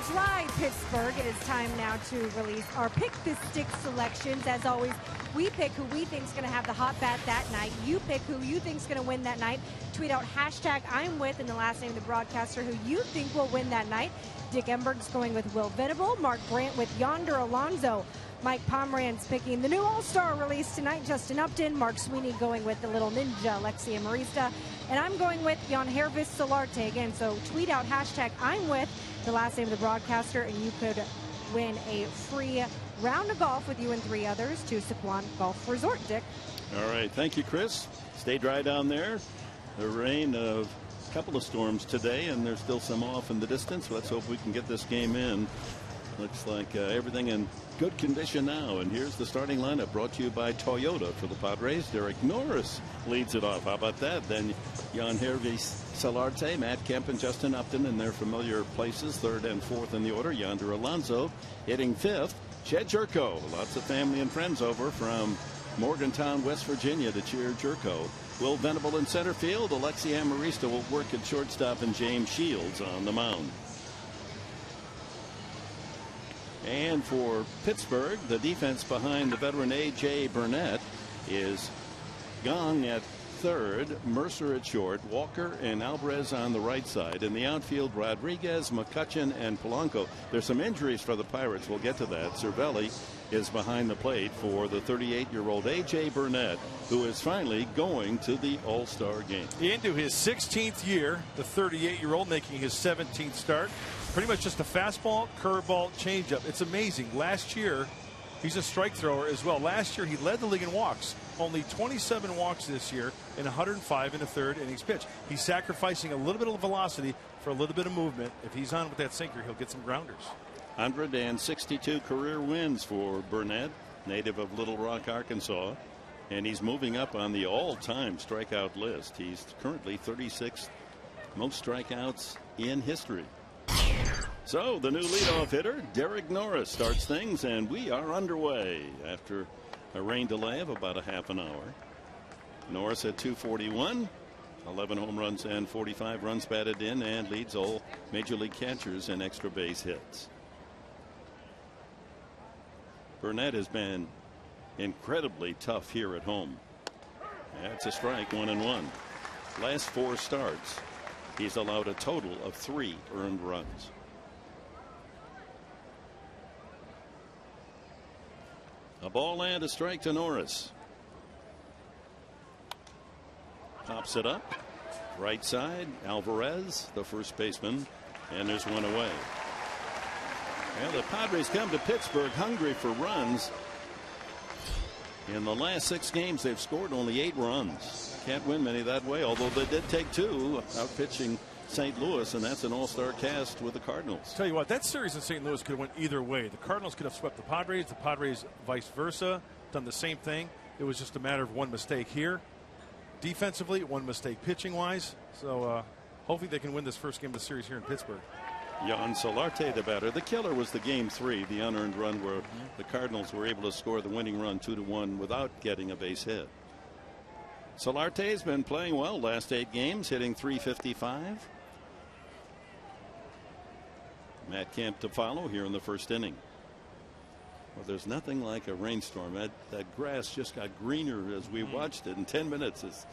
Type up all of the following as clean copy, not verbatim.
That's right, Pittsburgh. It is time now to release our Pick the Stick selections. As always, we pick who we think is going to have the hot bat that night. You pick who you think is going to win that night. Tweet out hashtag I'm with and the last name of the broadcaster who you think will win that night. Dick Emberg's going with Will Venable. Mark Brandt with Yonder Alonso. Mike Pomeranz picking the new All-Star release tonight, Justin Upton. Mark Sweeney going with the little ninja, Alexia Marista. And I'm going with Jan Hervis Solarte again. So tweet out hashtag I'm with the last name of the broadcaster, and you could win a free round of golf with you and 3 others to Sycuan Golf Resort, Dick. All right. Thank you, Chris. Stay dry down there. The rain of a couple of storms today, and there's still some off in the distance. Let's hope we can get this game in. Looks like everything in good condition now. And here's the starting lineup brought to you by Toyota for the Padres. Derek Norris leads it off. How about that? Then Jan Hervis Solarte, Matt Kemp, and Justin Upton in their familiar places, 3rd and 4th in the order. Yonder Alonso hitting 5th. Jed Jerko. Lots of family and friends over from Morgantown, West Virginia to cheer Jerko. Will Venable in center field. Alexia Marista will work at shortstop, and James Shields on the mound. And for Pittsburgh, the defense behind the veteran A.J. Burnett is Gong at 3rd, Mercer at short, Walker and Alvarez on the right side. In the outfield, Rodriguez, McCutchen, and Polanco. There's some injuries for the Pirates. We'll get to that. Cervelli is behind the plate for the 38-year-old A.J. Burnett, who is finally going to the All-Star game. Into his 16th year, the 38-year-old making his 17th start. Pretty much just a fastball, curveball, changeup. It's amazing. Last year, he's a strike thrower as well. Last year, he led the league in walks. Only 27 walks this year and 105 in the 3rd innings pitch. He's sacrificing a little bit of velocity for a little bit of movement. If he's on with that sinker, he'll get some grounders. 162 career wins for Burnett, native of Little Rock, Arkansas. And he's moving up on the all-time strikeout list. He's currently 36th most strikeouts in history. So the new leadoff hitter, Derek Norris, starts things, and we are underway after a rain delay of about a half an hour. Norris at 241, 11 home runs and 45 runs batted in, and leads all major league catchers in extra base hits. Burnett has been incredibly tough here at home. That's a strike, 1-1. Last 4 starts, he's allowed a total of 3 earned runs. A ball and a strike to Norris. Pops it up. Right side, Alvarez, the first baseman, and there's one away. Well, the Padres come to Pittsburgh hungry for runs. In the last 6 games, they've scored only 8 runs. Can't win many that way, although they did take 2 out pitching St. Louis, and that's an all-star cast with the Cardinals. Tell you what, that series in St. Louis could have went either way. The Cardinals could have swept the Padres vice versa, done the same thing. It was just a matter of one mistake here defensively, one mistake pitching wise. So hopefully they can win this first game of the series here in Pittsburgh. Jan Solarte, the batter. The killer was the game 3, the unearned run where the Cardinals were able to score the winning run 2-1 without getting a base hit. Solarte has been playing well last 8 games, hitting .355. Matt Kemp to follow here in the first inning. Well, there's nothing like a rainstorm. That grass just got greener as we watched it. In 10 minutes, it's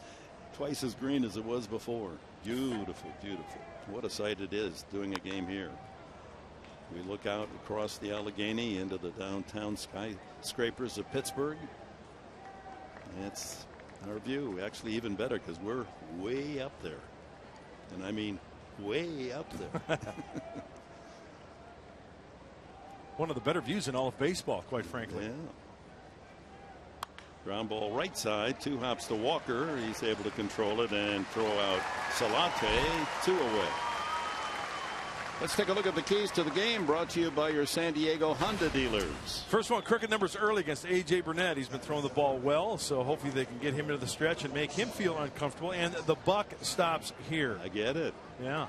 twice as green as it was before. Beautiful, beautiful. What a sight it is doing a game here. We look out across the Allegheny into the downtown skyscrapers of Pittsburgh. It's our view actually even better because we're way up there. And I mean way up there. One of the better views in all of baseball, quite frankly. Yeah. Ground ball right side, 2 hops to Walker. He's able to control it and throw out Solarte, 2 away. Let's take a look at the keys to the game, brought to you by your San Diego Honda dealers. First one, crooked numbers early against A.J. Burnett. He's been throwing the ball well, so hopefully they can get him into the stretch and make him feel uncomfortable. And the buck stops here. I get it. Yeah.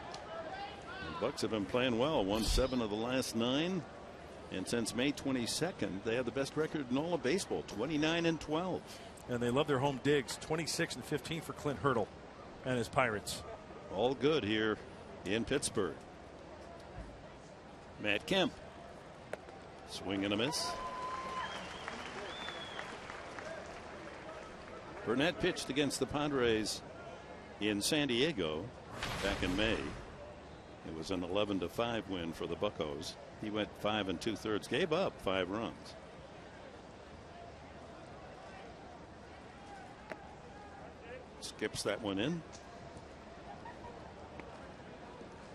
The Bucks have been playing well, won 7 of the last 9. And since May 22nd, they have the best record in all of baseball, 29-12. And they love their home digs, 26-15 for Clint Hurdle and his Pirates. All good here in Pittsburgh. Matt Kemp. Swing and a miss. Burnett pitched against the Padres in San Diego back in May. It was an 11-5 win for the Buccos. He went 5 2/3, gave up 5 runs. Skips that one in.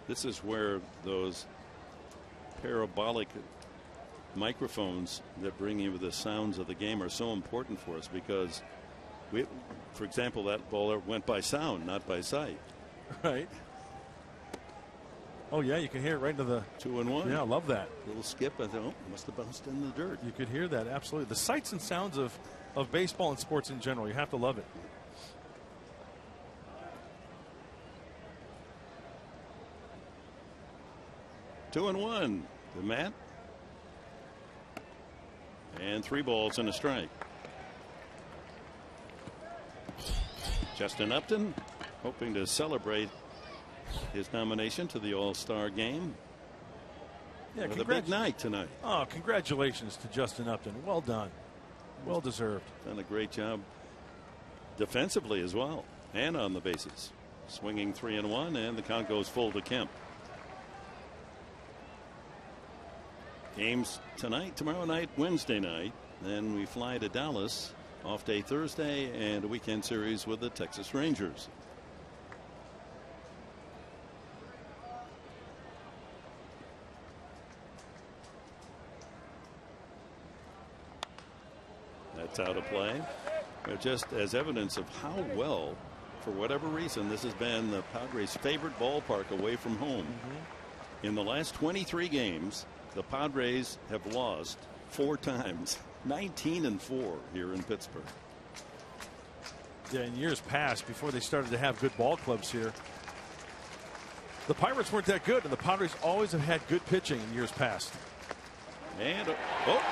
This is where those parabolic microphones that bring you the sounds of the game are so important for us, because we, for example, that ball went by sound, not by sight. Right. Oh yeah, you can hear it right into the 2-1. Yeah, I love that little skip. I thought, oh, must have bounced in the dirt. You could hear that, absolutely. The sights and sounds of baseball and sports in general, you have to love it. Two and one to Matt, and 3 balls and a strike. Justin Upton hoping to celebrate his nomination to the All-Star game. Yeah, with a big night tonight. Oh, congratulations to Justin Upton. Well done. Well deserved. Done a great job defensively as well, and on the bases. Swinging 3-1, and the count goes full to Kemp. Games tonight, tomorrow night, Wednesday night. Then we fly to Dallas. Off day Thursday, and a weekend series with the Texas Rangers. That's out of play. But just as evidence of how well, for whatever reason, this has been the Padres' favorite ballpark away from home. In the last 23 games, the Padres have lost 4 times. 19-4 here in Pittsburgh. Yeah, in years past, before they started to have good ball clubs here, the Pirates weren't that good, and the Padres always have had good pitching in years past. And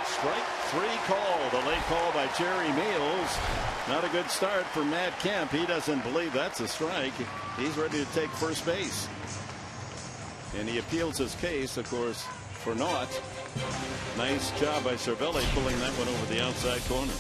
strike 3 called. A late call by Jerry Meals. Not a good start for Matt Kemp. He doesn't believe that's a strike. He's ready to take first base. And he appeals his case, of course, for naught. Nice job by Cervelli pulling that one over the outside corner.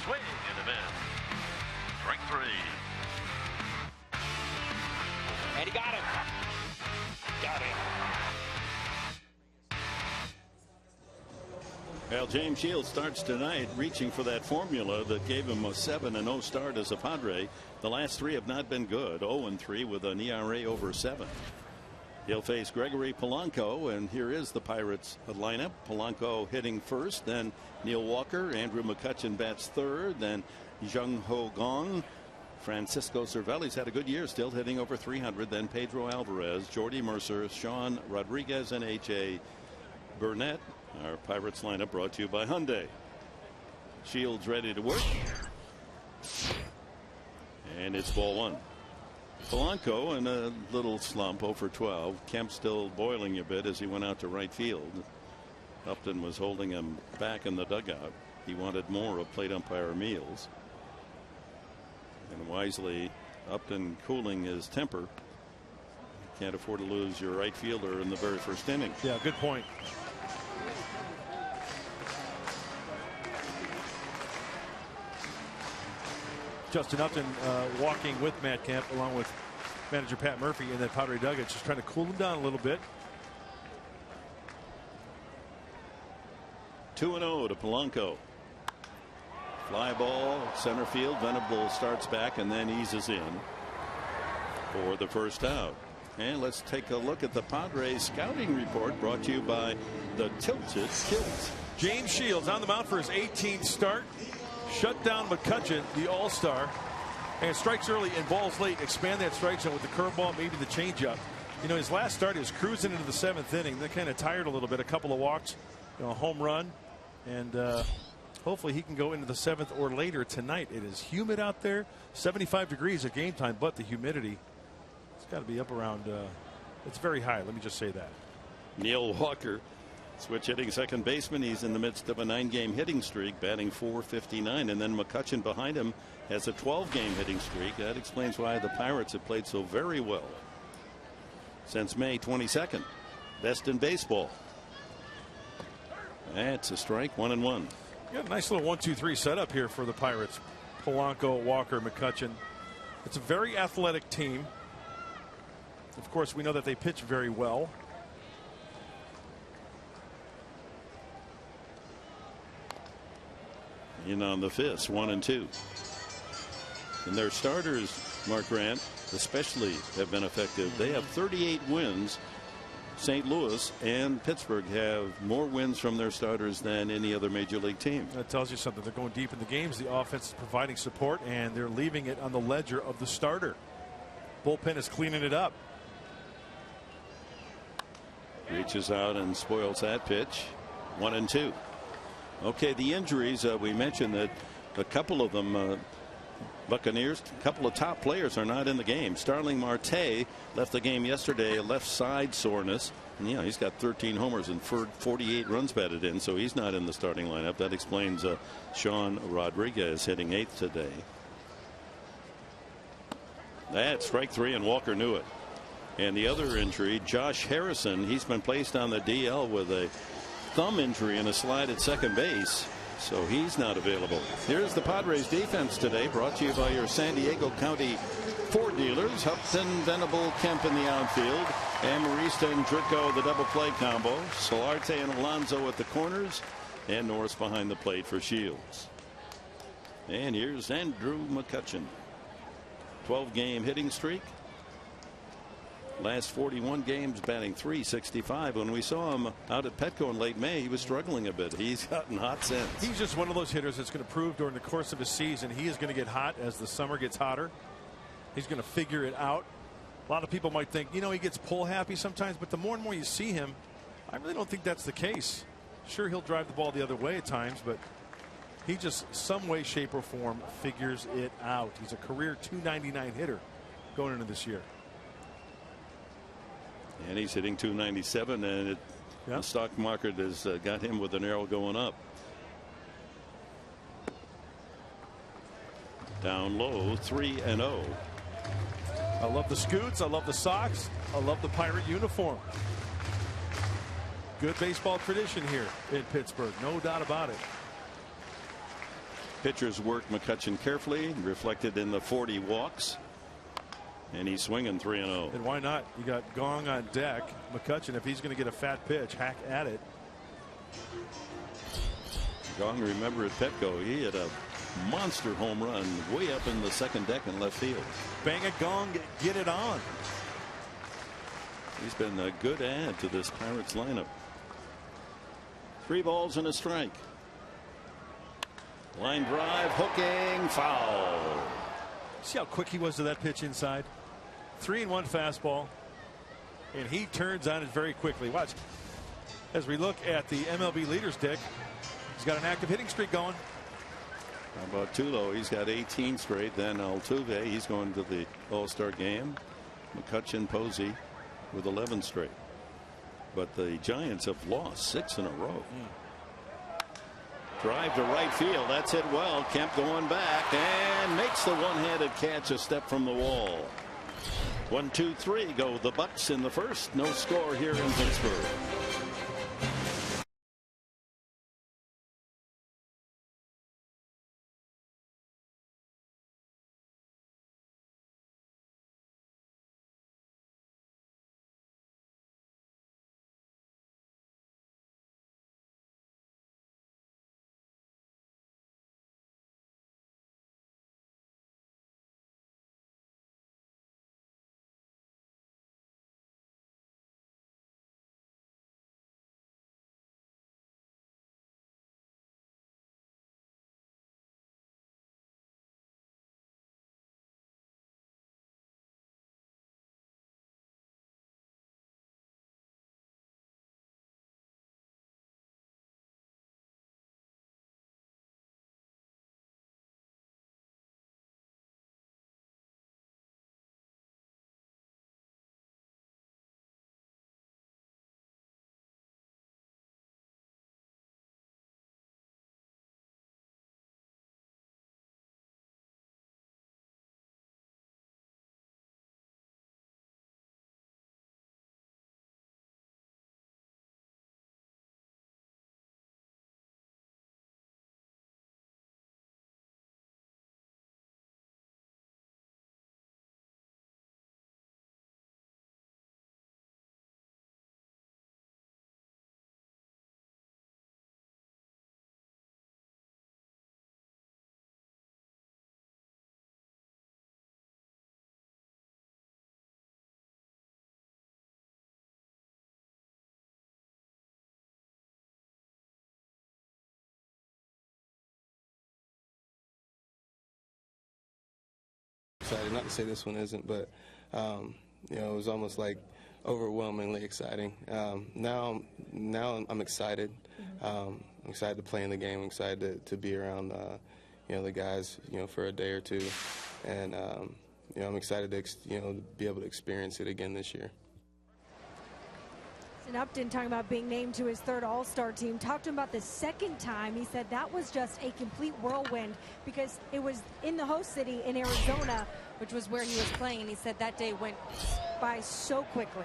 Swing and a miss. Strike 3. And he got him. Got him. Well, James Shields starts tonight reaching for that formula that gave him a 7-0 start as a Padre. The last 3 have not been good. 0-3 with an ERA over 7. He'll face Gregory Polanco, and here is the Pirates lineup. Polanco hitting first, then Neil Walker, Andrew McCutchen bats third, then Jung Ho Gong. Francisco Cervelli's had a good year, still hitting over 300. Then Pedro Alvarez, Jordy Mercer, Sean Rodriguez, and H.A. Burnett. Our Pirates lineup brought to you by Hyundai. Shields ready to work. And it's ball one. Polanco in a little slump, 0 for 12. Kemp still boiling a bit as he went out to right field. Upton was holding him back in the dugout. He wanted more of plate umpire Meals. And wisely, Upton cooling his temper. Can't afford to lose your right fielder in the very first inning. Yeah, good point. Justin Upton walking with Matt Kemp along with manager Pat Murphy in that Padre dugout, just trying to cool him down a little bit. 2-0 to Polanco. Fly ball, center field. Venable starts back and then eases in for the first out. And let's take a look at the Padres scouting report brought to you by the Tilted Kilt. James Shields on the mound for his 18th start. Shut down McCutchen, the all-star, and strikes early and balls late. Expand that strike zone with the curveball, maybe the changeup. You know, his last start, he was cruising into the 7th inning. Then kind of tired a little bit. A couple of walks, you know, a home run, and hopefully he can go into the 7th or later tonight. It is humid out there, 75 degrees at game time, but the humidity, it's got to be up around. It's very high. Let me just say that. Neil Walker, switch hitting second baseman. He's in the midst of a 9-game hitting streak, batting .459, and then McCutchen behind him has a 12-game hitting streak. That explains why the Pirates have played so very well since May 22nd. Best in baseball. That's a strike, 1-1. You got a nice little 1-2-3 setup here for the Pirates. Polanco, Walker, McCutchen. It's a very athletic team. Of course, we know that they pitch very well. In on the fifth, 1-2. And their starters, Mark Grant, especially have been effective. They have 38 wins. St. Louis and Pittsburgh have more wins from their starters than any other major league team. That tells you something. They're going deep in the games. The offense is providing support, and they're leaving it on the ledger of the starter. Bullpen is cleaning it up. Reaches out and spoils that pitch. 1-2. Okay, the injuries, we mentioned that a couple of them, Buccaneers, a couple of top players are not in the game. Starling Marte left the game yesterday, left side soreness. And yeah, he's got 13 homers and 48 runs batted in, so he's not in the starting lineup. That explains Sean Rodriguez hitting 8th today. That's strike 3, and Walker knew it. And the other injury, Josh Harrison, he's been placed on the DL with a thumb injury and a slide at second base, so he's not available. Here's the Padres defense today, brought to you by your San Diego County Ford dealers. Upton, Venable, Kemp in the outfield, and Marista and Drico the double play combo. Solarte and Alonso at the corners, and Norris behind the plate for Shields. And here's Andrew McCutchen, 12-game hitting streak. Last 41 games, batting .365. When we saw him out at Petco in late May, he was struggling a bit. He's gotten hot since. He's just one of those hitters that's going to prove during the course of his season he is going to get hot as the summer gets hotter. He's going to figure it out. A lot of people might think, you know, he gets pull happy sometimes, but the more and more you see him, I really don't think that's the case. Sure, he'll drive the ball the other way at times, but he just some way, shape, or form figures it out. He's a career .299 hitter going into this year. And he's hitting .297, and the stock market has got him with an arrow going up. Down low, 3-0. I love the scoots. I love the socks. I love the Pirate uniform. Good baseball tradition here in Pittsburgh, no doubt about it. Pitchers work McCutchen carefully, reflected in the 40 walks. And he's swinging 3-0. And why not? You got Gong on deck. McCutchen, if he's going to get a fat pitch, hack at it. Gong, remember at Petco, he had a monster home run way up in the second deck in left field. Bang it, Gong, get it on. He's been a good add to this Pirates lineup. 3 balls and a strike. Line drive, hooking, foul. See how quick he was to that pitch inside? 3-1 fastball, and he turns on it very quickly. Watch as we look at the MLB leaders, Dick. He's got an active hitting streak going. How about Tulo? He's got 18 straight. Then Altuve, he's going to the All-Star game. McCutchen, Posey with 11 straight. But the Giants have lost 6 in a row. Drive to right field. That's hit well. Kemp going back and makes the one-handed catch a step from the wall. 1, 2, 3 go the Bucks in the first. No score here in Pittsburgh. Excited, not to say this one isn't, but you know, it was almost like overwhelmingly exciting. Now I'm excited. I'm excited to play in the game. I'm excited to be around you know, the guys, you know, for a day or two, and you know, I'm excited to be able to experience it again this year. And Upton, talking about being named to his 3rd All-Star team, talked to him about the 2nd time. He said that was just a complete whirlwind because it was in the host city in Arizona, which was where he was playing, and he said that day went by so quickly.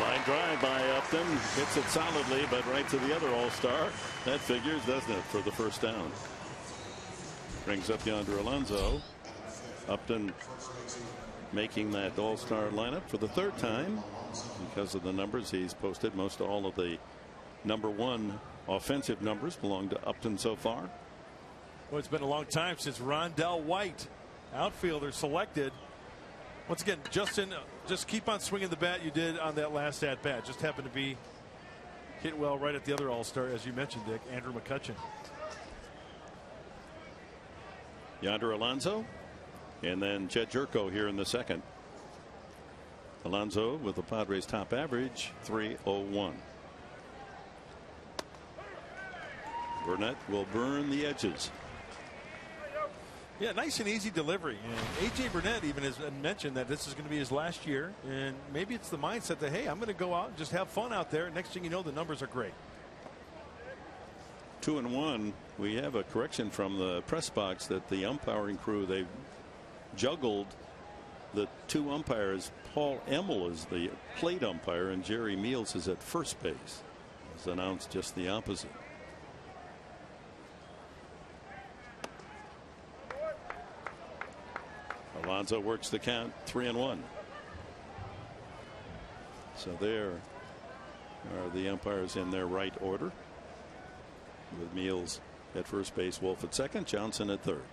Line drive by Upton, hits it solidly, but right to the other All-Star. That figures, doesn't it, for the first down. Brings up Yonder Alonso. Upton making that All-Star lineup for the 3rd time. Because of the numbers he's posted, most all of the #1 offensive numbers belong to Upton so far. Well, it's been a long time since Rondell White, outfielder, selected. Once again, Justin, just keep on swinging the bat you did on that last at bat. Just happened to be hit well right at the other All-Star, as you mentioned, Dick, Andrew McCutchen. Yonder Alonso, and then Jed Jerko here in the 2nd. Alonso with the Padres top average, 301. Burnett will burn the edges. Yeah, nice and easy delivery. And A.J. Burnett even has mentioned that this is going to be his last year. And maybe it's the mindset that, hey, I'm going to go out and just have fun out there. Next thing you know, the numbers are great. 2-1. We have a correction from the press box that the umpiring crew, they juggled the 2 umpires. Paul Emmel is the plate umpire and Jerry Meals is at first base. It's announced just the opposite. Alonso works the count, 3-1. So there are the umpires in their right order, with Meals at first base, Wolf at second, Johnson at third.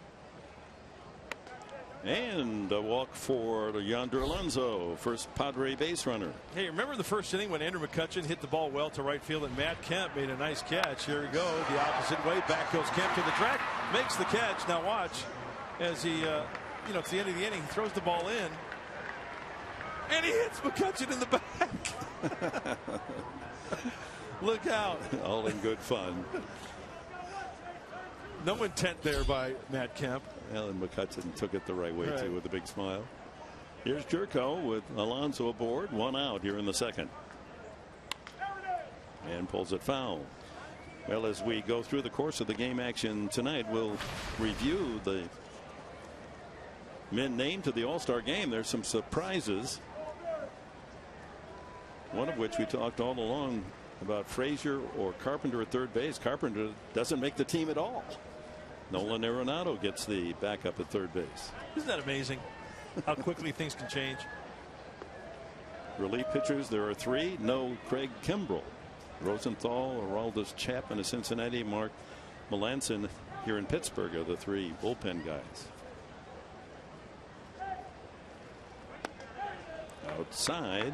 And a walk for Yonder Alonso, first Padre base runner. Hey, remember the first inning when Andrew McCutchen hit the ball well to right field and Matt Kemp made a nice catch. Here we go, the opposite way. Back goes Kemp to the track, makes the catch. Now watch as he, it's the end of the inning. He throws the ball in, and he hits McCutchen in the back. Look out. All in good fun. No intent there by Matt Kemp. Alan McCutcheon took it the right way, too, with a big smile. Here's Jerko with Alonso aboard. 1 out here in the second. And pulls it foul. Well, as we go through the course of the game action tonight, we'll review the men named to the All-Star game. There's some surprises. One of which we talked all along about Frazier or Carpenter at third base. Carpenter doesn't make the team at all. Nolan Arenado gets the backup at third base. Isn't that amazing how quickly things can change? Relief pitchers, there are 3. No Craig Kimbrell. Rosenthal, Aroldis Chapman of Cincinnati, Mark Melanson here in Pittsburgh are the 3 bullpen guys. Outside,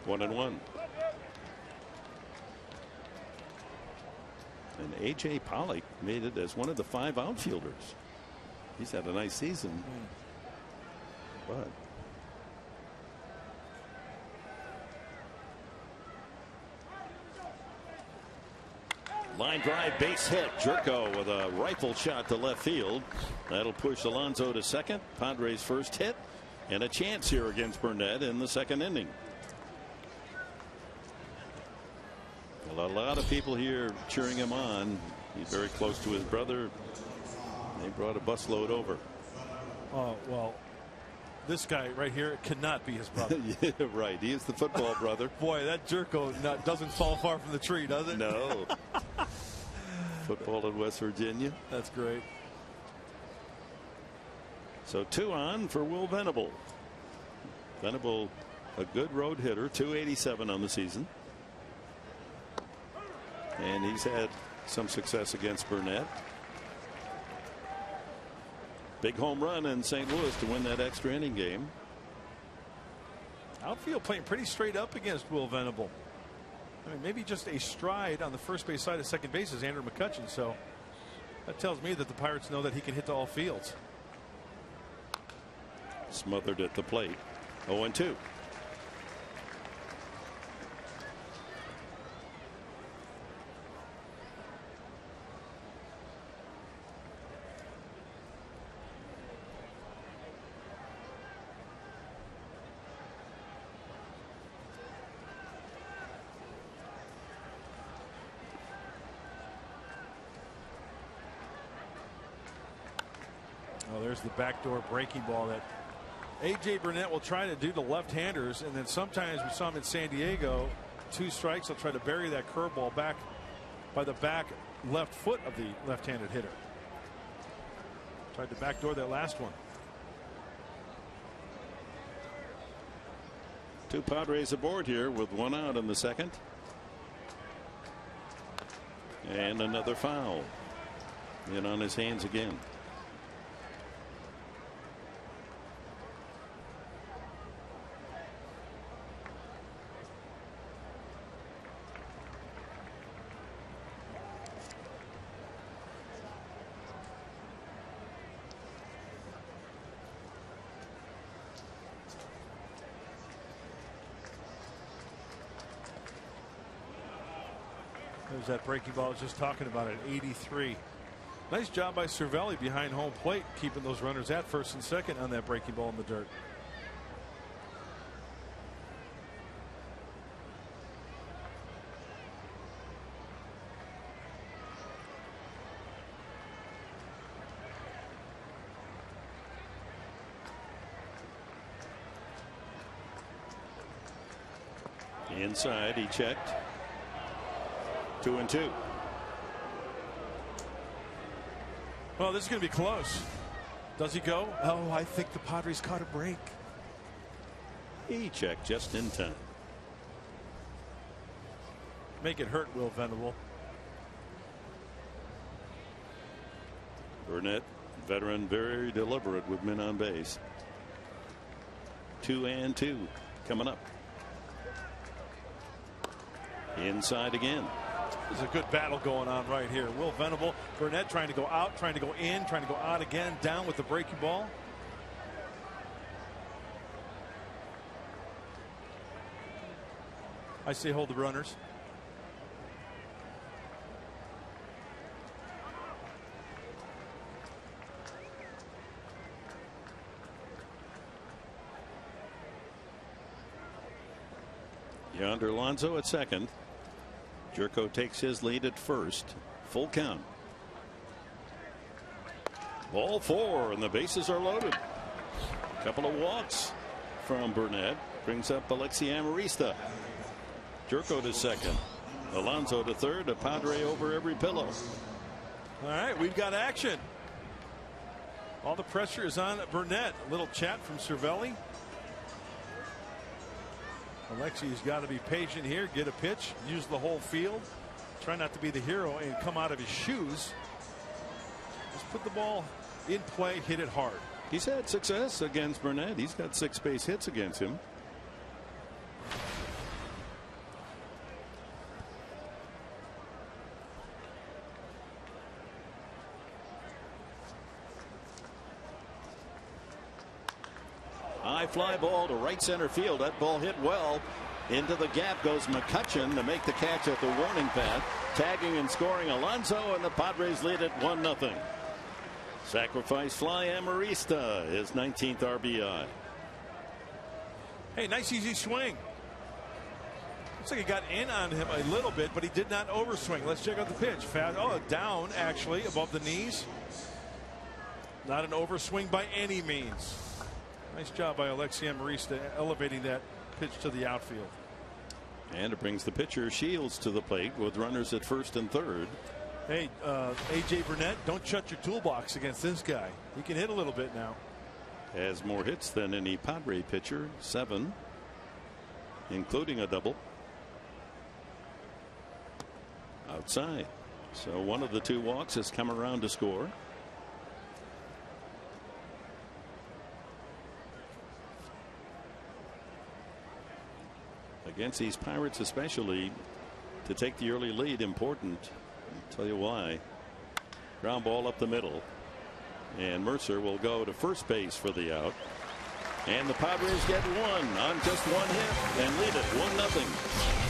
1-1. And A.J. Pollock made it as one of the 5 outfielders. He's had a nice season. But line drive, base hit. Jerko with a rifle shot to left field. That'll push Alonso to second. Padres' first hit, and a chance here against Burnett in the second inning. A lot of people here cheering him on. He's very close to his brother. They brought a busload over. Oh, well, this guy right here cannot be his brother. Yeah, right. He is the football brother. Boy, that Jerko doesn't fall far from the tree, does it? No. Football in West Virginia. That's great. So 2 on for Will Venable. Venable, a good road hitter, 287 on the season. And he's had some success against Burnett. Big home run in St. Louis to win that extra inning game. Outfield playing pretty straight up against Will Venable. I mean, maybe just a stride on the first base side of second base is Andrew McCutcheon. So that tells me that the Pirates know that he can hit to all fields. Smothered at the plate. 0-2. There's the backdoor breaking ball that A.J. Burnett will try to do to left-handers, and then sometimes we saw him in San Diego. 2 strikes, he'll try to bury that curveball back by the back left foot of the left-handed hitter. Tried to backdoor that last one. 2 Padres aboard here with 1 out in the second. And another foul. In on his hands again. There's that breaking ball I was just talking about at 83. Nice job by Cervelli behind home plate, keeping those runners at first and second on that breaking ball in the dirt. Inside, he checked. 2-2. Well, this is going to be close. Does he go? Oh, I think the Padres caught a break. He checked just in time. Make it hurt, Will Venable. Burnett, veteran, very deliberate with men on base. 2-2 coming up. Inside again. There's a good battle going on right here. Will Venable, Burnett trying to go out, trying to go in, trying to go out again, down with the breaking ball. I say hold the runners. Yonder Alonso at second. Jerko takes his lead at first. Full count. Ball 4 and the bases are loaded. Couple of walks from Burnett brings up Alexi Amarista. Jerko to second. Alonso to third. A Padre over every pillow. All right, we've got action. All the pressure is on Burnett. A little chat from Cervelli. Alexi's got to be patient here, get a pitch, use the whole field, try not to be the hero and come out of his shoes. Just put the ball in play, hit it hard. He's had success against Burnett. He's got 6 base hits against him. High fly ball to right center field. That ball hit well. Into the gap goes McCutchen to make the catch at the warning pad. Tagging and scoring Alonso, and the Padres lead at 1-0. Sacrifice fly Amarista, his 19th RBI. Hey, nice easy swing. Looks like he got in on him a little bit, but he did not overswing. Let's check out the pitch. Down actually above the knees. Not an overswing by any means. Nice job by Alexi Amarista elevating that pitch to the outfield. And it brings the pitcher Shields to the plate with runners at first and third. Hey, A.J. Burnett, don't shut your toolbox against this guy. He can hit a little bit now. Has more hits than any Padre pitcher, 7, including a double. Outside. So one of the 2 walks has come around to score. Against these Pirates, especially, to take the early lead, important. I'll tell you why. Ground ball up the middle, and Mercer will go to first base for the out. And the Padres get 1 on just 1 hit and lead it 1-0.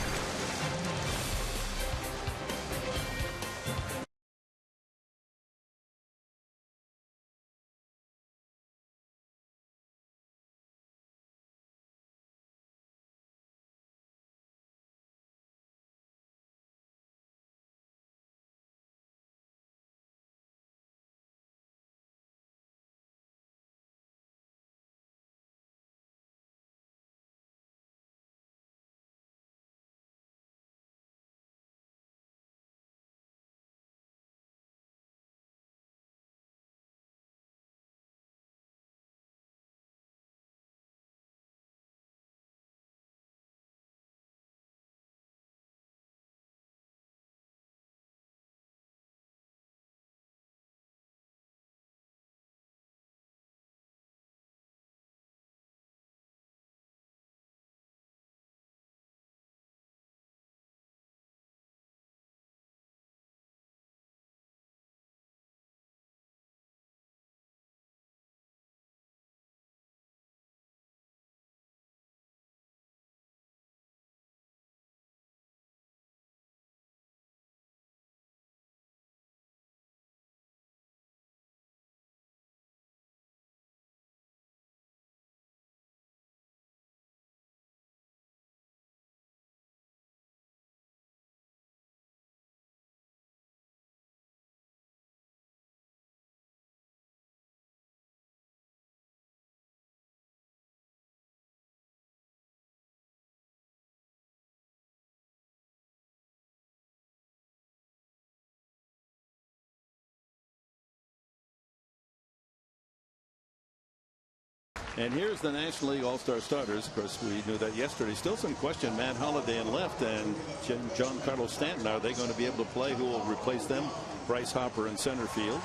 And here's the National League All-Star starters. Of course, we knew that yesterday. Still some question. Matt Holliday in left and Giancarlo Stanton. Are they going to be able to play? Who will replace them? Bryce Harper in center field.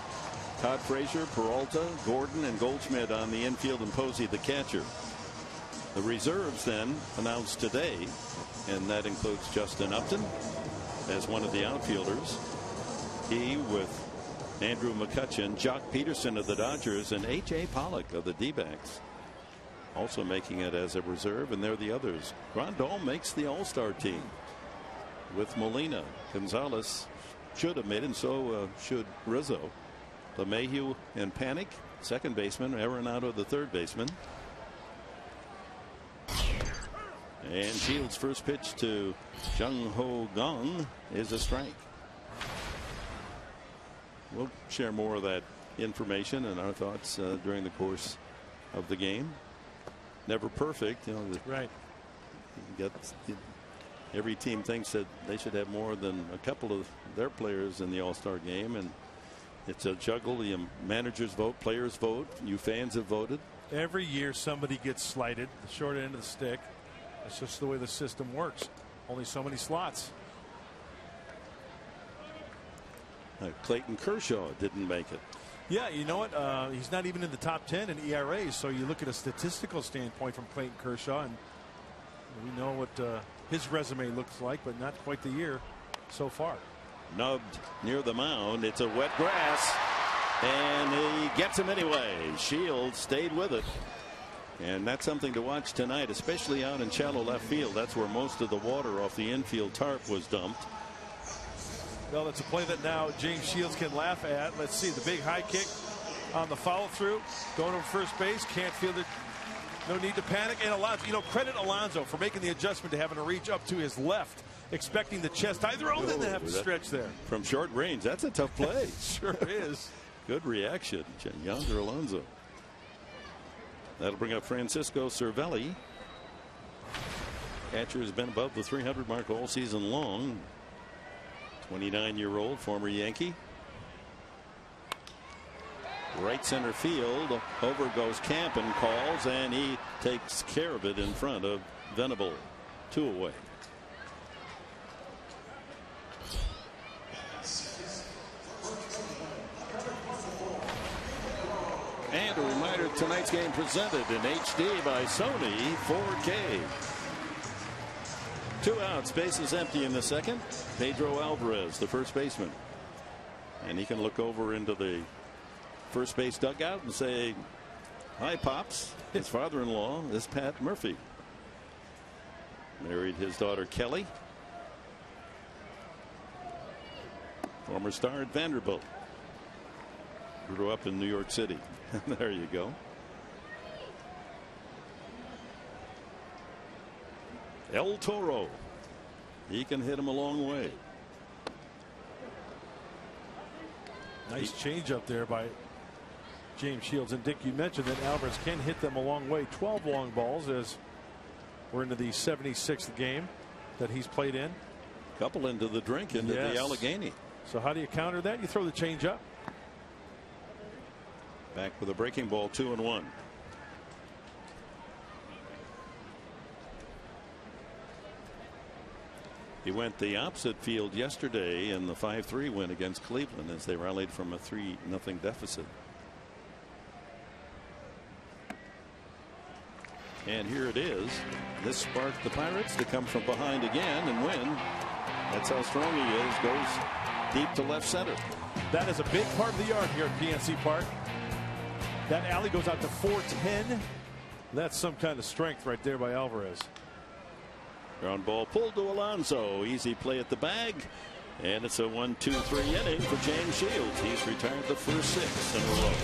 Todd Frazier, Peralta, Gordon, and Goldschmidt on the infield, and Posey the catcher. The reserves then announced today, and that includes Justin Upton as one of the outfielders. He with Andrew McCutchen, Jock Peterson of the Dodgers, and A.J. Pollock of the D-backs. Also making it as a reserve, and they're the others. Grandal makes the All-Star team with Molina. Gonzalez should have made it, and so should Rizzo. LeMahieu and Panic, second baseman. Arenado, the third baseman. And Shields' first pitch to Jung Ho Gong is a strike. We'll share more of that information and our thoughts during the course of the game. Never perfect, you know. Right. Every team thinks that they should have more than a couple of their players in the All-Star game, and it's a juggle. The managers vote, players vote, you fans have voted. Every year somebody gets slighted, the short end of the stick. That's just the way the system works. Only so many slots. Clayton Kershaw didn't make it. Yeah, you know what? He's not even in the top 10 in ERA. So you look at a statistical standpoint from Clayton Kershaw, and we know what his resume looks like, but not quite the year so far. Nubbed near the mound. It's a wet grass, and he gets him anyway. Shields stayed with it. And that's something to watch tonight, especially out in shallow left field. That's where most of the water off the infield tarp was dumped. Well, it's a play that now James Shields can laugh at. Let's see the big high kick on the follow through, going over first base. Can't field it. No need to panic. And Alonso, you know, credit Alonso for making the adjustment to having to reach up to his left, expecting the chest high throw, then to have to stretch there. From short range, that's a tough play. Sure is. Good reaction, Yonder Alonso. That'll bring up Francisco Cervelli. Catcher has been above the 300 mark all season long. 29-year-old former Yankee. Right center field. Over goes Camp and calls, and he takes care of it in front of Venable. 2 away. And a reminder, tonight's game presented in HD by Sony 4K. 2 outs, bases empty in the second. Pedro Alvarez, the first baseman. And he can look over into the first base dugout and say, "Hi, Pops." His father-in-law is Pat Murphy. Married his daughter Kelly. Former star at Vanderbilt. Grew up in New York City. There you go. El Toro. He can hit him a long way. Nice change up there by James Shields. And Dick, you mentioned that Alvarez can hit them a long way. 12 long balls as we're into the 76th game that he's played in. Couple into the drink, into the Allegheny. So how do you counter that? You throw the change up. Back with a breaking ball, 2-1. He went the opposite field yesterday in the 5-3 win against Cleveland as they rallied from a 3-0 deficit. And here it is. This sparked the Pirates to come from behind again and win. That's how strong he is. Goes deep to left center. That is a big part of the yard here at PNC Park. That alley goes out to 410. That's some kind of strength right there by Alvarez. Ground ball pulled to Alonso. Easy play at the bag. And it's a 1-2-3 inning for James Shields. He's retired the first 6 in a row.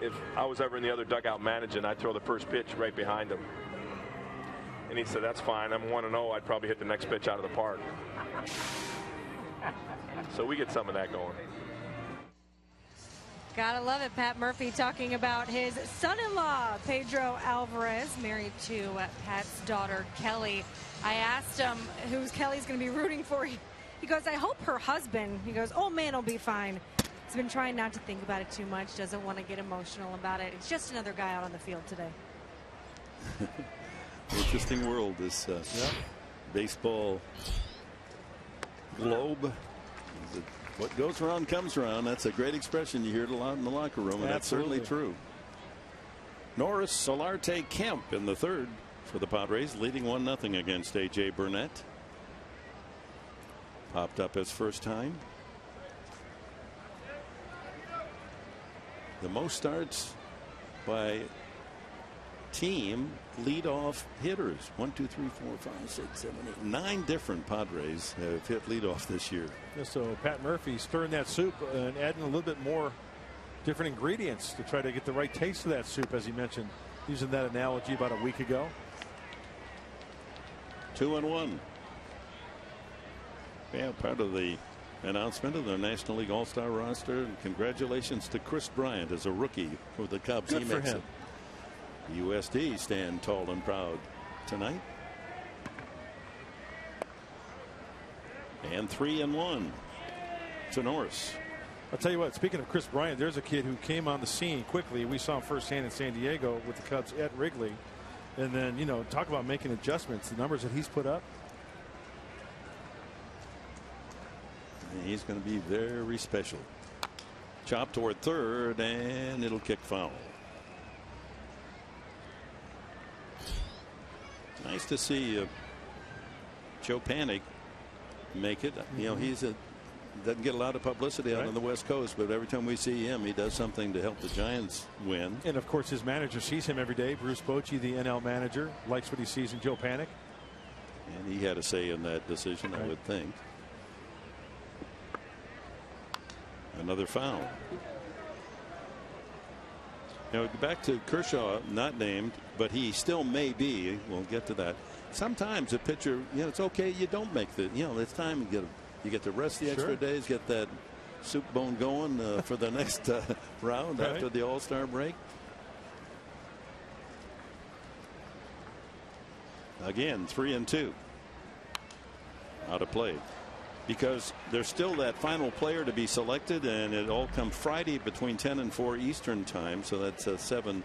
if I was ever in the other dugout managing, I'd throw the first pitch right behind him. And he said, that's fine. I'm 1-0. I'd probably hit the next pitch out of the park. So we get some of that going. Gotta love it. Pat Murphy talking about his son-in-law, Pedro Alvarez, married to Pat's daughter, Kelly. I asked him who's Kelly's going to be rooting for. He goes, I hope her husband. He goes, oh, man, will be fine. He's been trying not to think about it too much, doesn't want to get emotional about it. It's just another guy out on the field today. Interesting world, this baseball globe. What goes around comes around. That's a great expression. You hear it a lot in the locker room, and that's certainly true. Norris, Solarte, Kemp in the third for the Padres, leading 1-0 against A.J. Burnett. Popped up his first time. The most starts by team leadoff hitters. 1, 2, 3, 4, 5, 6, 7, 8, 9 different Padres have hit leadoff this year. Yeah, so Pat Murphy stirring that soup and adding a little bit more different ingredients to try to get the right taste of that soup, as he mentioned, using that analogy about a week ago. 2-1. Yeah, part of the announcement of the National League All-Star roster. And congratulations to Chris Bryant as a rookie for the Cubs. Good for him. USD stand tall and proud tonight. And 3-1 to Norris. I'll tell you what, speaking of Chris Bryant, there's a kid who came on the scene quickly. We saw him firsthand in San Diego with the Cubs at Wrigley. And then, you know, talk about making adjustments. The numbers that he's put up. He's going to be very special. Chop toward third, and it'll kick foul. Nice to see Joe Panik make it. You know, doesn't get a lot of publicity out on the West Coast, but every time we see him, he does something to help the Giants win. And of course, his manager sees him every day. Bruce Bochy, the NL manager, likes what he sees in Joe Panik. And he had a say in that decision, I would think. Another foul. Now back to Kershaw, not named, but he still may be. We'll get to that. Sometimes a pitcher, you know, it's okay. You don't make the, you know, it's time to get to rest the extra days, get that soup bone going for the next round after the All-Star break. Again, 3-2 out of play. Because there's still that final player to be selected, and it all comes Friday between 10 and 4 Eastern time. So that's 7-1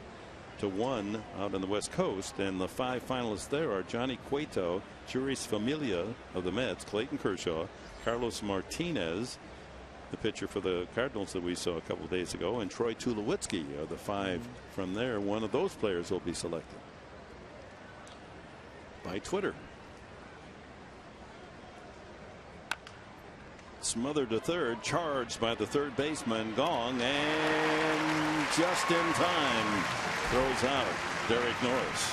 out on the West Coast. And the 5 finalists there are Johnny Cueto, Juris Familia of the Mets, Clayton Kershaw, Carlos Martinez, the pitcher for the Cardinals that we saw a couple of days ago, and Troy Tulowitzki are the 5 from there. One of those players will be selected by Twitter. Smothered to third, charged by the third baseman Gong, and just in time throws out Derek Norris.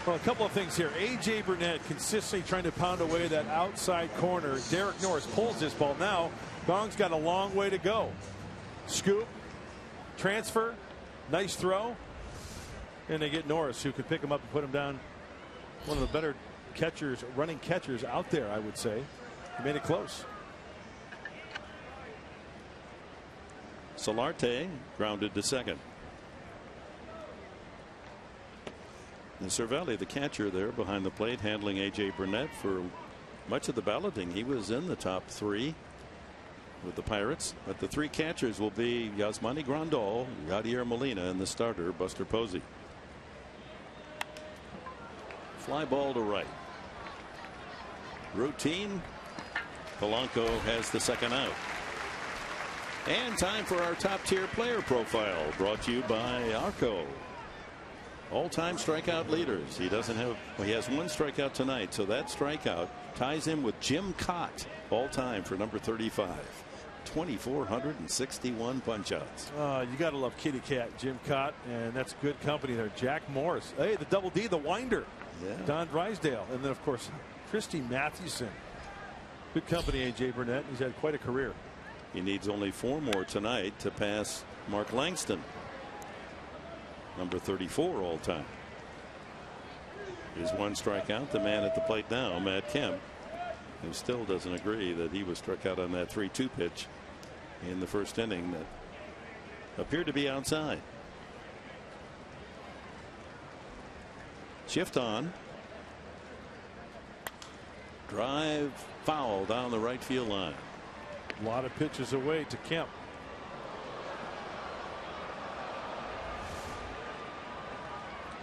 Well, a couple of things here. A.J. Burnett consistently trying to pound away that outside corner. Derek Norris pulls this ball. Now Gong's got a long way to go. Scoop, transfer, nice throw, and they get Norris, who could pick him up and put him down. One of the better catchers, running catchers out there, I would say. He made it close. Solarte grounded to second. And Cervelli, the catcher there behind the plate, handling A.J. Burnett for much of the balloting. He was in the top 3 with the Pirates, but the 3 catchers will be Yasmani Grandal, Yadier Molina, and the starter Buster Posey. Fly ball to right. Routine. Polanco has the second out. And time for our top tier player profile, brought to you by Arco. All-time strikeout leaders. He doesn't have, well, he has 1 strikeout tonight, so that strikeout ties him with Jim Cott, all-time for number 35. 2,461 punch-outs. You got to love Kitty Cat, Jim Cott, and that's good company there. Jack Morris. Hey, the double D, the winder. Yeah. Don Drysdale. And then, of course, Christy Mathewson. Good company, A.J. Burnett. He's had quite a career. He needs only 4 more tonight to pass Mark Langston, number 34 all time. Is 1 strikeout. The man at the plate now, Matt Kemp, who still doesn't agree that he was struck out on that 3-2 pitch in the first inning that appeared to be outside. Shift on. Drive foul down the right field line. A lot of pitches away to Kemp.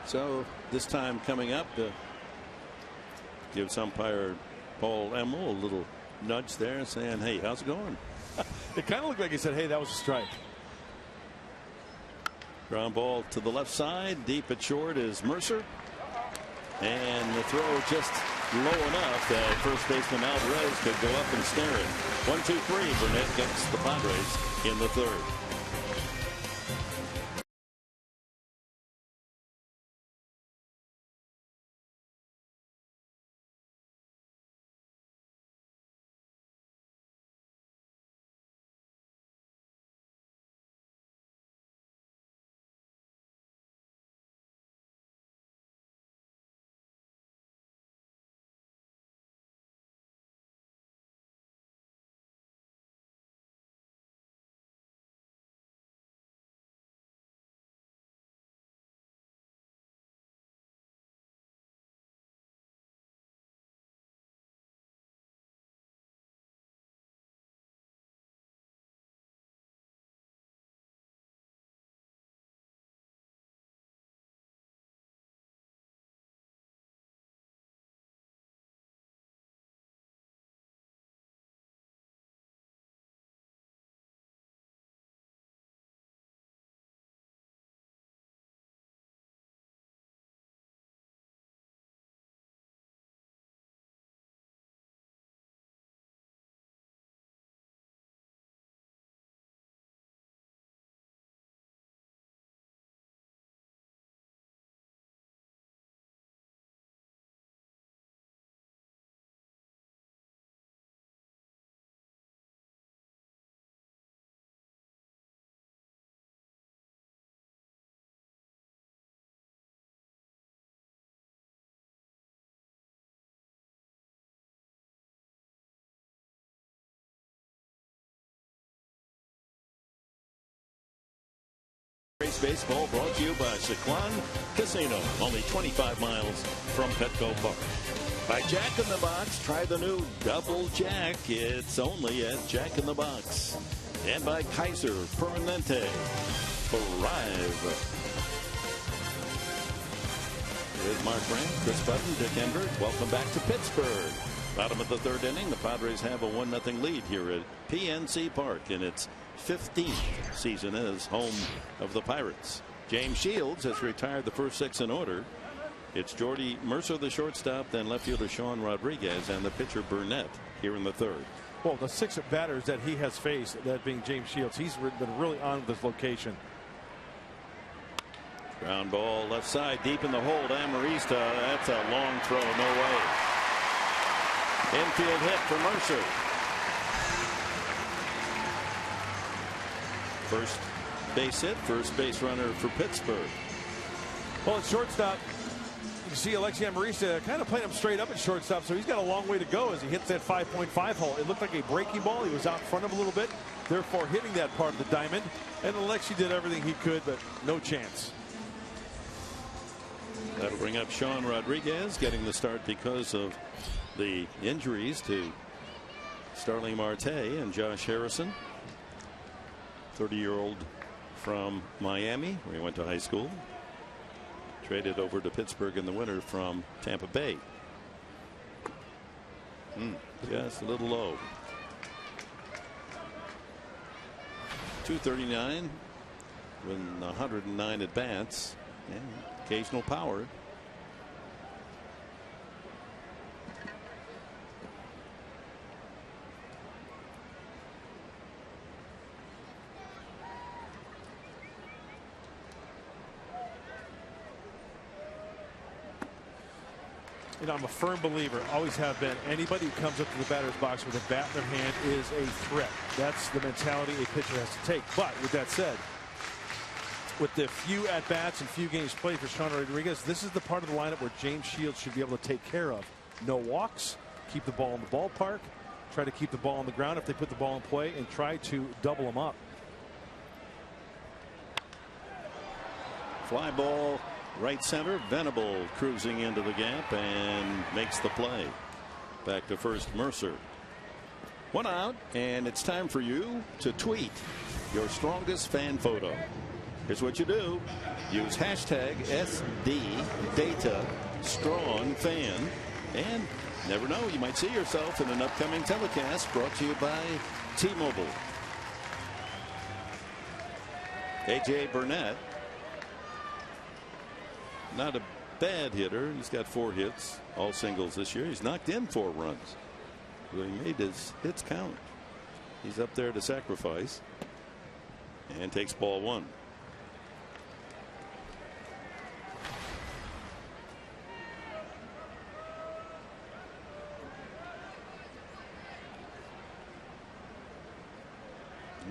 So this time coming up, gives umpire Paul Emmel a little nudge there, saying, "Hey, how's it going?" It kind of looked like he said, "Hey, that was a strike." Ground ball to the left side. Deep at short is Mercer. And the throw just low enough that first baseman Alvarez could go up and snare it. 1-2-3. Burnett gets the Padres in the 3rd. Baseball brought to you by Ciclan Casino, only 25 miles from Petco Park. By Jack in the Box, try the new Double Jack. It's only at Jack in the Box. And by Kaiser Permanente. Thrive. With Mark Grant, Chris Button, Dick Enberg. Welcome back to Pittsburgh. Bottom of the 3rd inning, the Padres have a 1-0 lead here at PNC Park in its 15th season as home of the Pirates. James Shields has retired the first 6 in order. It's Jordy Mercer, the shortstop, then left fielder Sean Rodriguez, and the pitcher Burnett here in the 3rd. Well, the 6 batters that he has faced, that being James Shields, he's been really on with this location. Ground ball left side, deep in the hole. Amarista, that's a long throw, no way. Infield hit for Mercer. First base hit, first base runner for Pittsburgh. Well, at shortstop, you can see Alexi Amarista kind of playing him straight up at shortstop, so he's got a long way to go as he hits that 5.5 hole. It looked like a breaking ball. He was out in front of him a little bit, therefore hitting that part of the diamond. And Alexi did everything he could, but no chance. That'll bring up Sean Rodriguez, getting the start because of the injuries to Starling Marte and Josh Harrison. 30-year-old from Miami, where he went to high school. Traded over to Pittsburgh in the winter from Tampa Bay. Just a little low. 239 with 109 at bats and occasional power. You know, I'm a firm believer, always have been, anybody who comes up to the batter's box with a bat in their hand is a threat. That's the mentality a pitcher has to take. But with that said, with the few at-bats and few games played for Sean Rodriguez, this is the part of the lineup where James Shields should be able to take care of. No walks, keep the ball in the ballpark, try to keep the ball on the ground if they put the ball in play, and try to double them up. Fly ball right center. Venable cruising into the gap and makes the play. Back to first, Mercer. One out, and it's time for you to tweet your strongest fan photo. Here's what you do. Use hashtag SDDataStrongFan. And never know, you might see yourself in an upcoming telecast brought to you by T-Mobile. A.J. Burnett. Not a bad hitter. He's got 4 hits, all singles this year. He's knocked in 4 runs. Well, he made his hits count. He's up there to sacrifice and takes ball 1.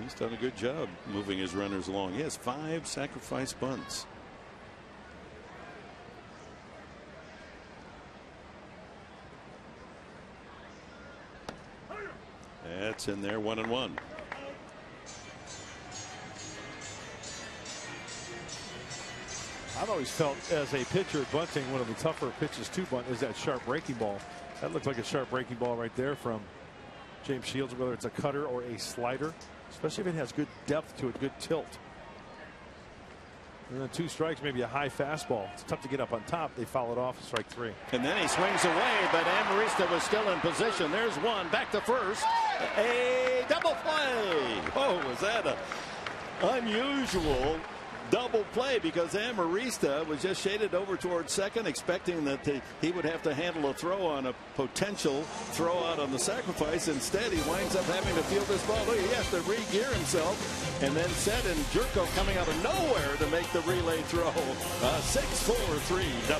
He's done a good job moving his runners along. He has 5 sacrifice bunts. That's in there, 1-1. I've always felt as a pitcher, bunting, one of the tougher pitches to bunt is that sharp breaking ball. That looks like a sharp breaking ball right there from James Shields, whether it's a cutter or a slider, especially if it has good depth to it, good tilt. And then 2 strikes, maybe a high fastball. It's tough to get up on top. They foul it off, strike 3. And then he swings away, but Amarista was still in position. There's one, back to first. A double play. Oh, was that a unusual double play, because Amarista was just shaded over towards second, expecting that he would have to handle a throw on a potential throw out on the sacrifice. Instead, he winds up having to field this ball. Look, he has to re-gear himself, and then Set and Jerko coming out of nowhere to make the relay throw. 6-4-3.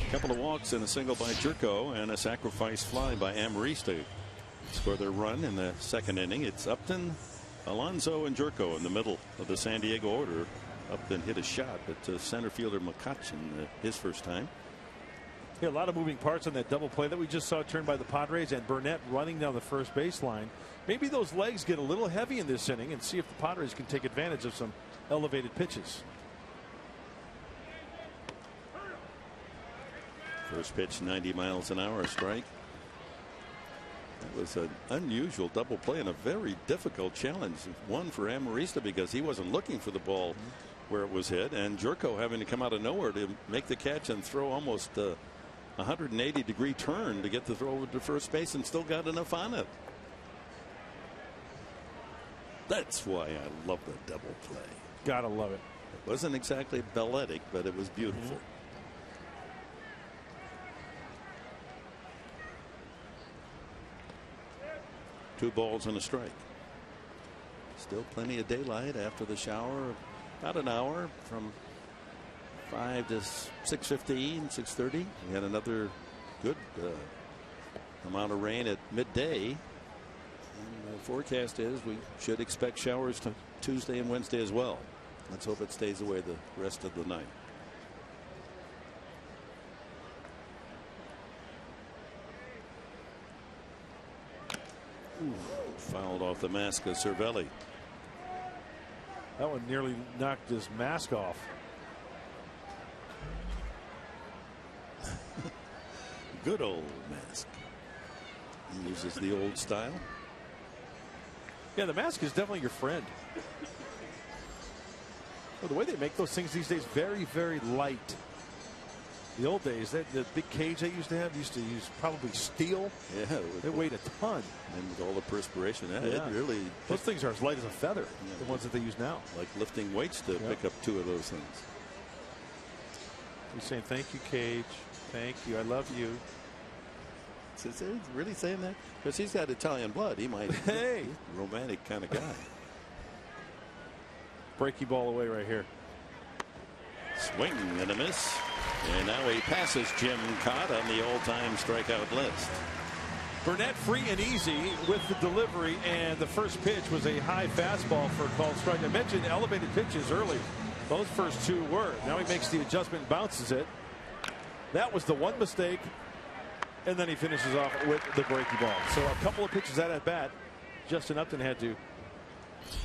A couple of walks and a single by Jerko and a sacrifice fly by Amarista score their run in the second inning. It's Upton, Alonso, and Jerko in the middle of the San Diego order. Upton hit a shot at center fielder McCutcheon his first time. Yeah, a lot of moving parts on that double play that we just saw turned by the Padres, and Burnett running down the first baseline. Maybe those legs get a little heavy in this inning, and see if the Padres can take advantage of some elevated pitches. First pitch 90 miles an hour, strike. That was an unusual double play and a very difficult challenge. One for Amarista because he wasn't looking for the ball where it was hit, and Jerko having to come out of nowhere to make the catch and throw almost a 180-degree turn to get the throw over to first base and still got enough on it. That's why I love the double play. Gotta love it. It wasn't exactly balletic, but it was beautiful. Two balls and a strike. Still plenty of daylight after the shower. About an hour from 5 to 6:15, 6:30. We had another good amount of rain at midday. And the forecast is we should expect showers to Tuesday and Wednesday as well. Let's hope it stays away the rest of the night. Ooh, fouled off the mask of Cervelli. That one nearly knocked his mask off. Good old mask. He uses the old style. Yeah, the mask is definitely your friend. Well, the way they make those things these days, very, very light. The old days, the big cage they used to use probably steel. Yeah, it weighed a ton. And with all the perspiration, it really. Those things are as light as a feather. The ones that they use now, like lifting weights to pick up two of those things. He's saying, "Thank you, Cage. Thank you. I love you." Is he really saying that? Because he's got Italian blood. He might. Hey, romantic kind of guy. Breaky ball away right here. Swing and a miss. And now he passes Jim Cott on the all-time strikeout list. Burnett free and easy with the delivery, and the first pitch was a high fastball for a called strike. I mentioned elevated pitches early. Those first two were. Now he makes the adjustment and bounces it. That was the one mistake, and then he finishes off with the breaky ball. So a couple of pitches at bat, Justin Upton had to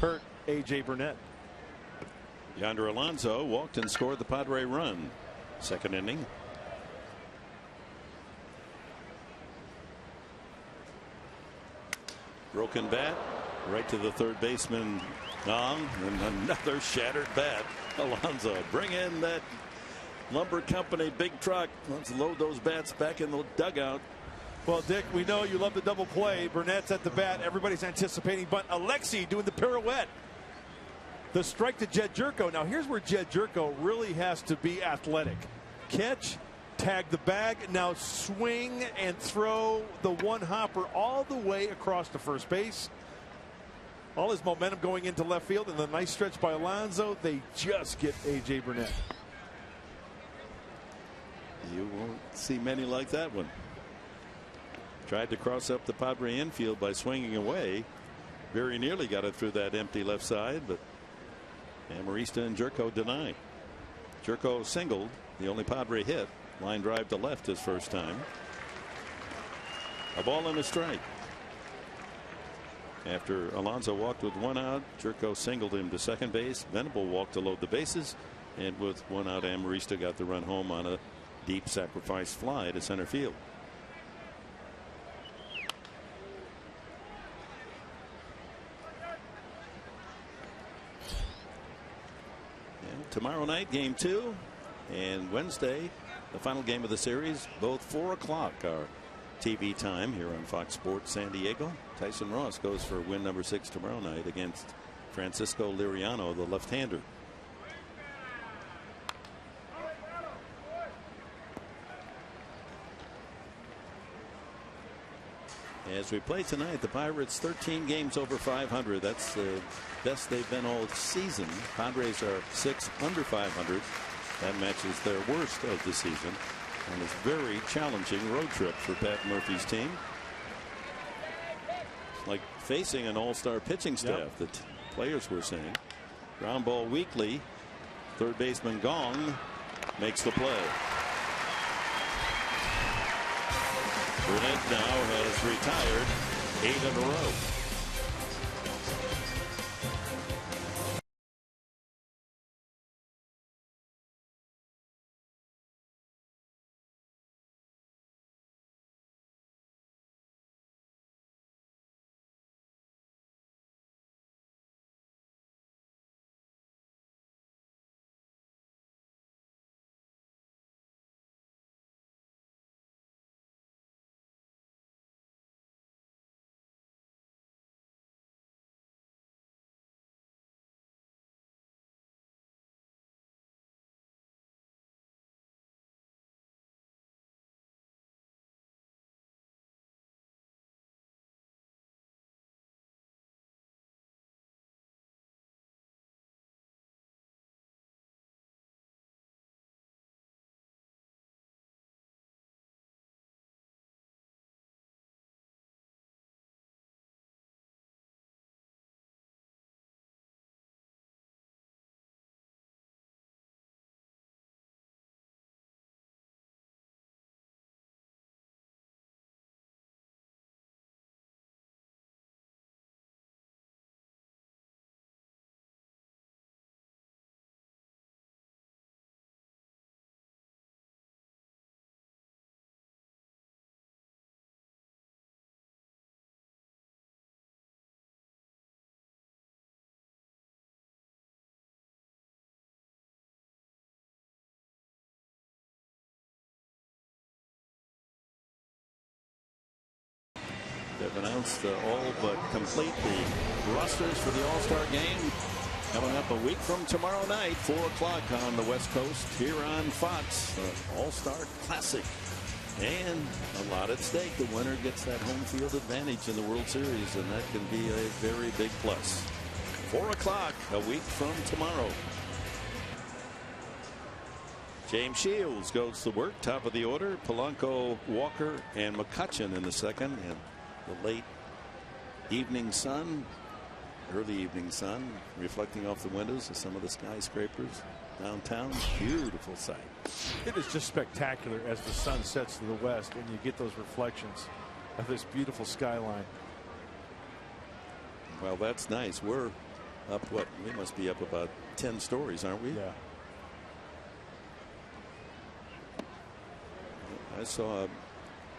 hurt A.J. Burnett. Yonder Alonso walked and scored the Padre run. Second inning. Broken bat right to the third baseman Nong, and another shattered bat. Alonso, bring in that lumber company big truck. Let's load those bats back in the dugout. Well, Dick, we know you love the double play. Burnett's at the bat. Everybody's anticipating, but Alexi doing the pirouette. The strike to Jed Jerko. Now here's where Jed Jerko really has to be athletic. Catch, tag the bag, now swing and throw the one hopper all the way across to first base. All his momentum going into left field, and the nice stretch by Alonso. They just get A.J. Burnett. You won't see many like that one. Tried to cross up the Padre infield by swinging away. Very nearly got it through that empty left side, but Amarista and Jerko deny. Jerko singled, the only Padre hit. Line drive to left his first time. A ball and a strike. After Alonso walked with one out, Jerko singled him to second base. Venable walked to load the bases, and with one out, Amarista got the run home on a deep sacrifice fly to center field. Tomorrow night, game 2, and Wednesday, the final game of the series, both 4 o'clock our TV time here on Fox Sports San Diego. Tyson Ross goes for win number 6 tomorrow night against Francisco Liriano, the left-hander. As we play tonight, the Pirates 13 games over 500. That's the best they've been all season. Padres are 6 under 500. That matches their worst of the season. on this very challenging road trip for Pat Murphy's team. Like facing an all-star pitching staff that players were saying. Ground ball weakly. Third baseman Gong makes the play. Burnett now has retired 8 in a row. They've announced all but complete the rosters for the All-Star game. Coming up a week from tomorrow night, 4 o'clock on the West Coast here on Fox. All-Star Classic. And a lot at stake. The winner gets that home field advantage in the World Series, and that can be a very big plus. 4 o'clock a week from tomorrow. James Shields goes to work, top of the order. Polanco, Walker, and McCutchen in the second. And the late evening sun, early evening sun, reflecting off the windows of some of the skyscrapers downtown. Beautiful sight. It is just spectacular as the sun sets to the west and you get those reflections of this beautiful skyline. Well, that's nice. We're up, what? We must be up about 10 stories, aren't we? Yeah. I saw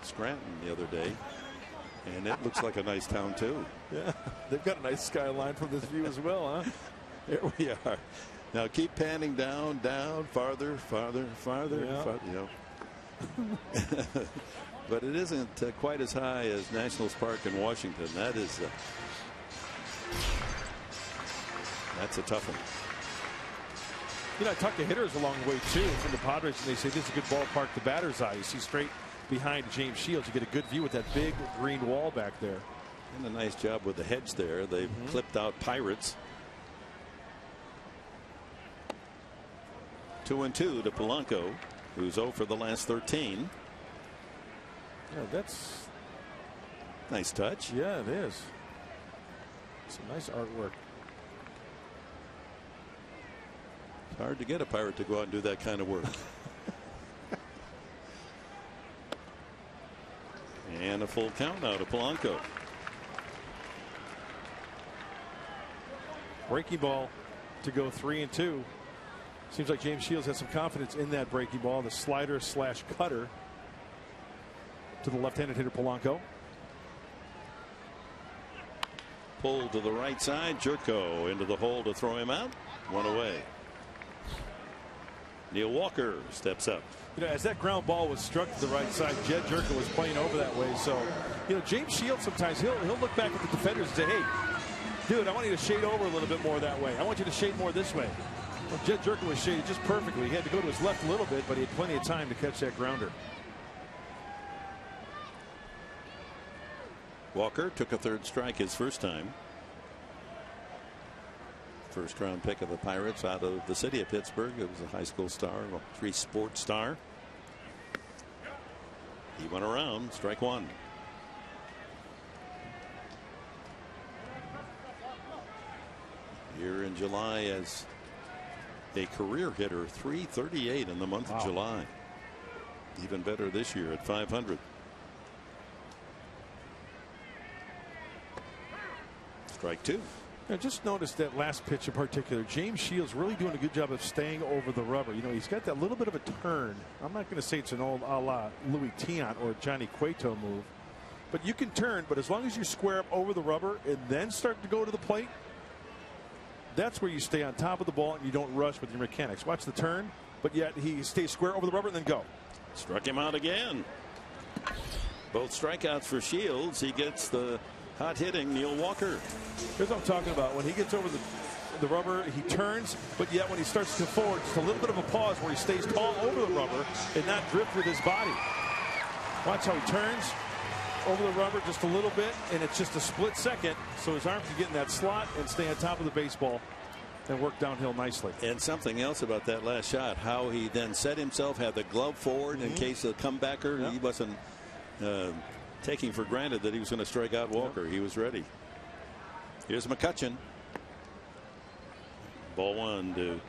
Scranton the other day, and it looks like a nice town too. Yeah, they've got a nice skyline from this view as well, huh? Here we are. Now keep panning down, farther, farther, farther. Yeah. Farther, but it isn't quite as high as Nationals Park in Washington. That is, that's a tough one. You know, I talked to hitters along the way too from the Padres, and they say this is a good ballpark, the batter's eye. You see straight behind James Shields, you get a good view with that big green wall back there. And a nice job with the hedge there. They've clipped out Pirates. 2-2 to Polanco, who's 0 for the last 13. Yeah, that's nice touch. Yeah, it is. Some nice artwork. It's hard to get a Pirate to go out and do that kind of work. And a full count now to Polanco. Breaking ball to go 3-2. Seems like James Shields has some confidence in that breaking ball. The slider slash cutter to the left-handed hitter Polanco. Pulled to the right side. Jerko into the hole to throw him out. One away. Neil Walker steps up. You know, as that ground ball was struck to the right side, Jed Jerko was playing over that way. So, you know, James Shields sometimes he'll look back at the defenders and say, hey, dude, I want you to shade over a little bit more that way. I want you to shade more this way. Well, Jed Jerko was shaded just perfectly. He had to go to his left a little bit, but he had plenty of time to catch that grounder. Walker took a third strike his first time. First round pick of the Pirates out of the city of Pittsburgh. It was a high school star, a 3-sport star. He went around, strike one. Here in July as a career hitter, 338 in the month of July. Even better this year at 500. Strike two. I just noticed that last pitch in particular. James Shields really doing a good job of staying over the rubber. You know, he's got that little bit of a turn. I'm not going to say it's an old a la Louis Tiant or Johnny Cueto move, but you can turn. But as long as you square up over the rubber and then start to go to the plate, that's where you stay on top of the ball and you don't rush with your mechanics. Watch the turn, but yet he stays square over the rubber and then go. Struck him out again. Both strikeouts for Shields. He gets the hot hitting Neil Walker. Here's what I'm talking about. When he gets over the rubber, he turns, but yet when he starts to forward, just a little bit of a pause where he stays tall over the rubber and not drift with his body. Watch how he turns over the rubber just a little bit, and it's just a split second, so his arms can get in that slot and stay on top of the baseball and work downhill nicely. And something else about that last shot, how he then set himself, had the glove forward in case of the comebacker. Yep. He wasn't taking for granted that he was going to strike out Walker. Yep. He was ready. Here's McCutchen. Ball one to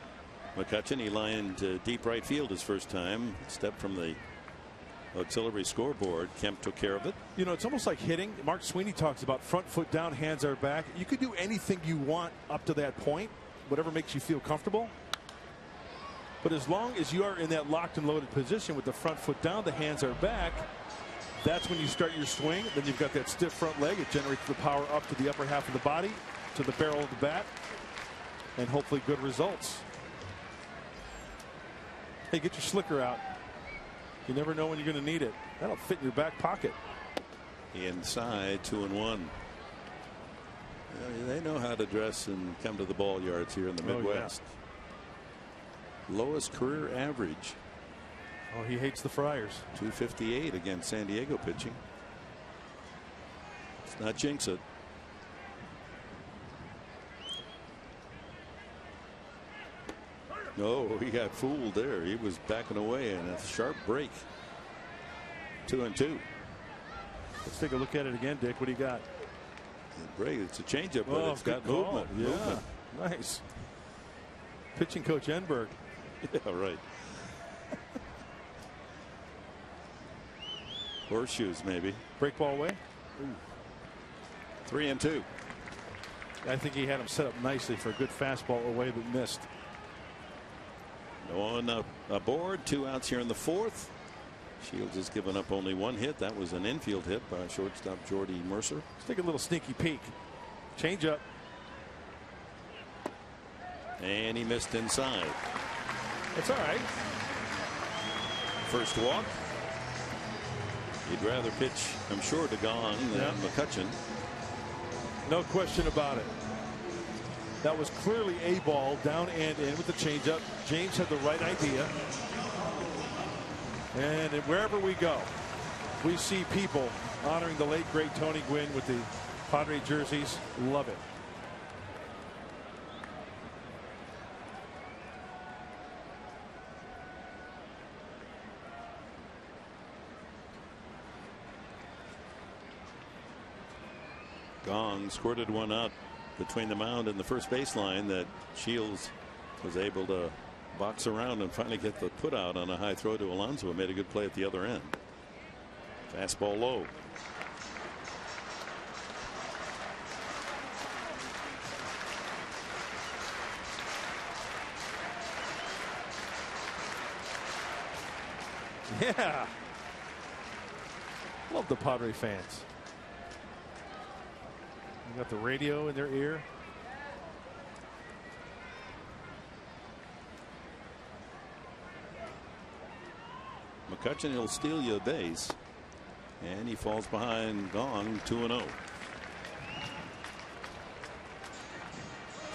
McCutchen. He lined deep right field his first time. Stepped from the auxiliary scoreboard. Kemp took care of it. You know, it's almost like hitting. Mark Sweeney talks about front foot down, hands are back. You could do anything you want up to that point, whatever makes you feel comfortable. But as long as you are in that locked and loaded position with the front foot down, the hands are back, that's when you start your swing. Then you've got that stiff front leg. It generates the power up to the upper half of the body, to the barrel of the bat, and hopefully good results. Hey, get your slicker out. You never know when you're going to need it. That'll fit in your back pocket. Inside, 2-1. They know how to dress and come to the ball yards here in the Midwest. Yeah. Lowest career average. Oh, he hates the Friars. 258 against San Diego pitching. Let's not jinx it. No, he got fooled there. He was backing away, and a sharp break. 2-2. Let's take a look at it again, Dick. What do you got? Break. It's a changeup, but it's got movement. Yeah, movement. Nice. Pitching coach Enberg. Yeah, right. Horseshoes, maybe. Break ball away. 3-2. I think he had him set up nicely for a good fastball away, but missed. No one aboard. 2 outs here in the fourth. Shields has given up only 1 hit. That was an infield hit by shortstop Jordy Mercer. Let's take a little sneaky peek. Change up. And he missed inside. It's all right. First walk. He'd rather pitch, I'm sure, to Gong than McCutchen. No question about it. That was clearly a ball down and in with the changeup. James had the right idea. And wherever we go, we see people honoring the late, great Tony Gwynn with the Padre jerseys. Love it. Gong squirted one out between the mound and the first baseline that Shields was able to box around and finally get the put out on a high throw to Alonso. Made a good play at the other end. Fastball low. Yeah. Love the Padre fans. You got the radio in their ear. McCutchen, he'll steal you a base. And he falls behind Gong, 2-0.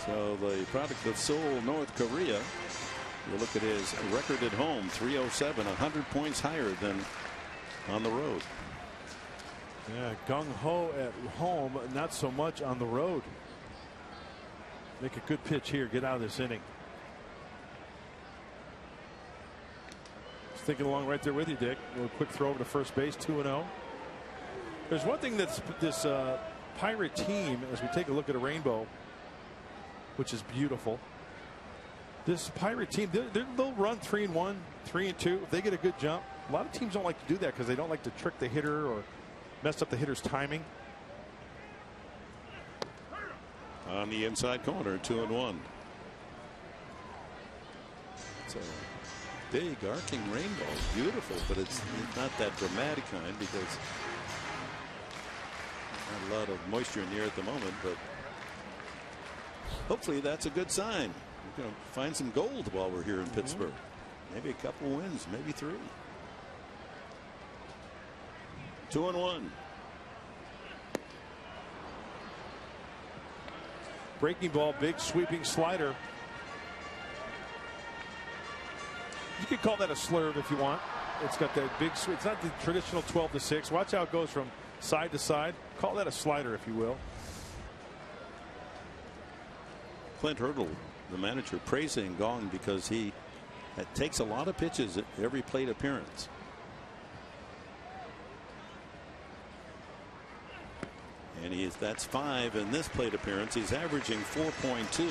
So the product of Seoul, North Korea. You look at his record at home, 307, 100 points higher than on the road. Yeah, gung-ho at home, not so much on the road. Make a good pitch here, get out of this inning. Let's thinking along right there with you, Dick. A little quick throw over to first base, 2-0. There's one thing that's this Pirate team, as we take a look at a rainbow, which is beautiful. This Pirate team, they'll run 3-1, 3-2. If they get a good jump, a lot of teams don't like to do that because they don't like to trick the hitter or mess up the hitter's timing. On the inside corner, 2-1. It's a big arcing rainbow, beautiful, but it's not that dramatic kind because not a lot of moisture in the air at the moment. But hopefully that's a good sign. We're going to find some gold while we're here in Pittsburgh. Maybe a couple wins, maybe 3. 2-1. Breaking ball, big sweeping slider. You could call that a slurve if you want. It's got that big sweep. It's not the traditional 12-6. Watch how it goes from side to side. Call that a slider if you will. Clint Hurdle, the manager, praising Gong because he takes a lot of pitches at every plate appearance. And that's 5 in this plate appearance. He's averaging 4.2.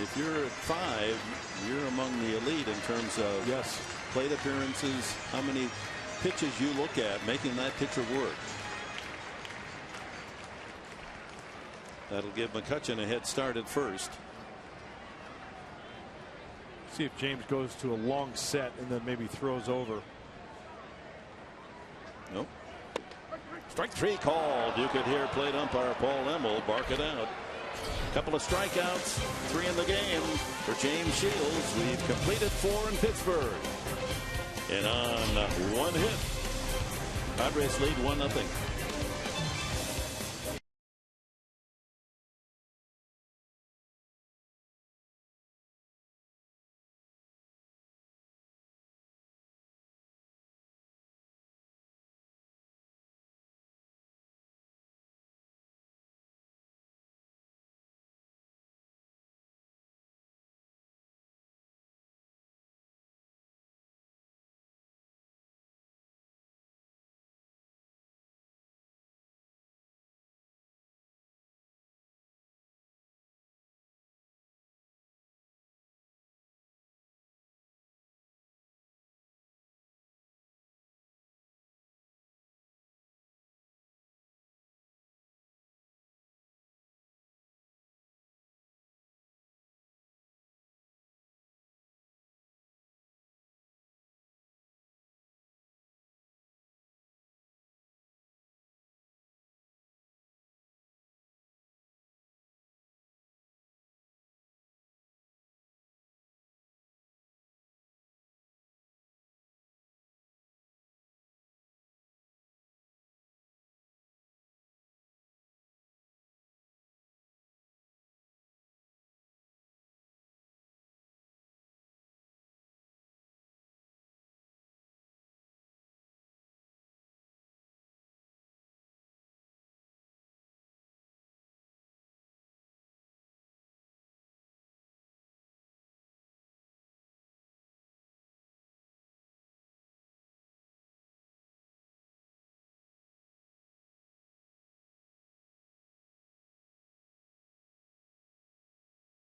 If you're at 5, you're among the elite in terms of plate appearances, how many pitches you look at, making that pitcher work. That'll give McCutchen a head start at first. See if James goes to a long set and then maybe throws over. Nope. Strike 3 called. You could hear plate umpire Paul Emmel bark it out. Couple of strikeouts, 3 in the game for James Shields. We've completed 4 in Pittsburgh. And on 1 hit, Padres lead 1-0.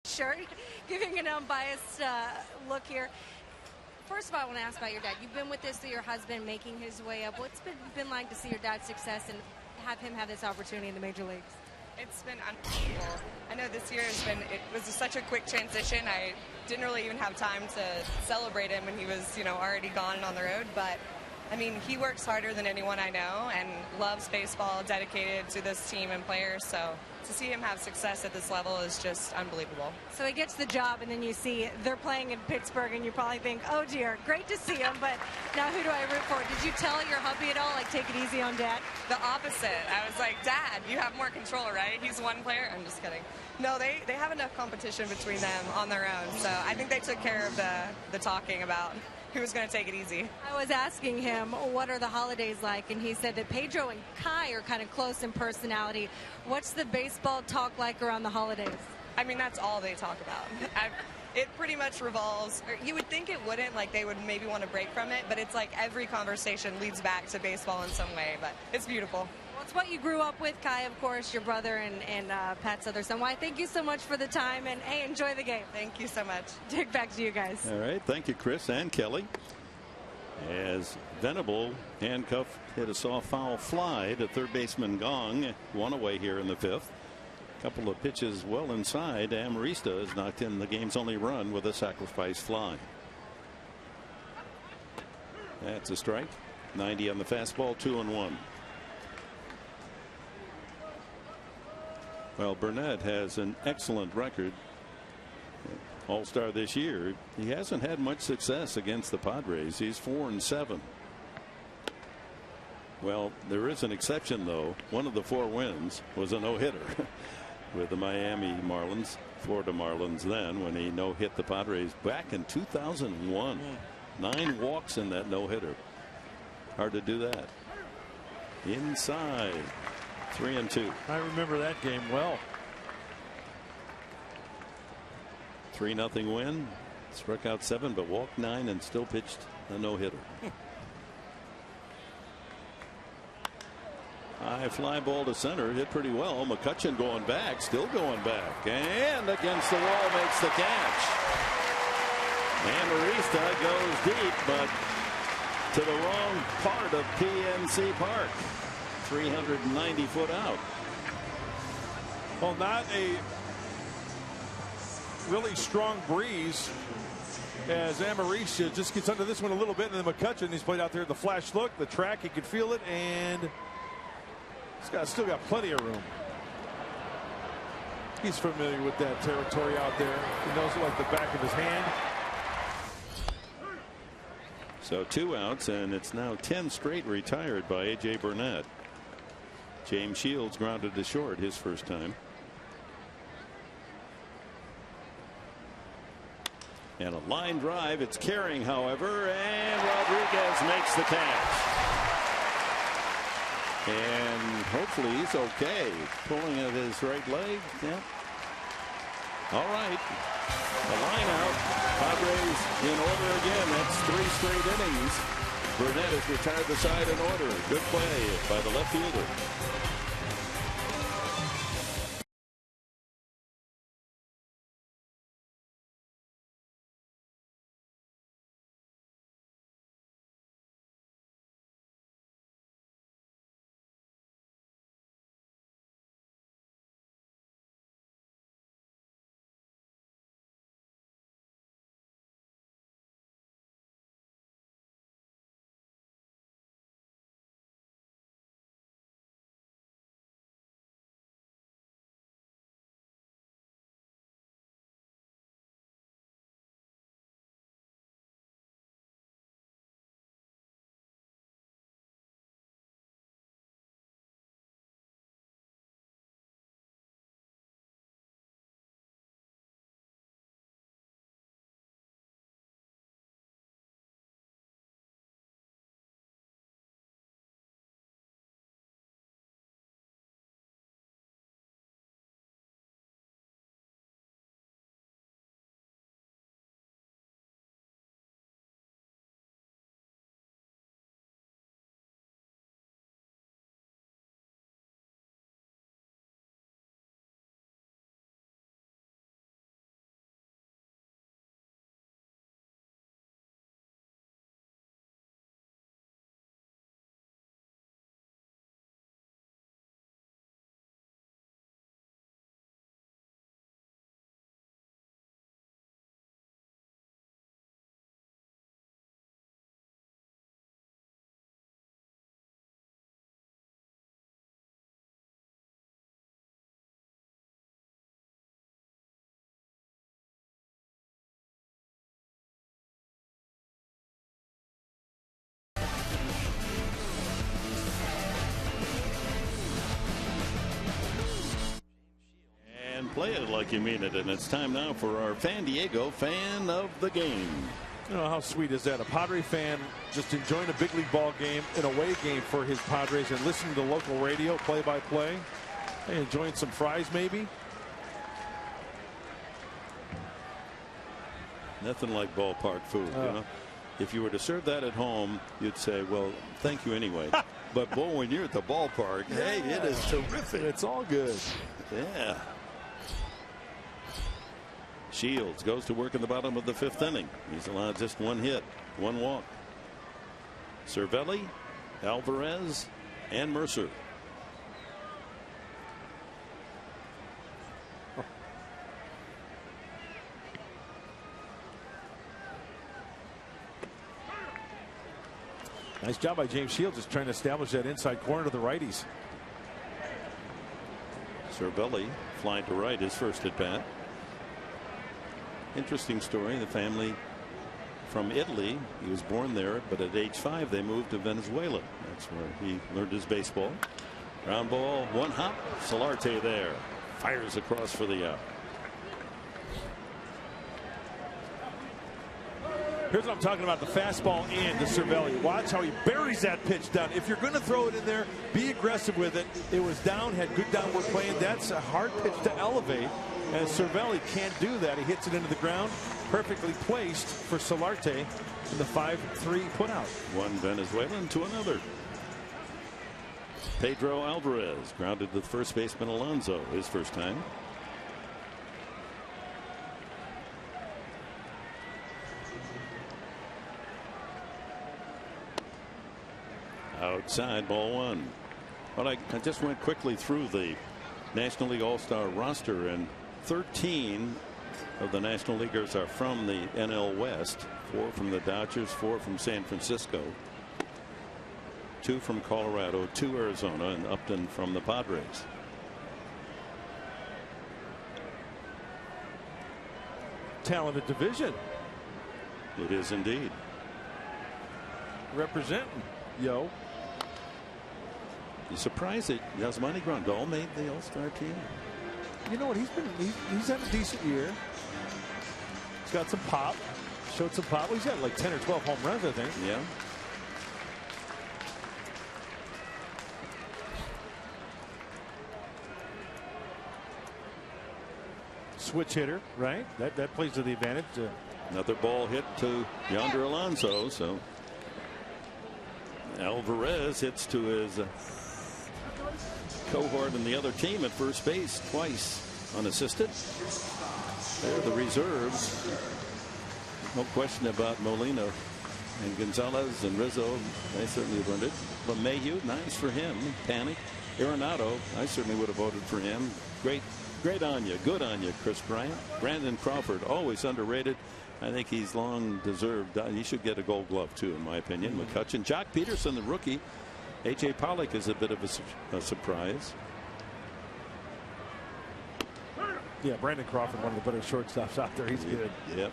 Shirt, giving an unbiased look here. First of all, I want to ask about your dad. You've been with your husband making his way up. What's been like to see your dad's success and have him have this opportunity in the major leagues? It's been unbelievable. I know this year it was such a quick transition. I didn't really even have time to celebrate him when he was, already gone and on the road. But I mean, he works harder than anyone I know and loves baseball, dedicated to this team and players. So to see him have success at this level is just unbelievable. So he gets the job, and then you see they're playing in Pittsburgh, and you probably think, oh, dear, great to see him, but now who do I root for? Did you tell your hubby at all, like, take it easy on Dad? The opposite. I was like, Dad, you have more control, right? He's one player. I'm just kidding. No, they have enough competition between them on their own. So I think they took care of the talking about who was going to take it easy. I was asking him, what are the holidays like? And he said that Pedro and Kai are kind of close in personality. What's the baseball talk like around the holidays? I mean, that's all they talk about. It pretty much revolves, or you would think it wouldn't, like they would maybe want to break from it, but it's like every conversation leads back to baseball in some way, but it's beautiful. Well, it's what you grew up with, Kai, of course, your brother and Pat's other son. Why, thank you so much for the time, and hey, enjoy the game. Thank you so much. Dick, back to you guys. All right, thank you, Chris and Kelly. As Venable handcuff hit a soft foul fly to third baseman Gong, one away here in the fifth. Couple of pitches well inside. Amarista has knocked in the game's only run with a sacrifice fly. That's a strike. 90 on the fastball, 2-1. Well, Burnett has an excellent record. All-Star this year. He hasn't had much success against the Padres. He's 4-7. Well, there is an exception, though. One of the 4 wins was a no-hitter with the Miami Marlins, Florida Marlins then, when he no-hit the Padres back in 2001. 9 walks in that no-hitter. Hard to do that. Inside. 3-2. I remember that game well. 3-0 win. Struck out 7 but walked 9 and still pitched a no-hitter. High fly ball to center, hit pretty well. McCutchen going back, still going back, and against the wall makes the catch. Amarista goes deep, but to the wrong part of PNC Park. 390 foot out. Well, not a really strong breeze as Amarista just gets under this one a little bit, and then McCutchen, he's played out there the flash look, the track, he could feel it, and he's still got plenty of room. He's familiar with that territory out there. He knows it like the back of his hand. So 2 outs, and it's now 10 straight retired by A.J. Burnett. James Shields grounded to short his first time. And a line drive. It's carrying, however, and Rodriguez makes the catch. And hopefully he's okay. Pulling at his right leg. Yeah. All right. A line out. Padres in order again. That's 3 straight innings. Burnett has retired the side in order. Good play by the left fielder. Play it like you mean it, and it's time now for our Fan Diego fan of the game. You know, how sweet is that? A Padre fan just enjoying a big league ball game, an away game for his Padres, and listening to local radio play-by-play. Hey, enjoying some fries maybe. Nothing like ballpark food. You know, if you were to serve that at home, you'd say, well, thank you anyway. But boy, when you're at the ballpark, hey, it is terrific. It's all good. Yeah. Shields goes to work in the bottom of the 5th inning. He's allowed just 1 hit, 1 walk. Cervelli, Alvarez, and Mercer. Nice job by James Shields, just trying to establish that inside corner to the righties. Cervelli flying to right, his first at bat. Interesting story. The family from Italy. He was born there, but at age 5 they moved to Venezuela. That's where he learned his baseball. Ground ball, 1 hop. Solarte there. Fires across for the out. Here's what I'm talking about, the fastball and the Cervelli. Watch how he buries that pitch down. If you're going to throw it in there, be aggressive with it. It was down, had good downward play, and that's a hard pitch to elevate. And Cervelli can't do that. He hits it into the ground, perfectly placed for Solarte in the 5-3 putout. One Venezuelan to another. Pedro Alvarez grounded to the first baseman Alonso, his first time. Outside, ball 1. But I just went quickly through the National League All-Star roster, and 13 of the National Leaguers are from the NL West. 4 from the Dodgers, 4 from San Francisco, 2 from Colorado, 2 Arizona, and Upton from the Padres. Talented division. It is indeed. Representing, yo. You surprised that Yasmani Grandal made the All-Star team? You know what? He's had a decent year. He's got some pop. Showed some pop. He's got like 10 or 12 home runs, I think. Yeah. Switch hitter, right? That plays to the advantage. Another ball hit to Yonder Alonso. So Alvarez hits to his cohort and the other team at first base twice unassisted. There the reserves. No question about Molina and Gonzalez and Rizzo. They certainly have earned it. But Mayhew, nice for him. Panic. Arenado, I certainly would have voted for him. Great on you. Good on you, Chris Bryant. Brandon Crawford, always underrated. I think he's long deserved. He should get a Gold Glove too, in my opinion. McCutchen, Jock Peterson, the rookie. A.J. Pollock is a bit of a surprise. Yeah, Brandon Crawford, one of the better shortstops out there. He's good. Yep.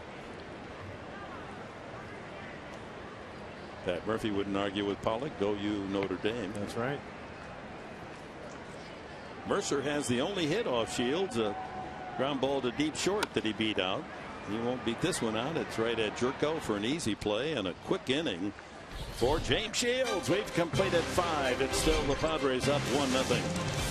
Pat Murphy wouldn't argue with Pollock. Go you, Notre Dame. That's right. Mercer has the only hit off Shields. A ground ball to deep short that he beat out. He won't beat this one out. It's right at Jerko for an easy play and a quick inning for James Shields. We've completed 5. It's still the Padres up 1-0.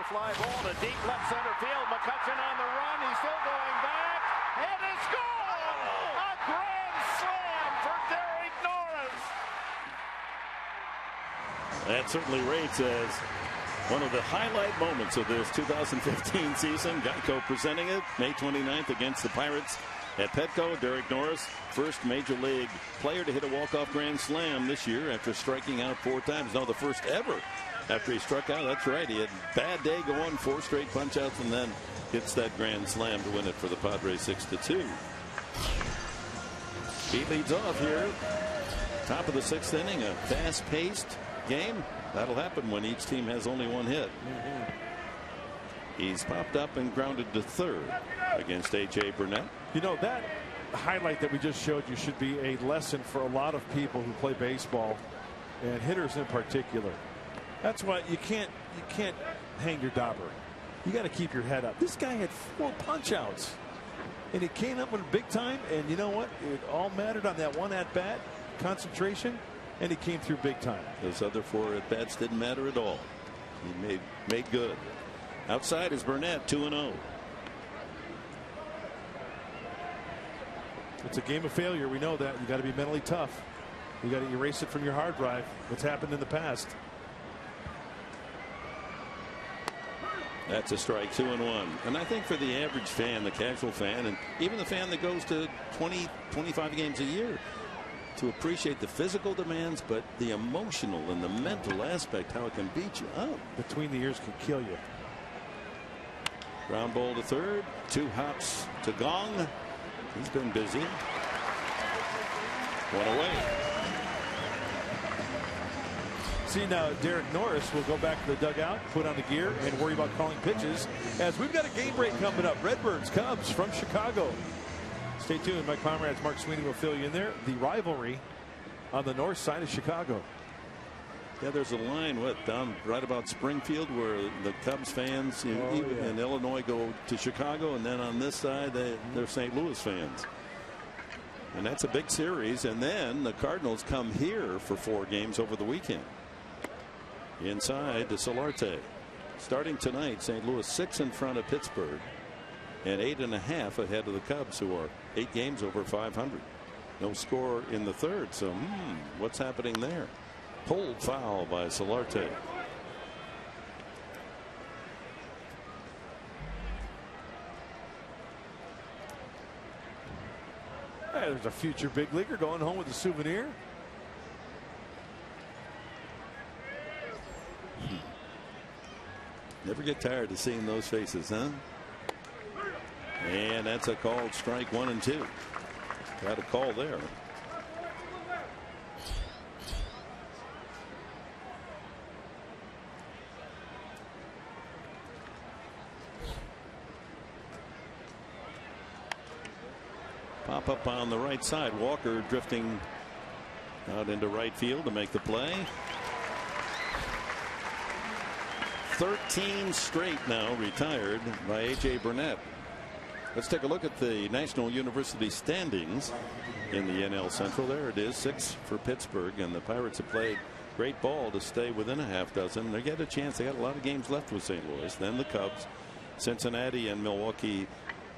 fly ball to deep left center field. McCutchen on the run. He's still going back. And he scores! A grand slam for Derek Norris. That certainly rates as one of the highlight moments of this 2015 season. Geico presenting it May 29th against the Pirates at Petco. Derek Norris, first major league player to hit a walk-off grand slam this year after striking out 4 times. No, the first ever after he struck out. That's right. He had a bad day going, 4 straight punch-outs, and then hits that grand slam to win it for the Padres 6-2. He leads off here. Top of the 6th inning, a fast-paced game. That'll happen when each team has only 1 hit. He's popped up and grounded to third against A.J. Burnett. You know, that highlight that we just showed you should be a lesson for a lot of people who play baseball, and hitters in particular. That's why you can't hang your dauber. You got to keep your head up. This guy had 4 punch-outs, and he came up with big time, and you know what? It all mattered on that one at-bat, concentration, and he came through big time. Those other 4 at-bats didn't matter at all. He made good. Outside is Burnett, 2-0. It's a game of failure. We know that. You got to be mentally tough. You got to erase it from your hard drive. What's happened in the past. That's a strike, 2-1. And I think for the average fan, the casual fan, and even the fan that goes to 20, 25 games a year, to appreciate the physical demands, but the emotional and the mental aspect, how it can beat you up. Between the ears can kill you. Ground ball to third, 2 hops to Gong. He's been busy. 1 away. See, now Derek Norris will go back to the dugout, put on the gear, and worry about calling pitches, as we've got a game break coming up. Redbirds, Cubs from Chicago. Stay tuned. My comrades Mark Sweeney will fill you in there. The rivalry on the north side of Chicago. Yeah, there's a line down right about Springfield where the Cubs fans in Illinois go to Chicago, and then on this side they're St. Louis fans. And that's a big series. And then the Cardinals come here for 4 games over the weekend. Inside to Solarte. Starting tonight, St. Louis 6 in front of Pittsburgh and 8.5 ahead of the Cubs, who are 8 games over 500. No score in the third. So what's happening there? Pulled foul by Solarte. Hey, there's a future big leaguer going home with a souvenir. Never get tired of seeing those faces, huh? And that's a called strike 1 and 2. Got a call there. Pop up on the right side. Walker drifting out into right field to make the play. 13 straight now retired by A.J. Burnett. Let's take a look at the National University standings in the NL Central. There it is, 6 for Pittsburgh, and the Pirates have played great ball to stay within a half dozen. They get a chance. They got a lot of games left with St. Louis. Then the Cubs, Cincinnati, and Milwaukee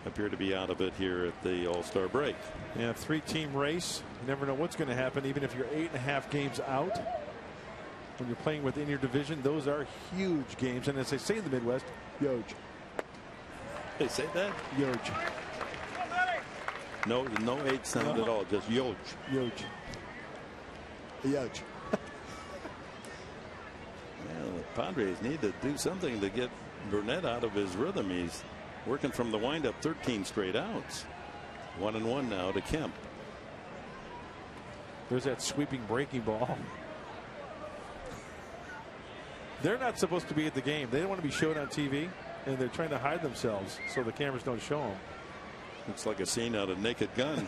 appear to be out of it here at the All-Star break. Yeah, 3-team race. You never know what's going to happen, even if you're 8.5 games out. When you're playing within your division, those are huge games. And as they say in the Midwest, huge. They say that? Huge. No H sound at all, just huge. Huge. Huge. Well, the Padres need to do something to get Burnett out of his rhythm. He's working from the windup, 13 straight outs. 1-1 now to Kemp. There's that sweeping breaking ball. They're not supposed to be at the game. They don't want to be showed on TV, and they're trying to hide themselves so the cameras don't show them. Looks like a scene out of Naked Gun.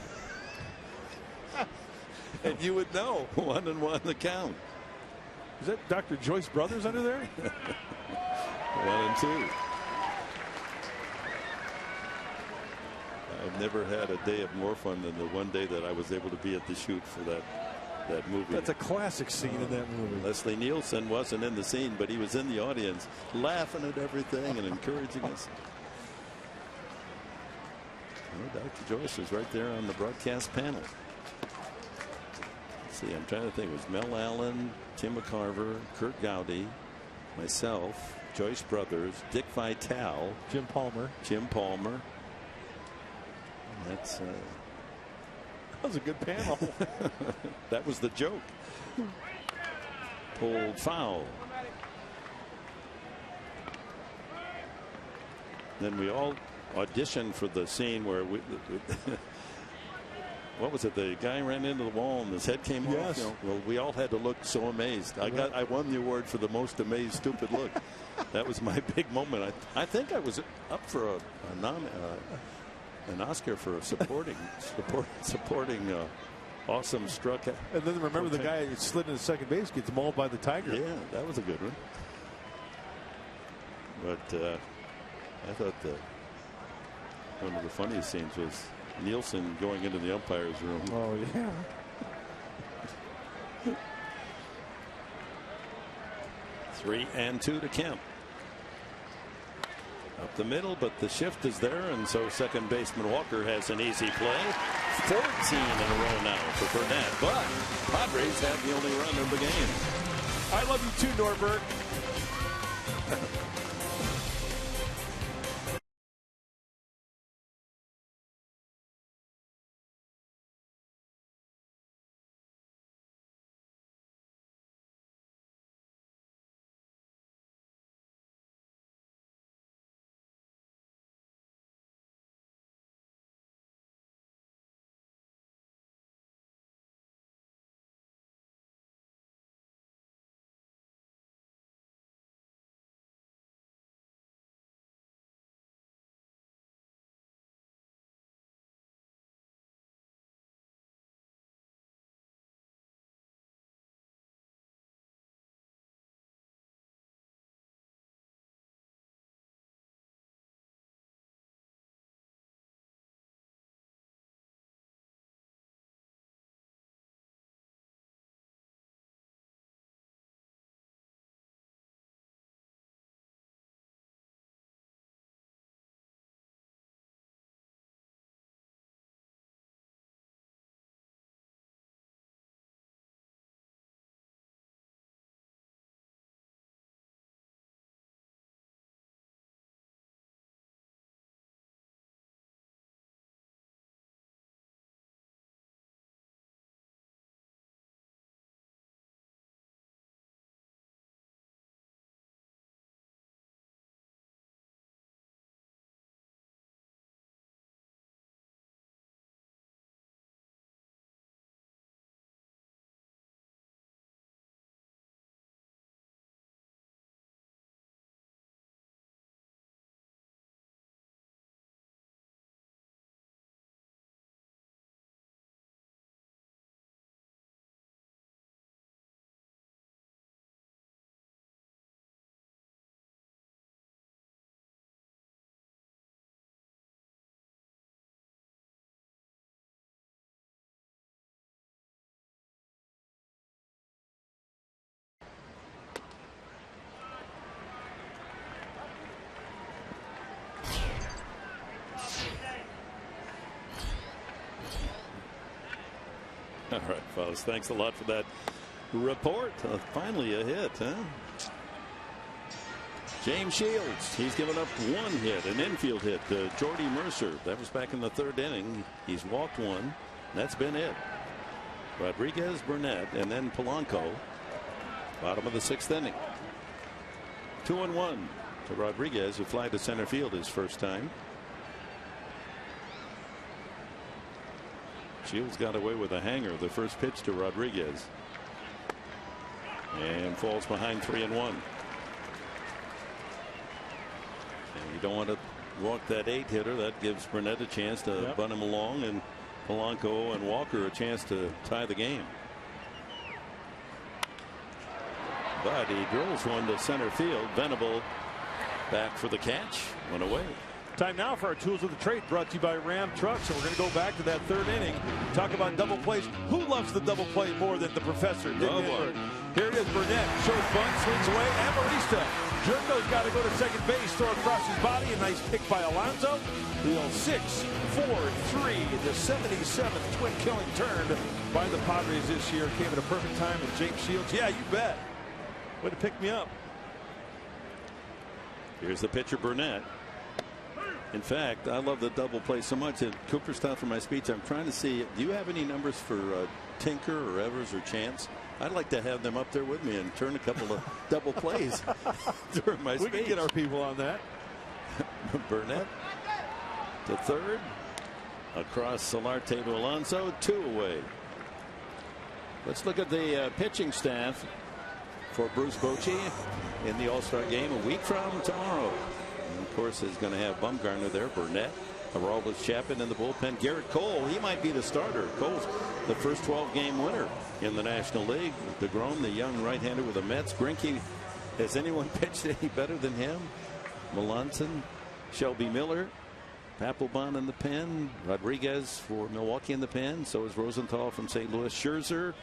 And you would know. 1-1 the count. Is that Dr. Joyce Brothers under there? 1-2. I've never had a day of more fun than the one day that I was able to be at the shoot for that that movie. That's a classic scene in that movie. Leslie Nielsen wasn't in the scene, but he was in the audience laughing at everything and encouraging us. Well, Dr. Joyce was right there on the broadcast panel. Let's see, I'm trying to think. It was Mel Allen, Tim McCarver, Kurt Gowdy, myself, Joyce Brothers, Dick Vitale, Jim Palmer. That's that was a good panel. That was the joke. Pulled foul. Then we all auditioned for the scene where we what was it? The guy ran into the wall and his head came off. You know, well, we all had to look so amazed. I won the award for the most amazed stupid look. That was my big moment. I think I was up for an Oscar for a supporting awesome struck. And then remember the guy who slid into second base gets mauled by the Tiger. Yeah, that was a good one. But I thought one of the funniest scenes was Nielsen going into the umpire's room. Oh yeah. 3-2 to Kemp. Up the middle, but the shift is there, and so second baseman Walker has an easy play. 14 in a row now for Burnett, but Padres have the only run of the game. I love you too, Norbert. All right, fellas. Thanks a lot for that report. Finally a hit, huh? James Shields. He's given up one hit, an infield hit to Jordy Mercer. That was back in the third inning. He's walked one. That's been it. Rodriguez, Burnett, and then Polanco. Bottom of the sixth inning. 2-1 to Rodriguez, who fly to center field his first time. Shields got away with a hanger. The first pitch to Rodriguez. And falls behind 3-1. And you don't want to walk that 8-hitter. That gives Burnett a chance to bunt him along, and Polanco and Walker a chance to tie the game. But he drills one to center field. Venable back for the catch. One away. Time now for our Tools of the Trade, brought to you by Ram Trucks. And we're going to go back to that third inning. Talk about double plays. Who loves the double play more than the professor? Dick Enberg. Here it is. Burnett shows bunt, swings away. Amarista. Jerko's got to go to second base. Throw across his body. A nice pick by Alonso. The 6-4-3. The 77th twin killing turn by the Padres this year. Came at a perfect time with James Shields. Yeah, you bet. Way to pick me up. Here's the pitcher, Burnett. In fact, I love the double play so much. In Cooperstown, for my speech, I'm trying to see, do you have any numbers for Tinker or Evers or Chance? I'd like to have them up there with me and turn a couple of double plays during my speech. We can get our people on that. Burnett to third. Across Solarte to Alonso. 2 away. Let's look at the pitching staff for Bruce Bochy in the All-Star game a week from tomorrow. And of course, is going to have Bumgarner there, Burnett, Aroldis Chapman in the bullpen. Garrett Cole, he might be the starter. Cole's the first 12-game winner in the National League. DeGrom, the young right-hander with the Mets. Greinke, has anyone pitched any better than him? Melanson, Shelby Miller, Papelbon in the pen, Rodriguez for Milwaukee in the pen. So is Rosenthal from St. Louis, Scherzer,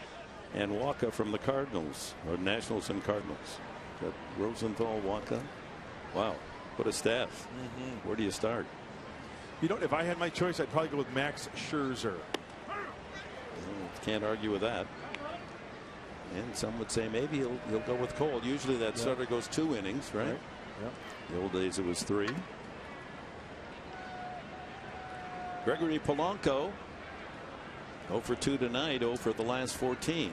and Waka from the Cardinals, or Nationals and Cardinals. Got Rosenthal, Waka. Wow, what a staff. Where do you start? You know, if I had my choice, I'd probably go with Max Scherzer. Can't argue with that. And some would say maybe he'll go with Cole. Usually that starter goes 2 innings, right? Yep. The old days it was 3. Gregory Polanco, 0 for 2 tonight, 0 for the last 14.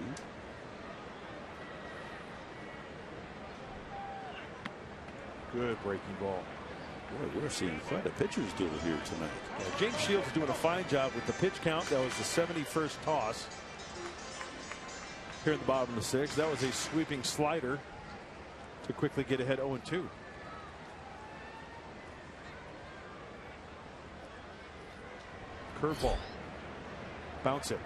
Good breaking ball. Boy, we're seeing quite a pitcher's duel here tonight. Yeah, James Shields is doing a fine job with the pitch count. That was the 71st toss here in the bottom of the 6th. That was a sweeping slider to quickly get ahead 0-2. Curveball. Bounce it.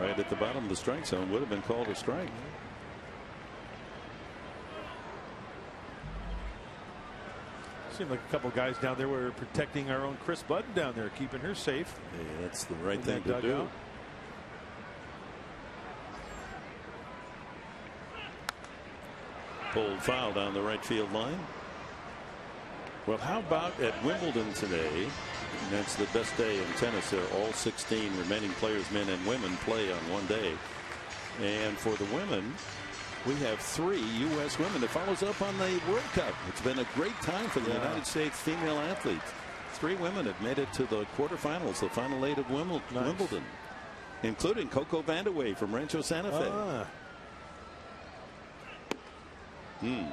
Right at the bottom of the strike zone, would have been called a strike. Seemed like a couple guys down there were protecting our own Chris Budden down there, keeping her safe. Hey, that's the right thing to do. Pulled foul down the right field line. Well, how about at Wimbledon today? That's the best day in tennis. All 16 remaining players, men and women, play on one day. And for the women, we have 3 U.S. women. It follows up on the World Cup. It's been a great time for the United States female athletes. 3 women have made it to the quarterfinals, the final 8 of Wimbledon, including Coco Vandeweghe from Rancho Santa Fe.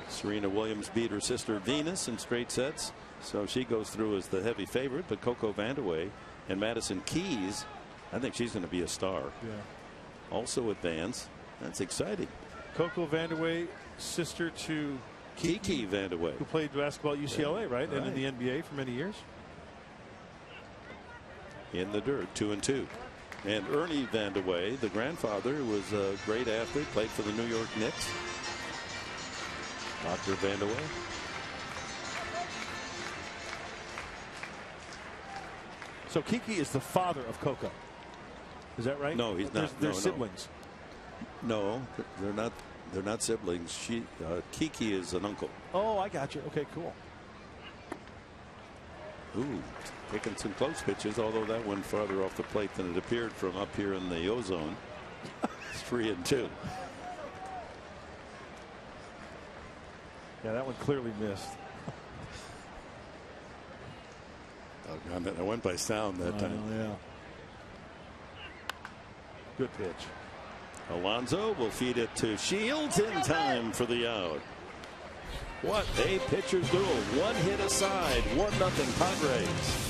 Serena Williams beat her sister Venus in straight sets, so she goes through as the heavy favorite. But Coco Vandeweghe and Madison Keys, I think she's going to be a star. Also advance. That's exciting. Coco Vandeweghe, sister to Kiki Vandeweghe, who played basketball at UCLA, right? And in the NBA for many years. In the dirt, 2-2. And Ernie Vandeweghe, the grandfather, was a great athlete, played for the New York Knicks. Dr. Vandeweghe. So Kiki is the father of Coco. Is that right? No, he's not. They're siblings. No, they're not. They're not siblings. Kiki is an uncle. Oh, I got you. Okay, cool. Ooh, taking some close pitches, although that went farther off the plate than it appeared from up here in the ozone. 3-2. Yeah, that one clearly missed. Oh, God, I went by sound that time. Yeah. Good pitch. Alonso will feed it to Shields in time for the out. What a pitcher's duel. 1 hit aside, 1-0 Padres.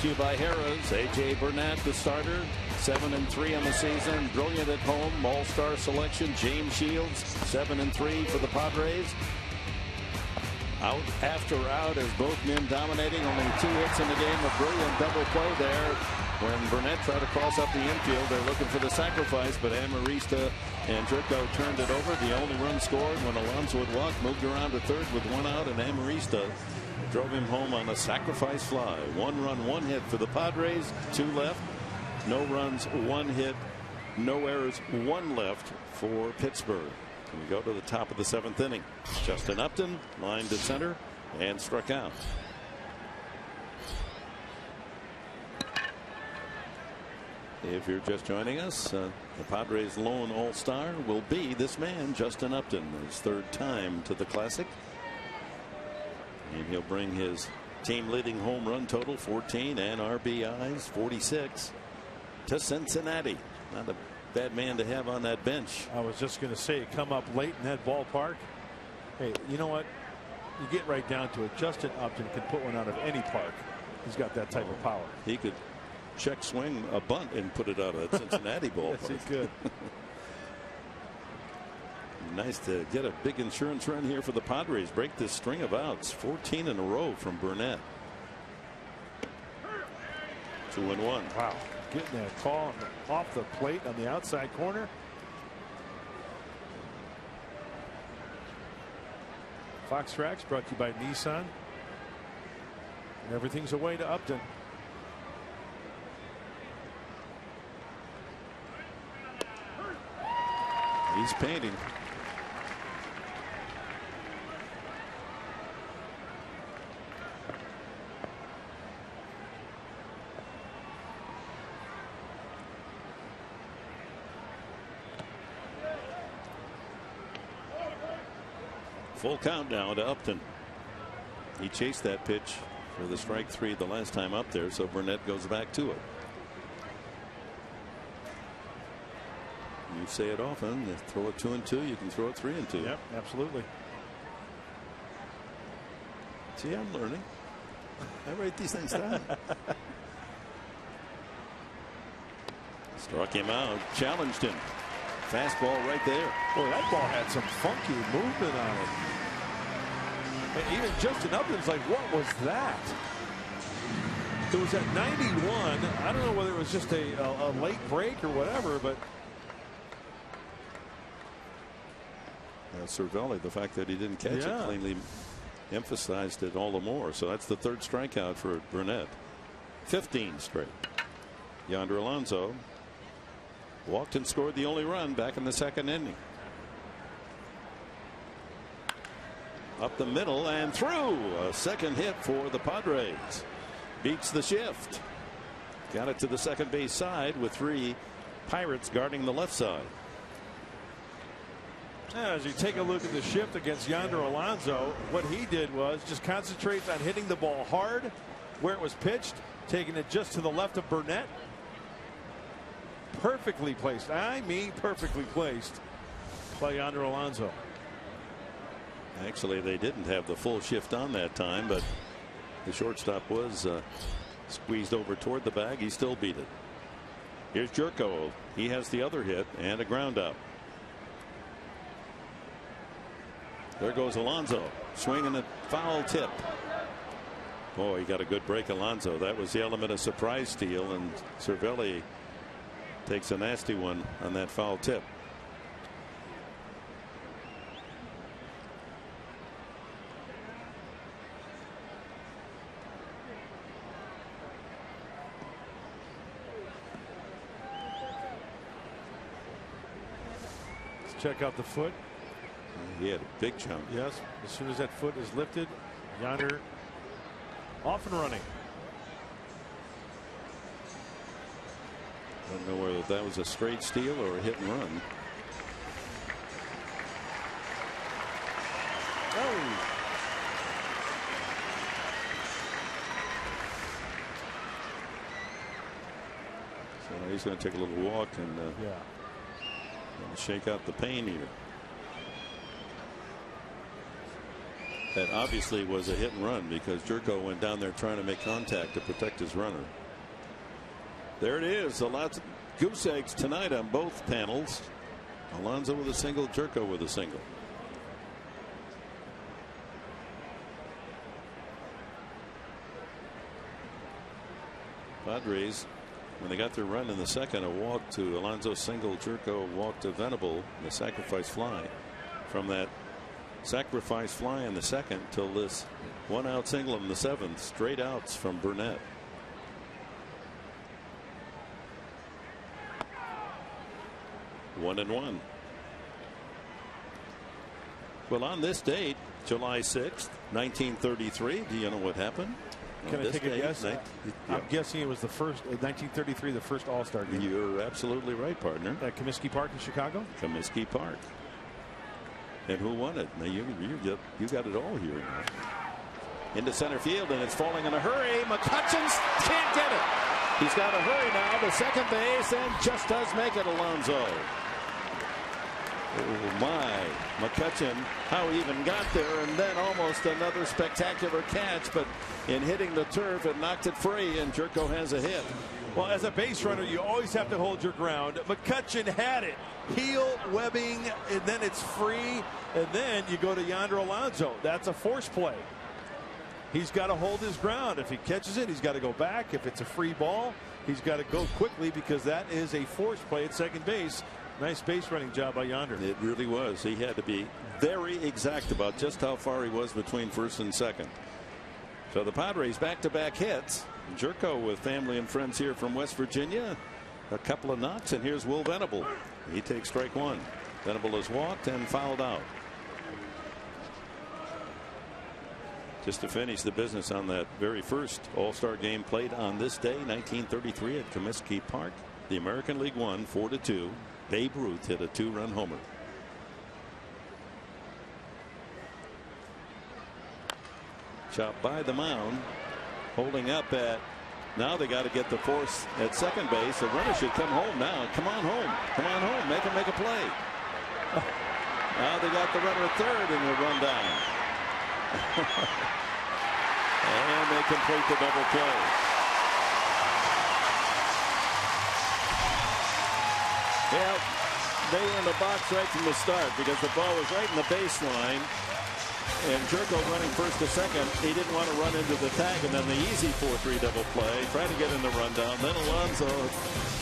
to you by Harrah's. A.J. Burnett, the starter, 7-3 on the season. Brilliant at home. All-star selection. James Shields, 7-3 for the Padres. Out after out as both men dominating. Only 2 hits in the game. A brilliant double play there. When Burnett tried to cross up the infield, they're looking for the sacrifice, but Amarista and Jerko turned it over. The only run scored when Alonso had walked, moved around to third with 1 out, and Amarista drove him home on a sacrifice fly. 1 run, 1 hit for the Padres, 2 left. No runs, 1 hit, no errors, 1 left for Pittsburgh. And we go to the top of the 7th inning. Justin Upton lined to center and struck out. If you're just joining us, the Padres' lone all-star will be this man, Justin Upton, his 3rd time to the Classic. And he'll bring his team-leading home run total, 14, and RBIs, 46, to Cincinnati. Not a bad man to have on that bench. I was just going to say, come up late in that ballpark. Hey, you know what? You get right down to it. Justin Upton can put one out of any park. He's got that type of power. He could check swing a bunt and put it out of that Cincinnati ballpark. Yes, he could. Nice to get a big insurance run here for the Padres. Break this string of outs. 14 in a row from Burnett. 2-1. Wow. Getting that call off the plate on the outside corner. Fox Tracks brought to you by Nissan. And everything's away to Upton. He's painting. Full count now to Upton. He chased that pitch for the strike 3 the last time up there, so Burnett goes back to it. You say it often. You throw it 2-2. You can throw it 3-2. Yep, absolutely. See, I'm learning. I write these things down. Struck him out. Challenged him. Fastball right there. Boy, that ball had some funky movement on it. And even Justin Upton's like, what was that? It was at 91. I don't know whether it was just a late break or whatever, but Cervelli, the fact that he didn't catch it cleanly emphasized it all the more. So that's the 3rd strikeout for Burnett. 15 straight. Yonder Alonso walked and scored the only run back in the 2nd inning. Up the middle and through. A 2nd hit for the Padres. Beats the shift. Got it to the second base side with 3 Pirates guarding the left side. As you take a look at the shift against Yonder Alonso, what he did was just concentrate on hitting the ball hard where it was pitched, taking it just to the left of Burnett. Perfectly placed. I mean, perfectly placed by Yonder Alonso. Actually, they didn't have the full shift on that time, but the shortstop was squeezed over toward the bag. He still beat it. Here's Jerko. He has the other hit and a ground out. There goes Alonso, swinging a foul tip. Boy, he got a good break, Alonso. That was the element of surprise steal, and Cervelli takes a nasty one on that foul tip. Let's check out the foot. He had a big jump. Yes, as soon as that foot is lifted, Yonder off and running. I don't know whether that was a straight steal or a hit and run. Oh. So he's going to take a little walk and shake out the pain here. That obviously was a hit and run because Jerko went down there trying to make contact to protect his runner. There it is. Lots of goose eggs tonight on both panels. Alonso with a single, Jerko with a single. Padres, when they got their run in the second, a walk to Alonso single, Jerko walk to Venable, the sacrifice fly. From that sacrifice fly in the second till this 1-out single in the seventh, straight outs from Burnett. One and one. Well, on this date, July 6th, 1933, do you know what happened? Can I take a guess? I'm guessing it was the first 1933, the first All-Star game. You're absolutely right, partner. At Comiskey Park in Chicago. Comiskey Park. And who won it? Now you got it all here. Into center field, and it's falling in a hurry. McCutcheon can't get it. He's got to hurry now to second base, and just does make it, Alonso. Oh my, McCutcheon, how he even got there, and then almost another spectacular catch, but in hitting the turf, it knocked it free, and Jerko has a hit. Well, as a base runner, you always have to hold your ground. McCutcheon had it. Heel, webbing, and then it's free, and then you go to Yonder Alonso. That's a force play. He's got to hold his ground. If he catches it, he's got to go back. If it's a free ball, he's got to go quickly because that is a force play at second base. Nice base running job by Yonder. It really was. He had to be very exact about just how far he was between first and second. So the Padres back-to-back hits. Jerko with family and friends here from West Virginia. A couple of knocks, and here's Will Venable. He takes strike one. Venable has walked and fouled out. Just to finish the business on that very first All-Star game played on this day, 1933 at Comiskey Park. The American League won 4-2. Babe Ruth hit a 2-run homer. Chopped by the mound. Holding up at, now they got to get the force at second base. The runner should come home now. Come on home. Come on home. Make a play. Now they got the runner at third and will run down. And they complete the double play. Yeah, they were in the box right from the start because the ball was right in the baseline. And Jerko running first to second. He didn't want to run into the tag, and then the easy 4-3 double play. Trying to get in the rundown. Then Alonso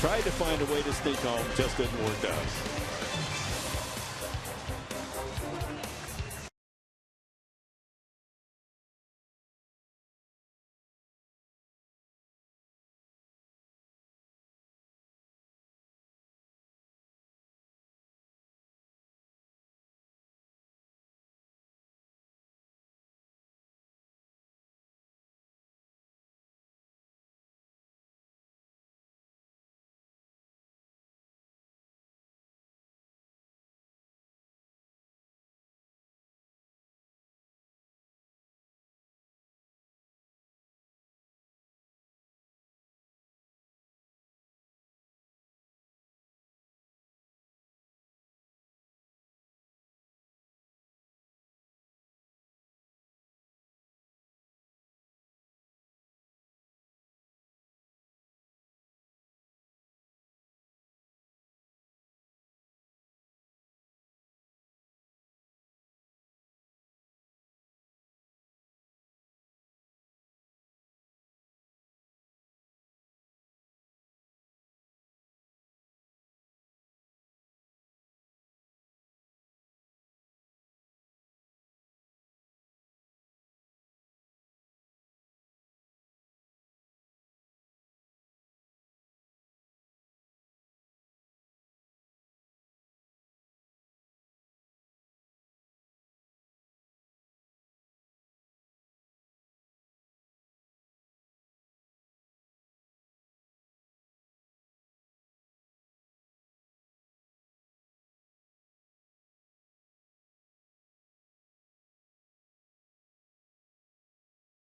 tried to find a way to sneak home. Just didn't work out.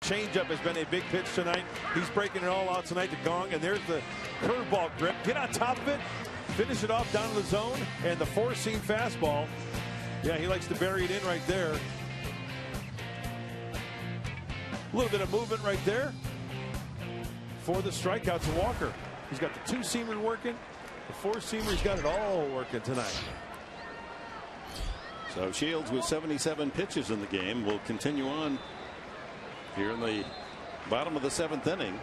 Changeup has been a big pitch tonight. He's breaking it all out tonight to Gong, and there's the curveball grip. Get on top of it, finish it off down in the zone, and the four-seam fastball. Yeah, he likes to bury it in right there. A little bit of movement right there for the strikeout to Walker. He's got the two-seamer working. The four-seamer, he's got it all working tonight. So Shields with 77 pitches in the game will continue on here in the bottom of the 7th inning.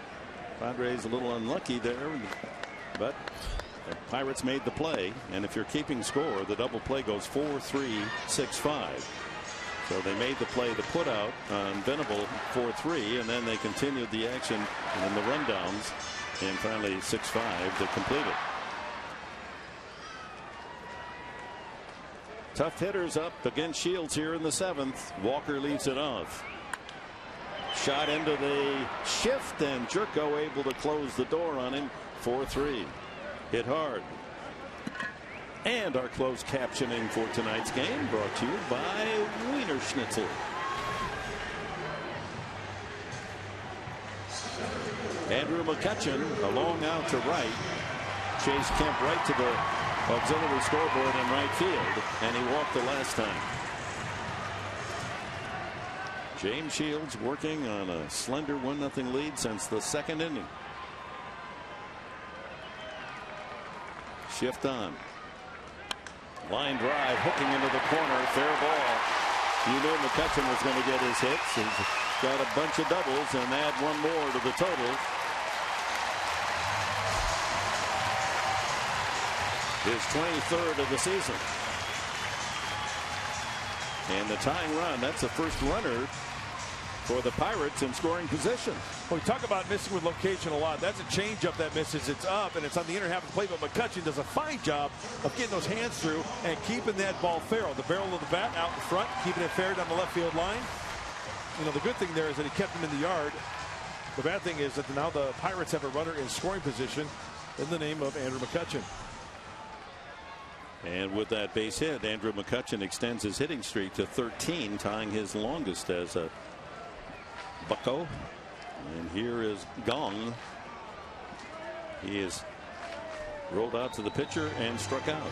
Padres a little unlucky there, but the Pirates made the play, and if you're keeping score, the double play goes 4-3, 6-5. So they made the play, the put out on Venable 4-3, and then they continued the action and the rundowns, and finally 6-5 to complete it. Tough hitters up against Shields here in the 7th. Walker leads it off. Shot into the shift, and Jerko able to close the door on him. 4-3. Hit hard. And our closed captioning for tonight's game brought to you by Wiener Schnitzel. Andrew McCutchen a long out to right. Chase Kemp right to the auxiliary scoreboard in right field, and he walked the last time. James Shields working on a slender 1-0 lead since the 2nd inning. Shift on. Line drive, hooking into the corner, fair ball. You knew McCutchen was going to get his hits. He's got a bunch of doubles and add one more to the total. His 23rd of the season. And the tying run, that's the first runner for the Pirates in scoring position. Well, we talk about missing with location a lot. That's a changeup that misses. It's up, and it's on the inner half of the plate, but McCutchen does a fine job of getting those hands through and keeping that ball fair. The barrel of the bat out in front, keeping it fair down the left field line. You know, the good thing there is that he kept him in the yard. The bad thing is that now the Pirates have a runner in scoring position in the name of Andrew McCutchen. And with that base hit, Andrew McCutchen extends his hitting streak to 13, tying his longest as a Bucko. And here is Gong. He is rolled out to the pitcher and struck out.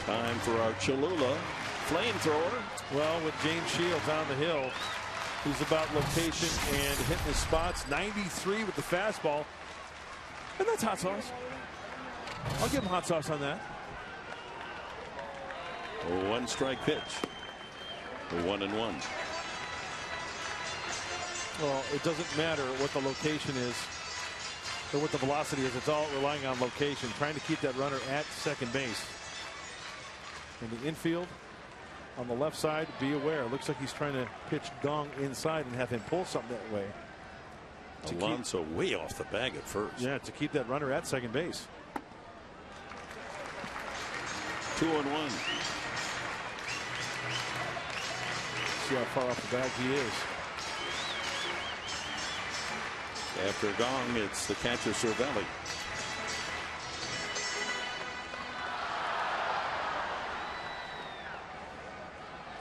Time for our Cholula flamethrower. Well, with James Shields on the hill, he's about location and hitting his spots. 93 with the fastball. And that's hot sauce. I'll give him hot sauce on that. A 1-strike pitch. A 1-1. Well, it doesn't matter what the location is or what the velocity is. It's all relying on location, trying to keep that runner at second base. In the infield, on the left side, be aware. Looks like he's trying to pitch Gong inside and have him pull something that way. Alonso way off the bag at first. Yeah, to keep that runner at second base. 2-1. See how far off the bag he is. After Gong, it's the catcher Cervelli.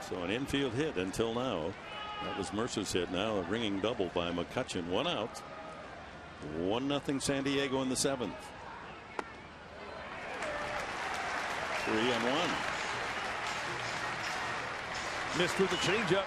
So an infield hit until now. That was Mercer's hit. Now a ringing double by McCutchen. 1 out. 1-0 San Diego in the 7th. 3-1. Missed with the changeup.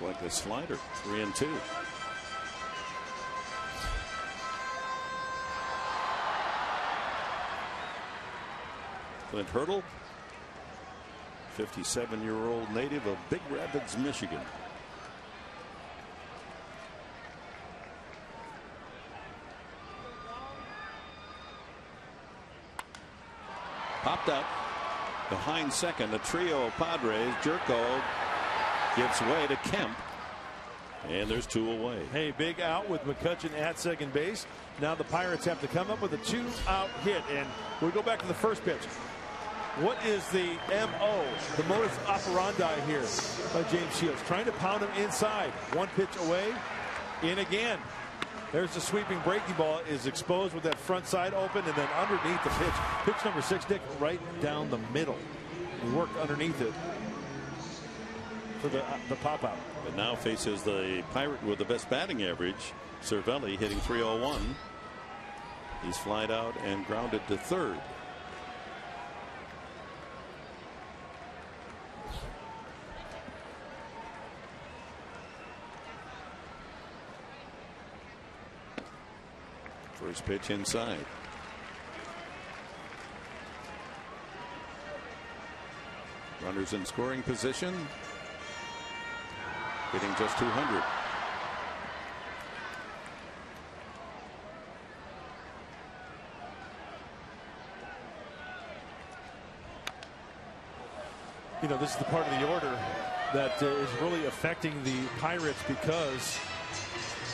Looked like a slider. 3-2. Clint Hurdle, 57-year-old native of Big Rapids, Michigan. Popped up behind second, a trio of Padres. Jerko gives way to Kemp, and there's 2 away. Hey, big out with McCutchen at second base. Now the Pirates have to come up with a 2-out hit, and we go back to the first pitch. What is the MO, the modus operandi here by James Shields? Trying to pound him inside. 1 pitch away, in again. There's the sweeping breaking ball, is exposed with that front side open, and then underneath the pitch. Pitch number 6, Dick, right down the middle. He worked underneath it for the pop out. But now faces the Pirate with the best batting average, Cervelli, hitting .301. He's flied out and grounded to third. First pitch inside. Runners in scoring position. Hitting just 200. You know, this is the part of the order that is really affecting the Pirates, because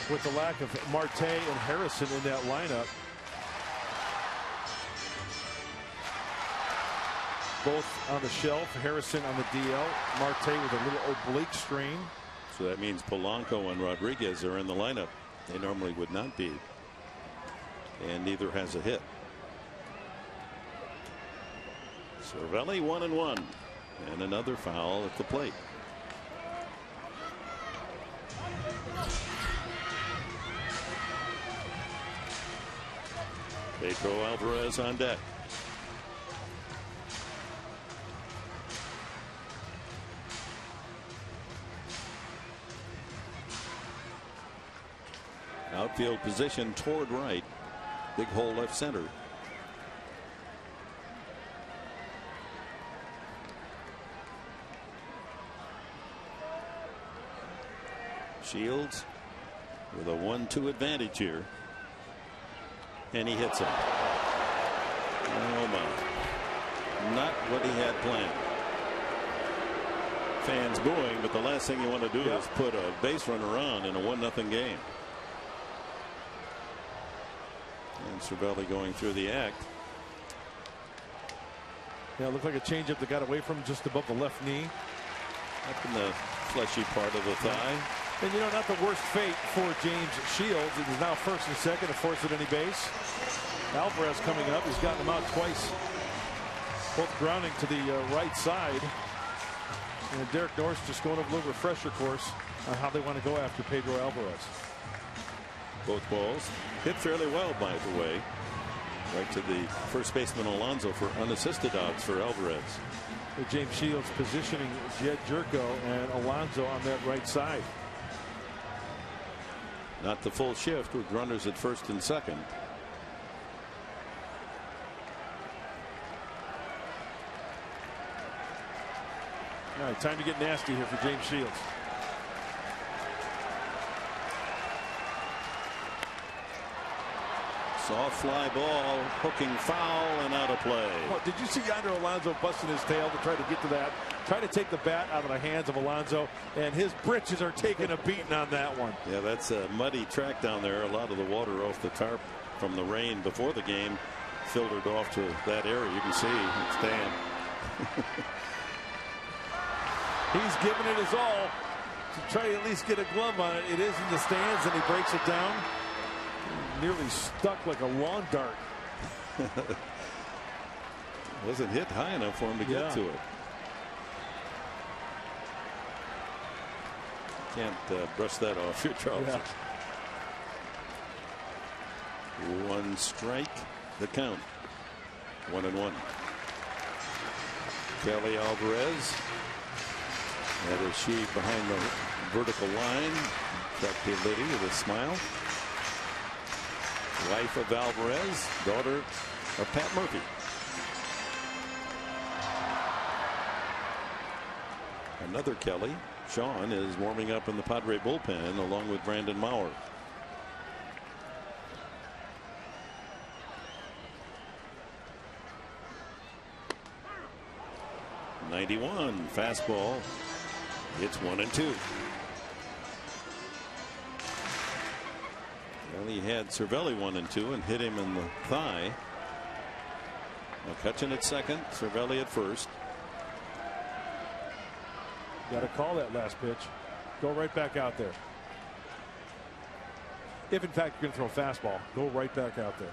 with the lack of Marte and Harrison in that lineup, both on the shelf. Harrison on the DL, Marte with a little oblique strain. So that means Polanco and Rodriguez are in the lineup. They normally would not be. And neither has a hit. Cervelli 1-1. And another foul at the plate. Pedro Alvarez on deck. Outfield position toward right. Big hole left center. Shields with a 1-2 advantage here. And he hits him. Oh my. Not what he had planned. Fans booing, but the last thing you want to do is put a base runner on in a 1-0 game. And Cervelli going through the act. Yeah, it looked like a changeup that got away from just above the left knee. Up in the fleshy part of the thigh. And you know, not the worst fate for James Shields. It is now first and second to force at any base. Alvarez coming up. He's gotten him out twice. Both grounding to the right side. And Derek Norris just going over a little refresher course on how they want to go after Pedro Alvarez. Both balls hit fairly well, by the way. Right to the first baseman Alonso for unassisted outs for Alvarez. With James Shields positioning Jed Jerko and Alonso on that right side. Not the full shift with runners at first and second. All right, time to get nasty here for James Shields. Soft fly ball, hooking foul and out of play. Oh, did you see Yonder Alonso busting his tail to try to get to that? Try to take the bat out of the hands of Alonso, and his britches are taking a beating on that one. Yeah, that's a muddy track down there. A lot of the water off the tarp from the rain before the game filtered off to that area. You can see it's damp. He's giving it his all to try to at least get a glove on it. It is in the stands, and he breaks it down. Nearly stuck like a lawn dart. Wasn't hit high enough for him to get to it. Can't brush that off your trousers. Yeah. 1 strike, the count. 1-1. Kelly Alvarez had a sheet behind the vertical line. Chuck Liddy with a smile. Wife of Alvarez, daughter of Pat Murphy. Another Kelly, Sean, is warming up in the Padre bullpen along with Brandon Maurer. .91 fastball. It's 1-2. Well, he had Cervelli 1-2 and hit him in the thigh. McCutchen at second, Cervelli at first. Got to call that last pitch. Go right back out there. If in fact you're going to throw a fastball, go right back out there.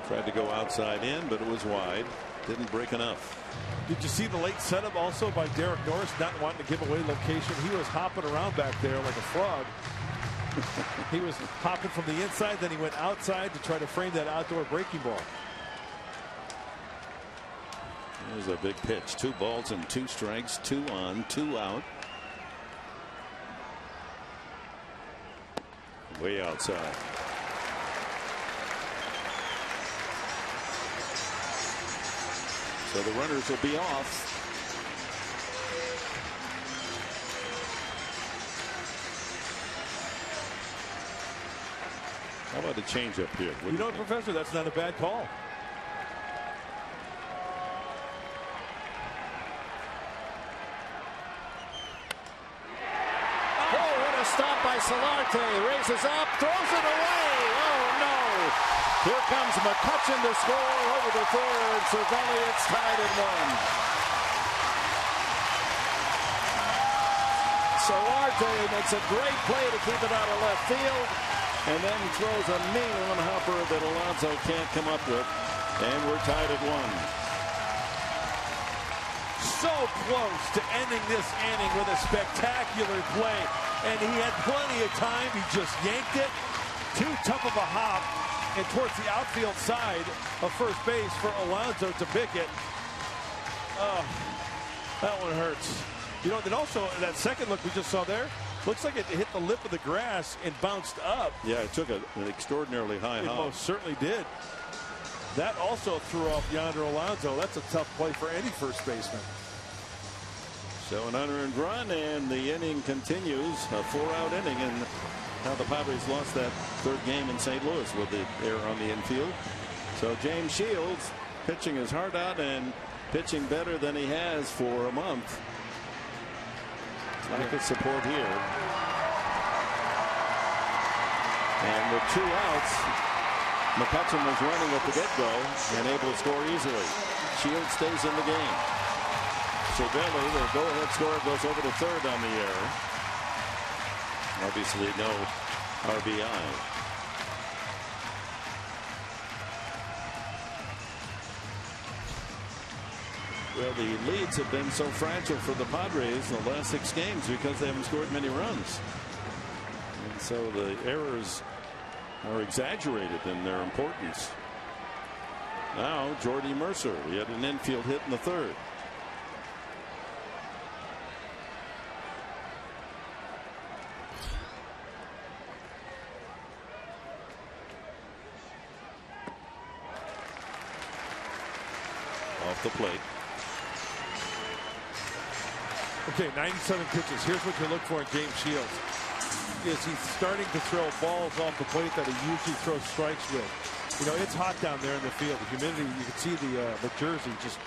Tried to go outside in, but it was wide. Didn't break enough. Did you see the late setup also by Derek Norris, not wanting to give away location? He was hopping around back there like a frog. He was hopping from the inside, then he went outside to try to frame that outdoor breaking ball. There's a big pitch. 2 balls and 2 strikes. 2 on, 2 out. Way outside. So the runners will be off. How about a changeup here? You know, Professor, that's not a bad call. Oh, what a stop by Solarte. Races up, throws it away. Oh, no. Here comes McCutchen to score over the third. Cervelli, it's tied at 1. Solarte makes a great play to keep it out of left field, and then throws a mean one hopper that Alonso can't come up with, and we're tied at 1. So close to ending this inning with a spectacular play, and he had plenty of time. He just yanked it. Too tough of a hop, and towards the outfield side of first base for Alonso to pick it. Oh, that one hurts. You know, then also that second look we just saw there, looks like it hit the lip of the grass and bounced up. Yeah, it took an extraordinarily high hop. It most certainly did. That also threw off Yonder Alonso. That's a tough play for any first baseman. So an unearned run, and the inning continues. A 4-out inning, and now the Padres lost that third game in St. Louis with the error on the infield. So James Shields pitching his heart out and pitching better than he has for a month. Lack of support here. And with 2 outs, McCutchen was running at the get-go and able to score easily. Shields stays in the game. Cervelli, the go-ahead score, goes over to third on the error. Obviously no RBI. Well, the leads have been so fragile for the Padres in the last 6 games because they haven't scored many runs. And so the errors are exaggerated in their importance. Now Jordy Mercer, he had an infield hit in the third. Off the plate. Okay, 97 pitches. Here's what you look for in James Shields. Is he's starting to throw balls off the plate that he usually throws strikes with. You know, it's hot down there in the field. The humidity, you can see the jersey just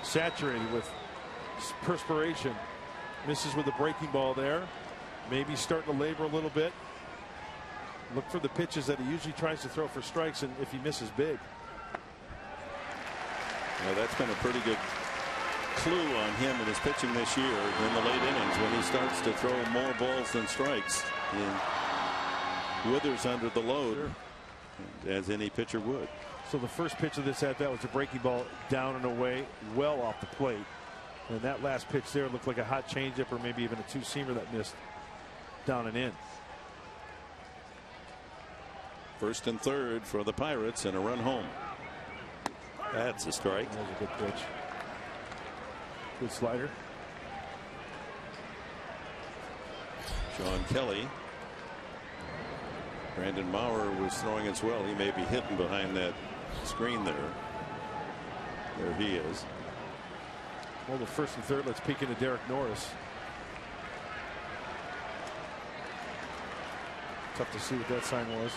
saturated with perspiration. Misses with the breaking ball there. Maybe starting to labor a little bit. Look for the pitches that he usually tries to throw for strikes, and if he misses big. Well, that's been a pretty good clue on him in his pitching this year in the late innings when he starts to throw more balls than strikes. He withers under the load, sure, as any pitcher would. So the first pitch of this at-bat was a breaking ball down and away, well off the plate. And that last pitch there looked like a hot changeup or maybe even a 2-seamer that missed down and in. First and third for the Pirates and a run home. That's a strike. That was a good pitch. Good slider. Sean Kelly. Brandon Maurer was throwing as well. He may be hidden behind that screen there. There he is. Well, the first and third, let's peek into Derek Norris. Tough to see what that sign was.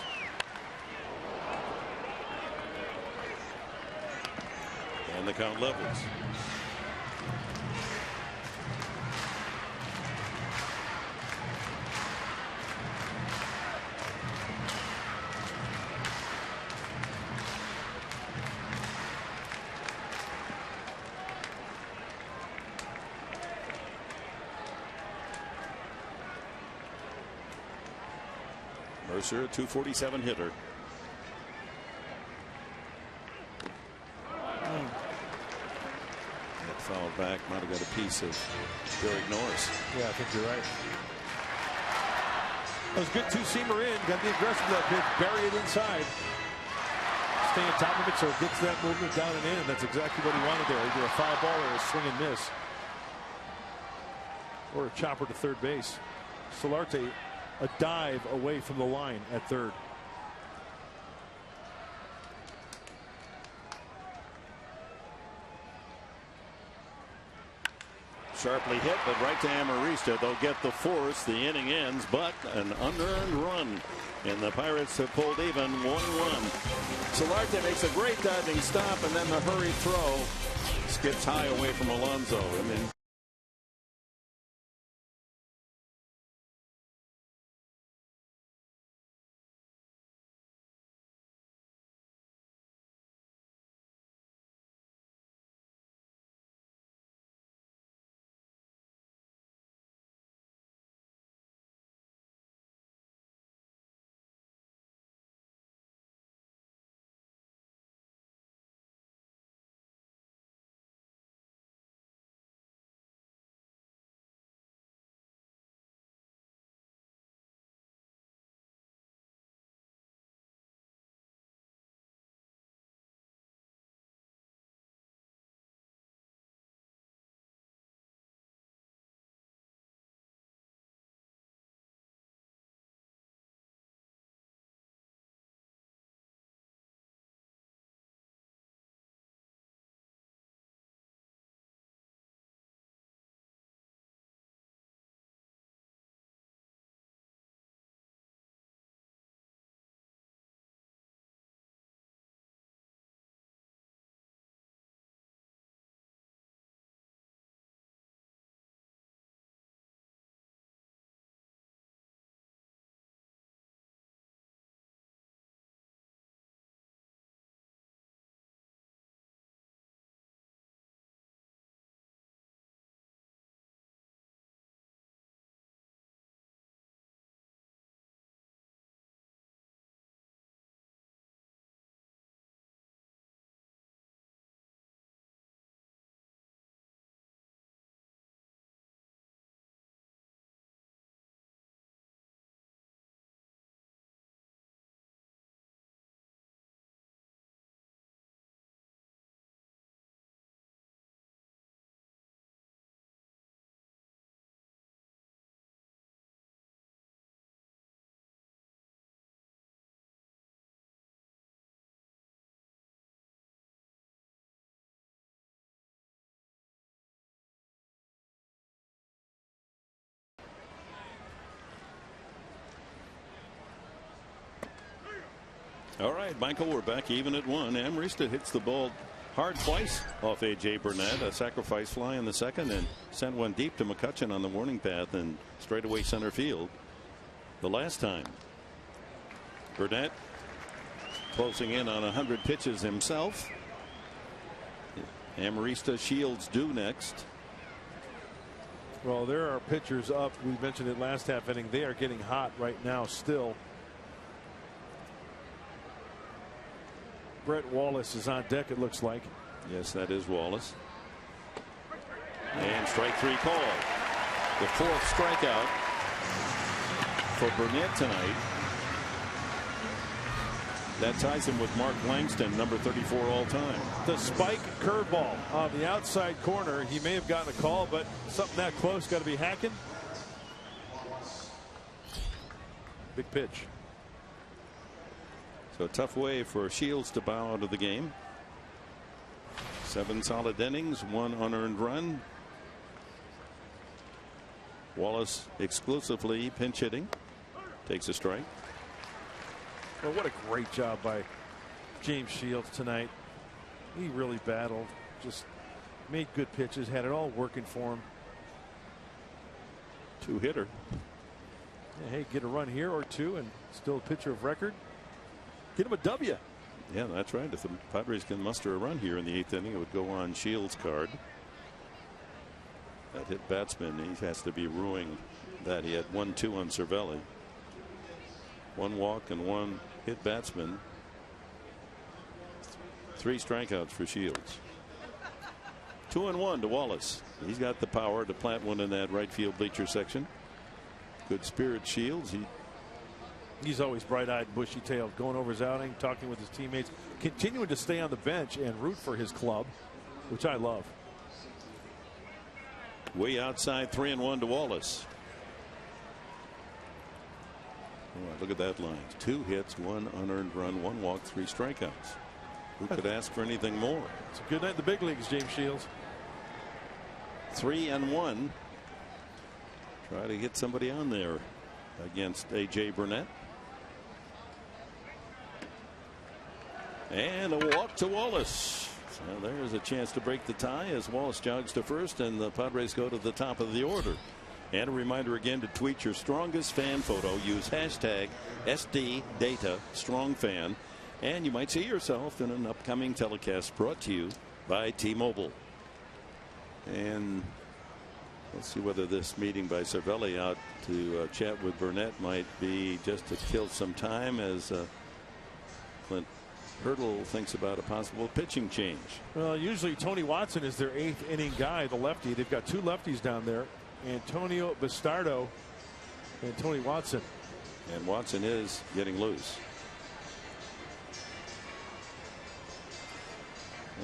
And the count levels. Mercer, a .247 hitter. That foul back might have got a piece of Derek Norris. Yeah, I think you're right. That was a good two-seamer in. Got to be aggressive with that pitch. Bury it inside. Stay on top of it so it gets that movement down and in. That's exactly what he wanted there. Either a foul ball or a swing and miss. Or a chopper to third base. Solarte, a dive away from the line at third. Sharply hit, but right to Amarista. They'll get the force. The inning ends, but an unearned run. And the Pirates have pulled even 1-1. Solarte makes a great diving stop, and then the hurried throw skips high away from Alonso. And then all right, Michael, we're back even at 1. Amarista hits the ball hard twice off A.J. Burnett. A sacrifice fly in the second and sent one deep to McCutchen on the warning path and straightaway center field the last time. Burnett closing in on 100 pitches himself. Amarista, Shields due next. Well, there are pitchers up. We mentioned it last half inning. They are getting hot right now still. Brett Wallace is on deck, it looks like. Yes, that is Wallace. And strike 3 call. The 4th strikeout for Burnett tonight. That ties him with Mark Langston, number 34 all time. The spike curveball on the outside corner. He may have gotten a call, but something that close got to be hacking. Big pitch. So a tough way for Shields to bow out of the game. 7 solid innings, 1 unearned run. Wallace exclusively pinch hitting. Takes a strike. Well, what a great job by James Shields tonight. He really battled, just made good pitches, had it all working for him. 2-hitter. Yeah, hey, get a run here or 2 and still a pitcher of record. Get him a W. Yeah, that's right. If the Padres can muster a run here in the 8th inning, it would go on Shields' card. That hit batsman, he has to be ruining that. He had 1-2 on Cervelli. 1 walk and 1 hit batsman. 3 strikeouts for Shields. 2-1 to Wallace. He's got the power to plant one in that right field bleacher section. Good spirit, Shields. He's always bright-eyed, bushy-tailed, going over his outing, talking with his teammates, continuing to stay on the bench and root for his club, which I love. Way outside, 3-1 to Wallace. Oh, look at that line. 2 hits, 1 unearned run, 1 walk, 3 strikeouts. Who could ask for anything more? It's a good night in the big leagues, James Shields. 3-1. Try to get somebody on there against A.J. Burnett. And a walk to Wallace. So there's a chance to break the tie as Wallace jogs to first and the Padres go to the top of the order. And a reminder again to tweet your strongest fan photo. Use hashtag SDDataStrongFan. And you might see yourself in an upcoming telecast brought to you by T-Mobile. And let's see whether this meeting by Cervelli out to chat with Burnett might be just to kill some time as Clint Hurdle thinks about a possible pitching change. Well, usually Tony Watson is their 8th inning guy, the lefty. They've got 2 lefties down there, Antonio Bastardo and Tony Watson. And Watson is getting loose.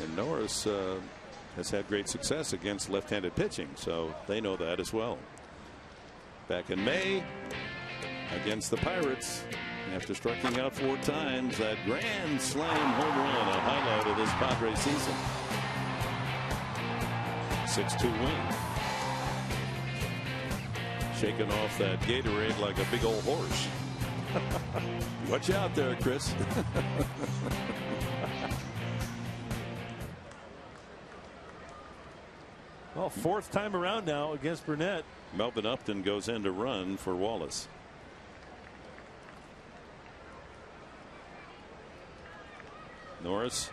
And Norris has had great success against left-handed pitching, so they know that as well. Back in May against the Pirates, after striking out 4 times, that grand slam home run, a highlight of this Padres season. 6-2 win. Shaking off that Gatorade like a big old horse. Watch out there, Chris. Well, 4th time around now against Burnett. Melvin Upton goes in to run for Wallace. Norris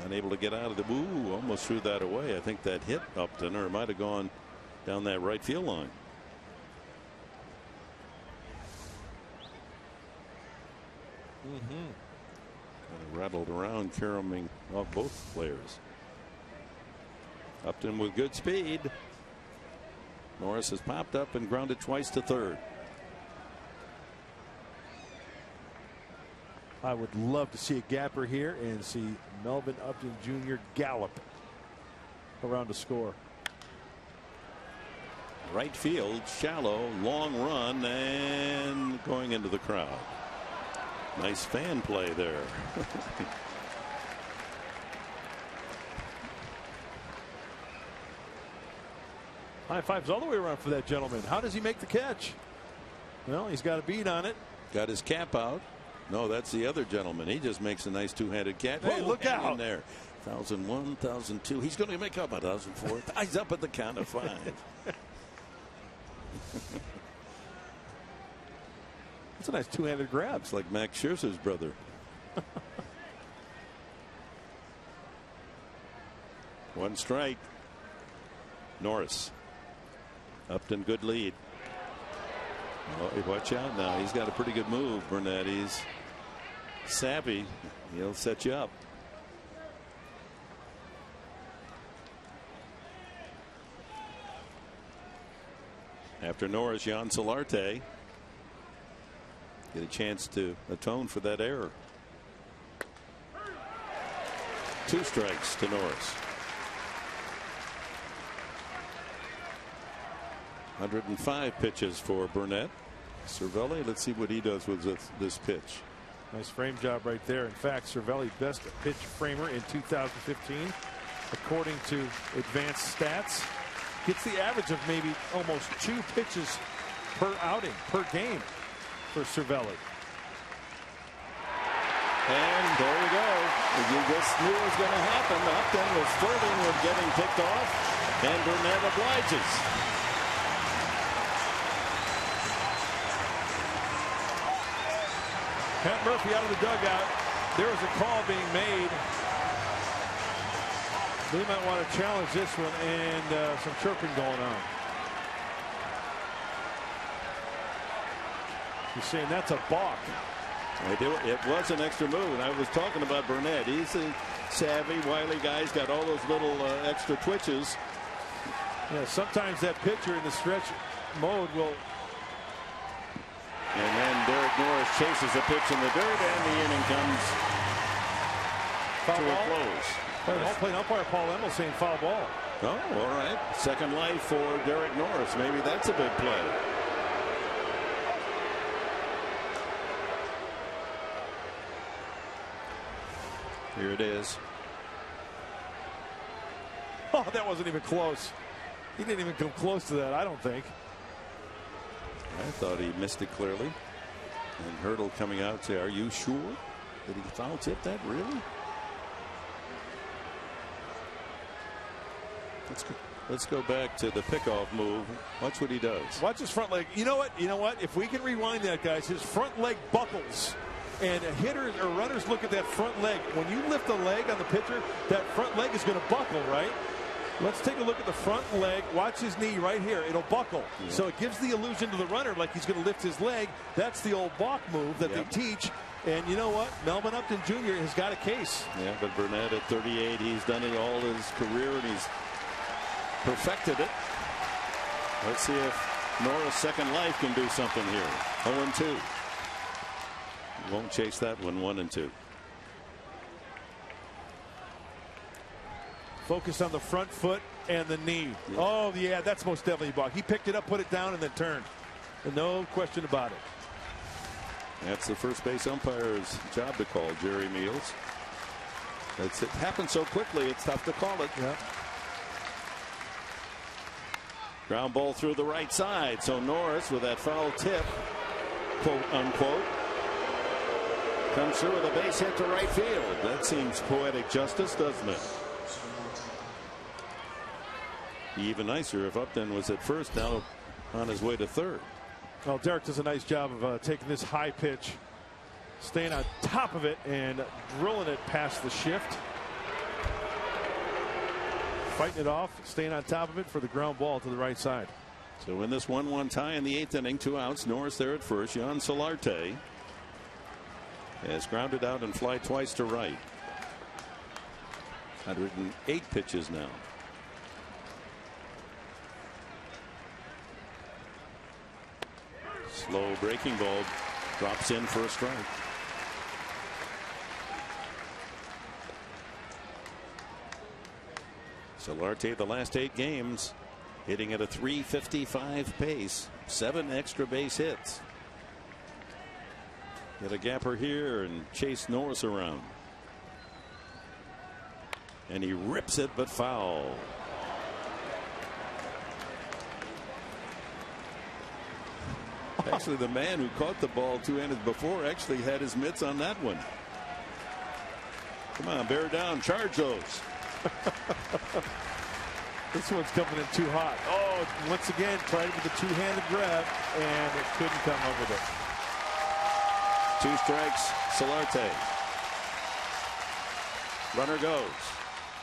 unable to get out of the almost threw that away. I think that hit Upton, or it might have gone down that right field line. Kind of rattled around, caroming off both players. Upton with good speed. Norris has popped up and grounded twice to third. I would love to see a gapper here and see Melvin Upton Jr. gallop around to score. Right field, shallow, long run, and going into the crowd. Nice fan play there. High fives all the way around for that gentleman. How does he make the catch? Well, he's got a beat on it. Got his cap out. No, that's the other gentleman. He just makes a nice 2-handed catch. Hey, look out in there. 1,001, 1,002. He's going to make up 1,004. He's up at the count of 5. That's a nice 2-handed grab. It's like Max Scherzer's brother. One strike. Norris. Upton, good lead. Oh, watch out now. He's got a pretty good move, Burnett. He's savvy. He'll set you up. After Norris, Jan Solarte. Get a chance to atone for that error. 2 strikes to Norris. 105 pitches for Burnett. Cervelli, let's see what he does with this pitch. Nice frame job right there. In fact, Cervelli best pitch framer in 2015 according to advanced stats. Gets the average of maybe almost 2 pitches per outing, per game for Cervelli. And there you go. You just knew it was going to happen. Upton was flirting with getting picked off, and Burnett obliges. Pat Murphy out of the dugout. There was a call being made. They might want to challenge this one, and some chirping going on. You're saying that's a balk. It was an extra move, and I was talking about Burnett. He's a savvy, wily guy. He's got all those little extra twitches. Yeah, sometimes that pitcher in the stretch mode will. And then Derek Norris chases a pitch in the dirt, and the inning comes to a close. Home plate umpire Paul Emmel saying foul ball. Oh, all right. Second life for Derek Norris. Maybe that's a big play. Here it is. Oh, that wasn't even close. He didn't even come close to that, I don't think. I thought he missed it clearly. And Hurdle coming out say, "Are you sure that he foul tipped that? Really?" Let's go back to the pickoff move. Watch what he does. Watch his front leg. You know what? You know what? If we can rewind that, guys, his front leg buckles. And hitters or runners look at that front leg. When you lift the leg on the pitcher, that front leg is going to buckle, right? Let's take a look at the front leg. Watch his knee right here. It'll buckle. Yeah. So it gives the illusion to the runner like he's going to lift his leg. That's the old balk move that they teach. And you know what? Melvin Upton Jr. has got a case. Yeah, but Burnett at 38, he's done it all his career, and he's perfected it. Let's see if Norris' second life can do something here. 0-2. Won't chase that one. 1-2. Focus on the front foot and the knee. Yeah. Oh, yeah, that's most definitely balk. He picked it up, put it down, and then turned. And no question about it. That's the first base umpire's job to call, Jerry Meals. It happens so quickly, it's tough to call it. Yeah. Ground ball through the right side. So Norris with that foul tip, quote unquote, comes through with a base hit to right field. That seems poetic justice, doesn't it? Even nicer if Upton was at first, now on his way to third. Well, Derek does a nice job of taking this high pitch, staying on top of it, and drilling it past the shift. Fighting it off, staying on top of it for the ground ball to the right side. So in this 1-1 tie in the 8th inning, 2 outs, Norris there at first. Jan Solarte has grounded out and fly twice to right. 108 pitches now. Slow breaking ball drops in for a strike. Solarte the last 8 games hitting at a .355 pace, 7 extra base hits. Get a gapper here and chase Norris around. And he rips it, but foul. Actually, the man who caught the ball 2 innings before actually had his mitts on that one. Come on, bear down, charge those. This one's coming in too hot. Oh, once again, tried with a 2-handed grab, and it couldn't come up with it. 2 strikes, Solarte. Runner goes.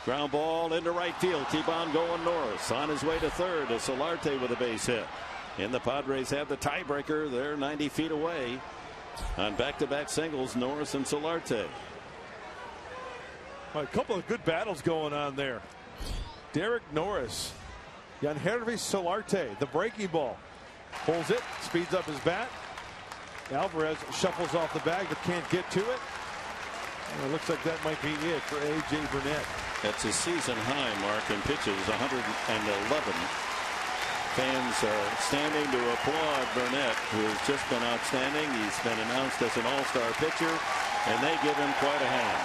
Ground ball into right field. Keep on going, Norris. On his way to third is Solarte with a base hit. And the Padres have the tiebreaker. They're 90 feet away on back-to-back singles, Norris and Solarte. A couple of good battles going on there. Derek Norris, Yangervis Solarte, the breaking ball. Pulls it, speeds up his bat. Alvarez shuffles off the bag but can't get to it. And it looks like that might be it for A.J. Burnett. That's his season high mark in pitches, 111. Fans standing to applaud Burnett, who has just been outstanding. He's been announced as an all-star pitcher, and they give him quite a hand.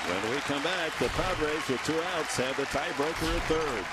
When we come back, the Padres with 2 outs have the tiebreaker at third.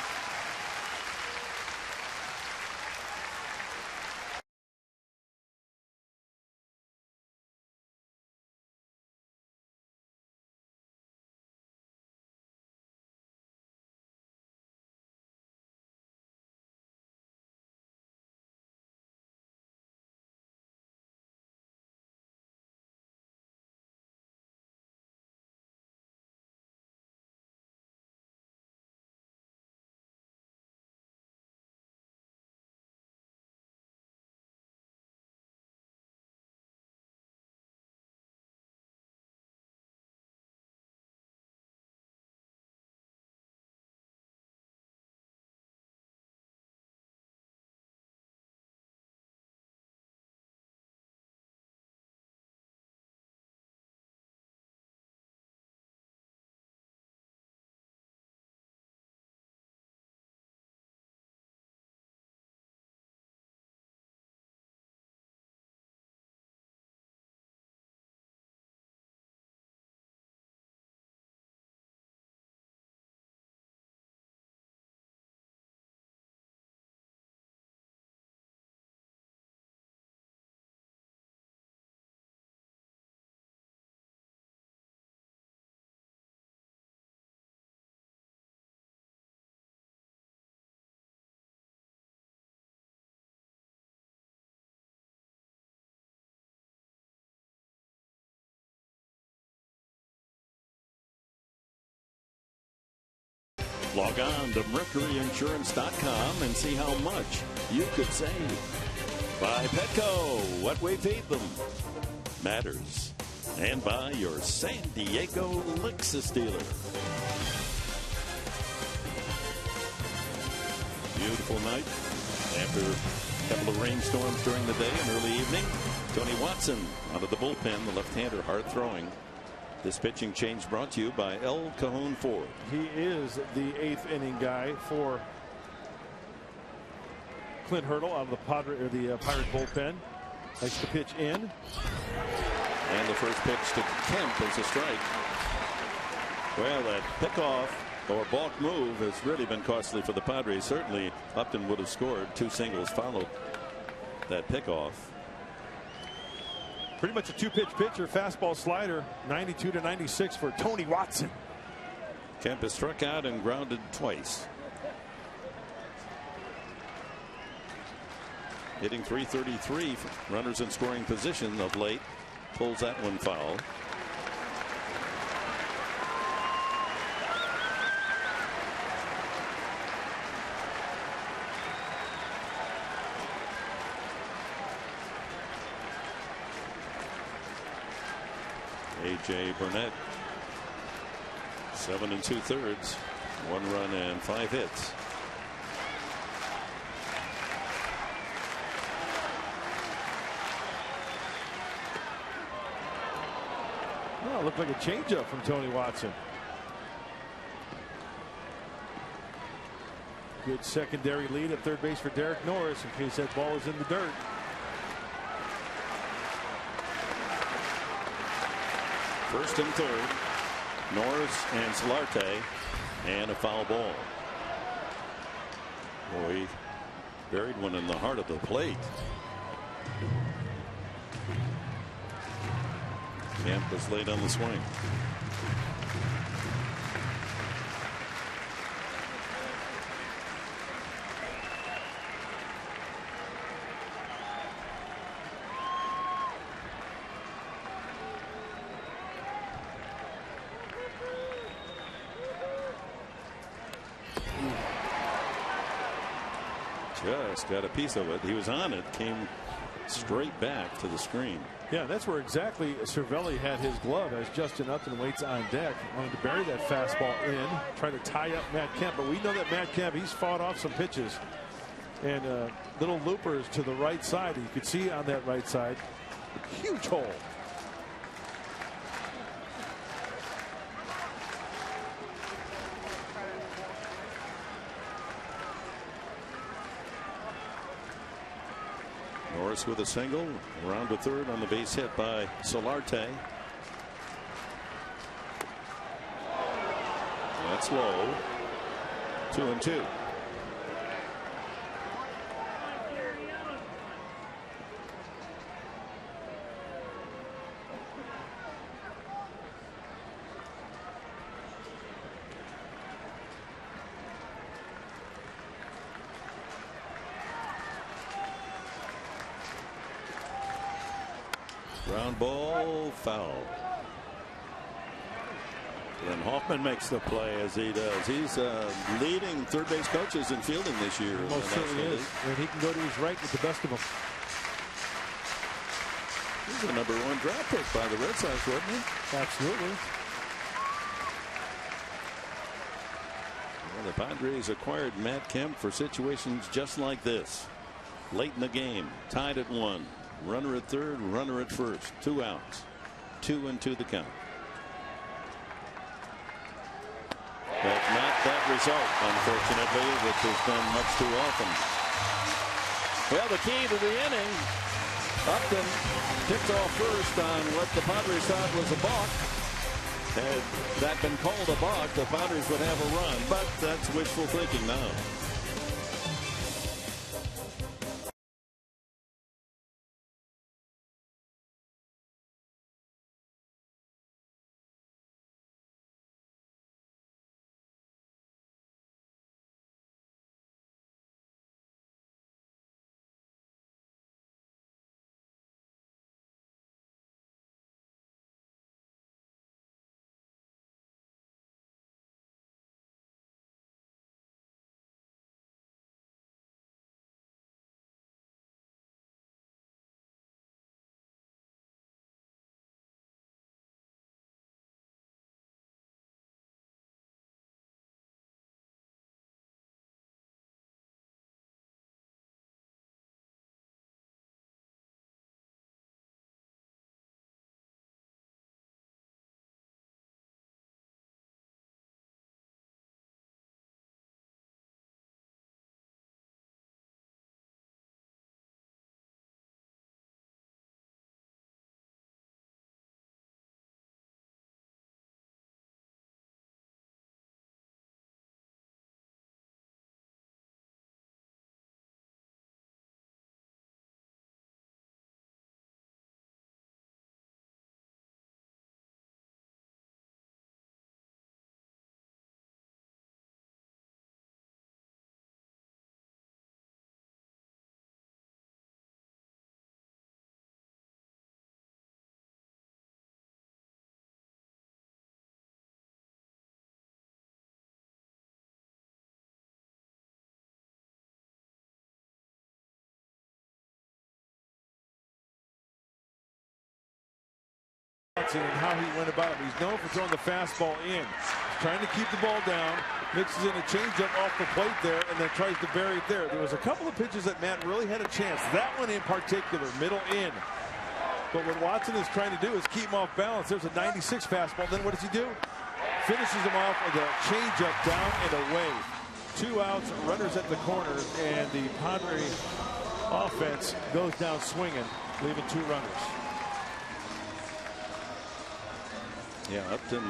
Log on to mercuryinsurance.com and see how much you could save. By Petco, what we feed them matters. And by your San Diego Lexus dealer. Beautiful night after a couple of rainstorms during the day and early evening. Tony Watson out of the bullpen, the left-hander, hard throwing. This pitching change brought to you by El Cajon Ford. He is the 8th inning guy for Clint Hurdle out of the Pirate bullpen. Likes to pitch in. And the first pitch to Kemp is a strike. Well, that pickoff or balk move has really been costly for the Padres. Certainly Upton would have scored. 2 singles followed that pickoff. Pretty much a 2-pitch pitcher, fastball slider, 92 to 96 for Tony Watson. Kemp has struck out and grounded twice. Hitting .333, runners in scoring position of late. Pulls that one foul. A.J. Burnett, 7 2/3, 1 run and 5 hits. Well, it looked like a changeup from Tony Watson. Good secondary lead at third base for Derek Norris in case that ball is in the dirt. First and third, Norris and Solarte, and a foul ball. Boy, buried one in the heart of the plate. Kemp was late on the swing. Just got a piece of it. He was on it, came straight back to the screen. Yeah, that's where exactly Cervelli had his glove as Justin Upton waits on deck. Wanted to bury that fastball in, try to tie up Matt Kemp, but we know that Matt Kemp, he's fought off some pitches and little loopers to the right side. You could see on that right side, huge hole. Norris with a single, around to third on the base hit by Solarte. That's low. 2-2. Ground ball, foul. And Hoffman makes the play as he does. He's leading third base coaches in fielding this year. Most certainly is. And he can go to his right with the best of them. He's the #1 draft pick by the Red Sox, wasn't he? Absolutely. Well, the Padres acquired Matt Kemp for situations just like this. Late in the game, tied at 1. Runner at third, runner at first. 2 outs. 2-2 the count. But not that result, unfortunately, which has been much too often. Well, the key to the inning, Upton picked off first on what the Padres thought was a balk. Had that been called a balk, the Padres would have a run, but that's wishful thinking now. Watson and how he went about it. He's known for throwing the fastball in. He's trying to keep the ball down, mixes in a changeup off the plate there, and then tries to bury it there. There was a couple of pitches that Matt really had a chance. That one in particular, middle in. But what Watson is trying to do is keep him off balance. There's a 96 fastball. Then what does he do? Finishes him off with a changeup down and away. 2 outs, runners at the corners, and the Padres offense goes down swinging, leaving 2 runners. Yeah, Upton,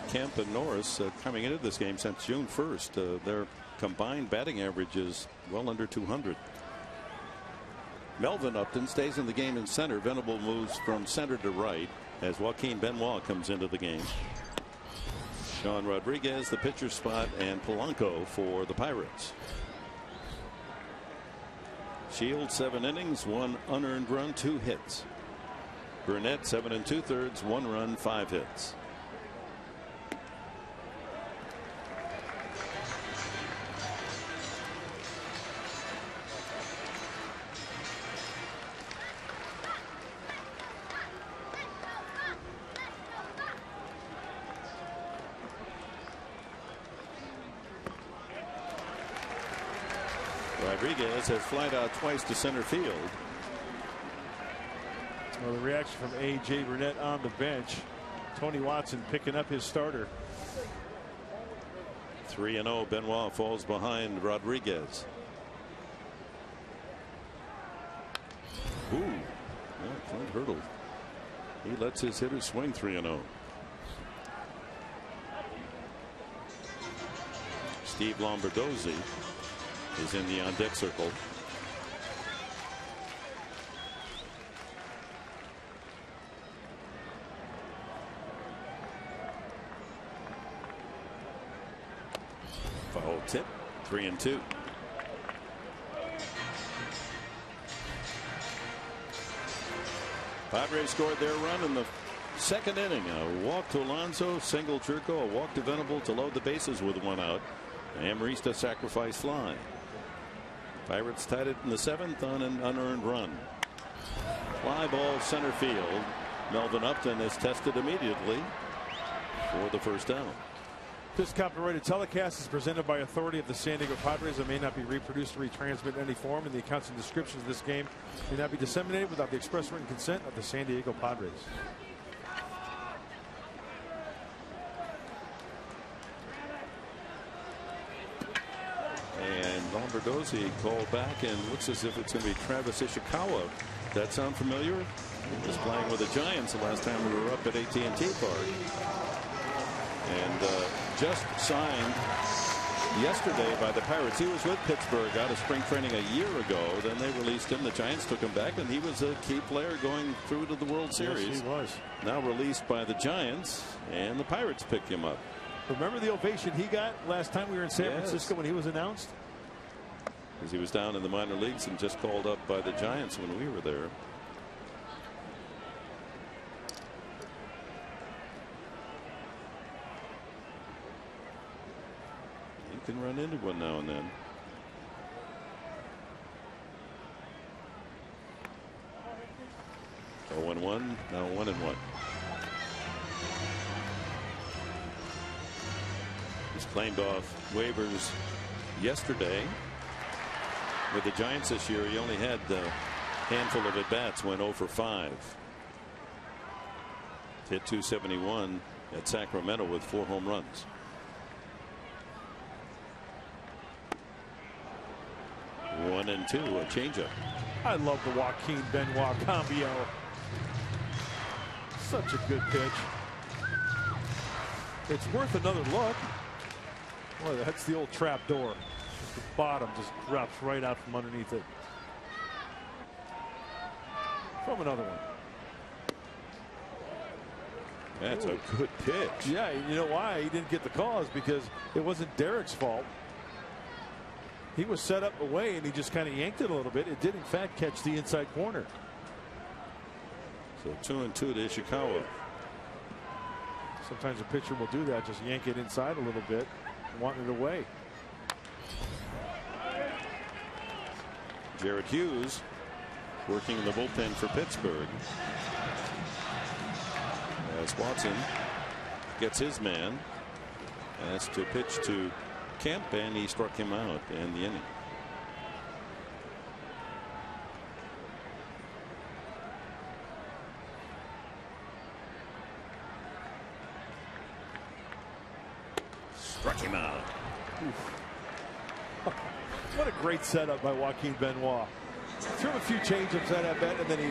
Kemp, and Norris coming into this game since June 1st. Their combined batting average is well under 200. Melvin Upton stays in the game in center. Venable moves from center to right as Joaquin Benoit comes into the game. Sean Rodriguez, the pitcher spot, and Polanco for the Pirates. Shields 7 innings, 1 unearned run, 2 hits. Burnett 7 2/3, 1 run, 5 hits. Rodriguez has flied out twice to center field. Well, the reaction from A.J. Burnett on the bench. Tony Watson picking up his starter. 3-0. Benoit falls behind Rodriguez. Ooh, yeah, front hurdle. He lets his hitters swing 3-0. Steve Lombardozzi is in the on-deck circle. Foul tip, 3-2. Padres scored their run in the second inning. A walk to Alonso, single Churko, a walk to Venable to load the bases with 1 out. Amarista sacrifice fly. Pirates tied it in the 7th on an unearned run. Fly ball center field. Melvin Upton is tested immediately for the first down. This copyrighted telecast is presented by authority of the San Diego Padres and may not be reproduced or retransmitted in any form, and the accounts and descriptions of this game may not be disseminated without the express written consent of the San Diego Padres. And Lombardozzi called back, and looks as if it's going to be Travis Ishikawa. That sound familiar? He was playing with the Giants the last time we were up at AT&T Park. And just signed yesterday by the Pirates. He was with Pittsburgh out of spring training a year ago. Then they released him. The Giants took him back, and he was a key player going through to the World Series. Yes, he was. Now released by the Giants, and the Pirates picked him up. Remember the ovation he got last time we were in San Francisco when he was announced? Because he was down in the minor leagues and just called up by the Giants when we were there. He can run into one now and then. Oh, 1-1, now 1-1. He's claimed off waivers yesterday. With the Giants this year, he only had a handful of at-bats, went 0 for 5. Hit .271 at Sacramento with 4 home runs. One and 2, a changeup. I love the Joaquin Benoit combo. Such a good pitch. It's worth another look. Boy, that's the old trap door. The bottom just drops right out from underneath it. From another one. That's a good pitch. Yeah, you know why he didn't get the call is because it wasn't Derek's fault. He was set up away and he just kind of yanked it a little bit. It did in fact catch the inside corner. So 2-2 to Ishikawa. Sometimes a pitcher will do that, just yank it inside a little bit, want it away. Jared Hughes working in the bullpen for Pittsburgh. as Watson gets his man. That's to pitch to Kemp, and he struck him out in the inning. Struck him out. What a great setup by Joaquin Benoit. Threw a few changeups at bat, and then he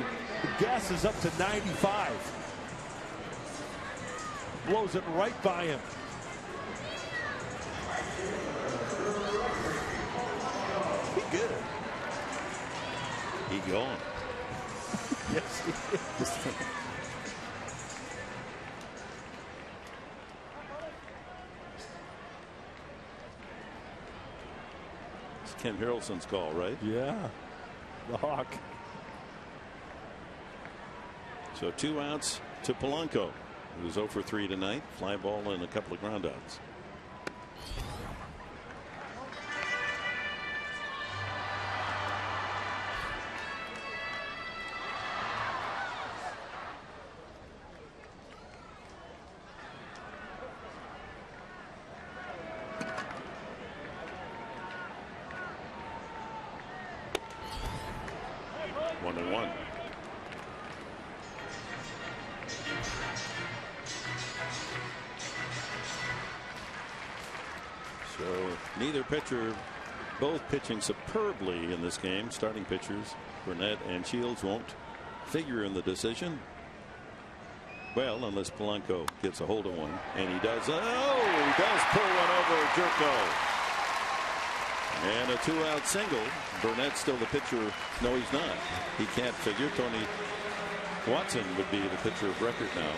gasses up to 95. Blows it right by him. He good. He gone. Yes, he is. It's Ken Harrelson's call, right? Yeah. The Hawk. So 2 outs to Polanco, who's 0 for 3 tonight. Fly ball and a couple of groundouts. Neither pitcher, both pitching superbly in this game. Starting pitchers Burnett and Shields won't figure in the decision. Well, unless Polanco gets a hold of one, and he does. Oh, he does pull one over Jerko. And a 2-out single. Burnett's still the pitcher. No, he's not. He can't figure. Tony Watson would be the pitcher of record now.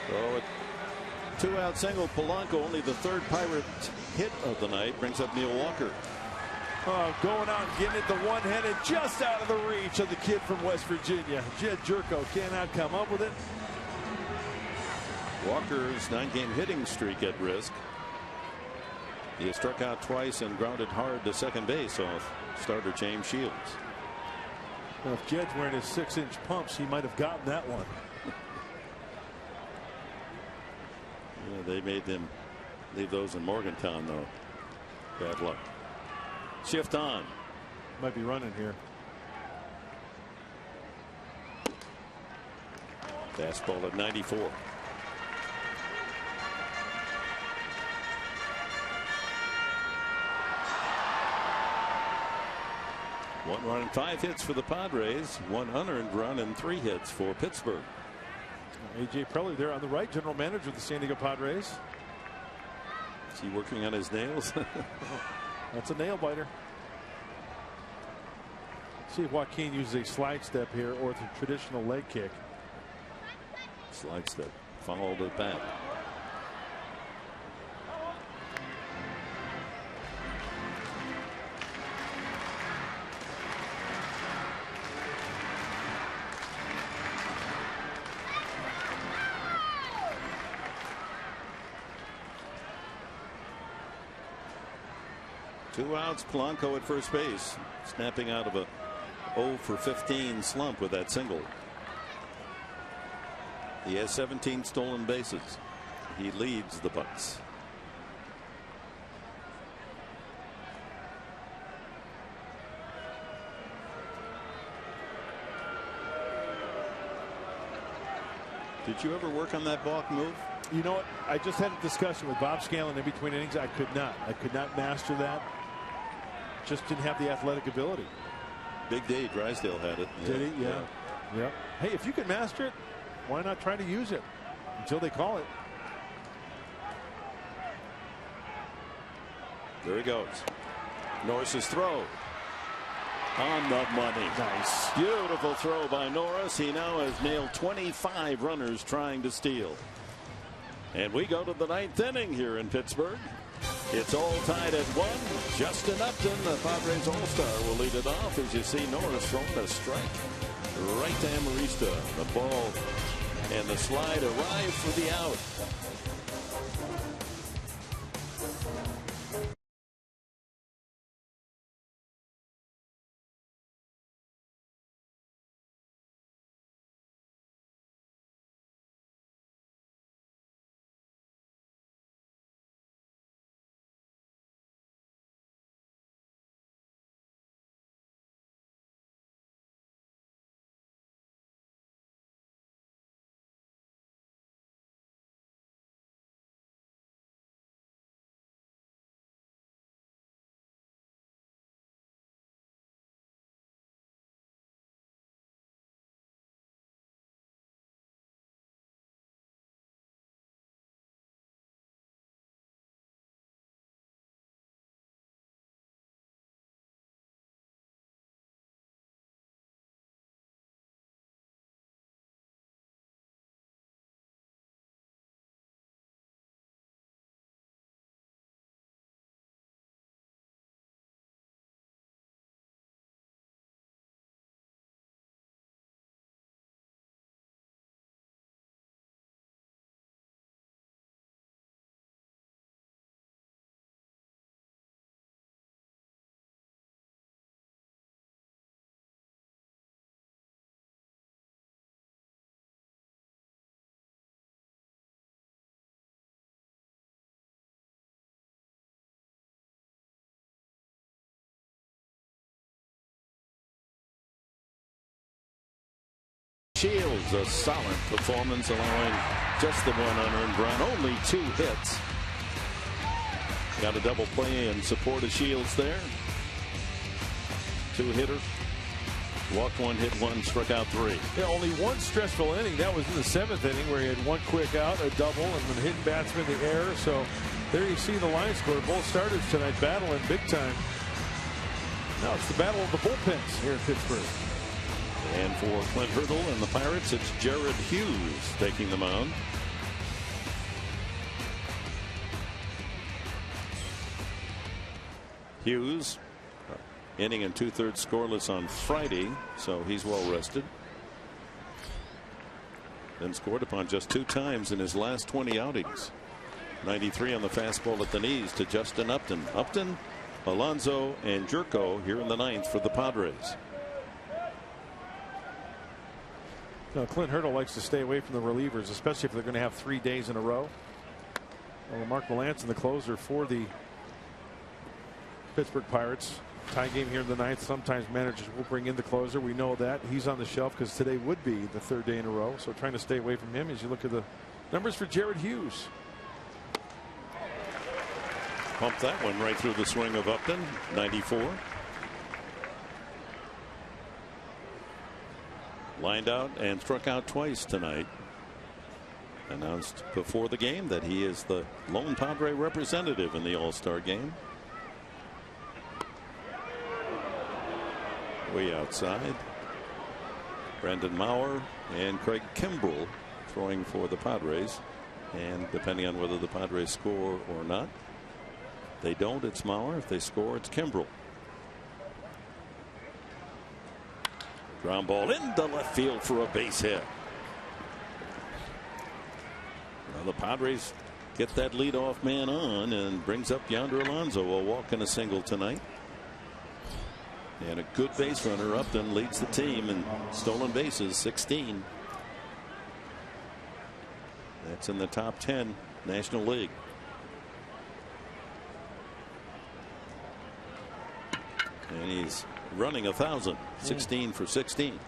So it 2-out single. Polanco, only the 3rd Pirate hit of the night, brings up Neil Walker. Oh, going out and getting it the one-handed, just out of the reach of the kid from West Virginia. Jed Jerko cannot come up with it. Walker's 9-game hitting streak at risk. He has struck out twice and grounded hard to second base off starter James Shields. Well, if Jed's wearing his 6-inch pumps, he might have gotten that one. Yeah, they made them leave those in Morgantown, though. Bad luck. Shift on. Might be running here. Fastball at 94. One run and 5 hits for the Padres. 1 unearned run and 3 hits for Pittsburgh. A.J. Preller there on the right, general manager of the San Diego Padres. Is he working on his nails? That's a nail biter. See if Joaquin uses a slide step here or the traditional leg kick. Slide step. Followed it back. Two outs. Polanco at first base, snapping out of a 0 for 15 slump with that single. He has 17 stolen bases. He leads the Bucks. Did you ever work on that balk move? You know what? I just had a discussion with Bob Scanlon in between innings. I could not master that. Just didn't have the athletic ability. Big Day Drysdale had it. Did he? Yeah. Yep. Hey, if you can master it, why not try to use it until they call it? There he goes. Norris's throw. On the money. Nice. Beautiful throw by Norris. He now has nailed 25 runners trying to steal. And we go to the 9th inning here in Pittsburgh. It's all tied at 1. Justin Upton, the Padres All-Star, will lead it off as you see Norris throwing a strike right to Amarista. The ball and the slide arrive for the out. Shields, a solid performance, allowing just the one unearned run, only 2 hits. Got a double play in support of Shields there. 2-hitter. Walked 1, hit 1, struck out 3. Yeah, only one stressful inning. That was in the 7th inning where he had 1 quick out, a double, and then hitting batsman in the air. So there you see the line score. Both starters tonight battling big time. Now it's the battle of the bullpens here in Pittsburgh. And for Clint Hurdle and the Pirates, it's Jared Hughes taking the mound. Hughes, inning and 2/3 scoreless on Friday, so he's well rested. Then scored upon just 2 times in his last 20 outings. 93 on the fastball at the knees to Justin Upton. Upton, Alonso, and Jerko here in the 9th for the Padres. Now, Clint Hurdle likes to stay away from the relievers, especially if they're going to have 3 days in a row. Well, Mark Melanson, the closer for the Pittsburgh Pirates. Tie game here in the 9th. Sometimes managers will bring in the closer. We know that. He's on the shelf because today would be the 3rd day in a row. So trying to stay away from him as you look at the numbers for Jared Hughes. Pumped that one right through the swing of Upton. 94. Lined out and struck out twice tonight. Announced before the game that he is the lone Padre representative in the All-Star game. Way outside. Brandon Maurer and Craig Kimbrell throwing for the Padres. And depending on whether the Padres score or not. If they don't, it's Maurer. If they score, it's Kimbrell. Ground ball into left field for a base hit. Well, the Padres get that leadoff man on and brings up Yonder Alonso. A walk and a single tonight. And a good base runner. Upton leads the team in stolen bases, 16. That's in the top 10 National League. And he's running 1,000, 16 for 16.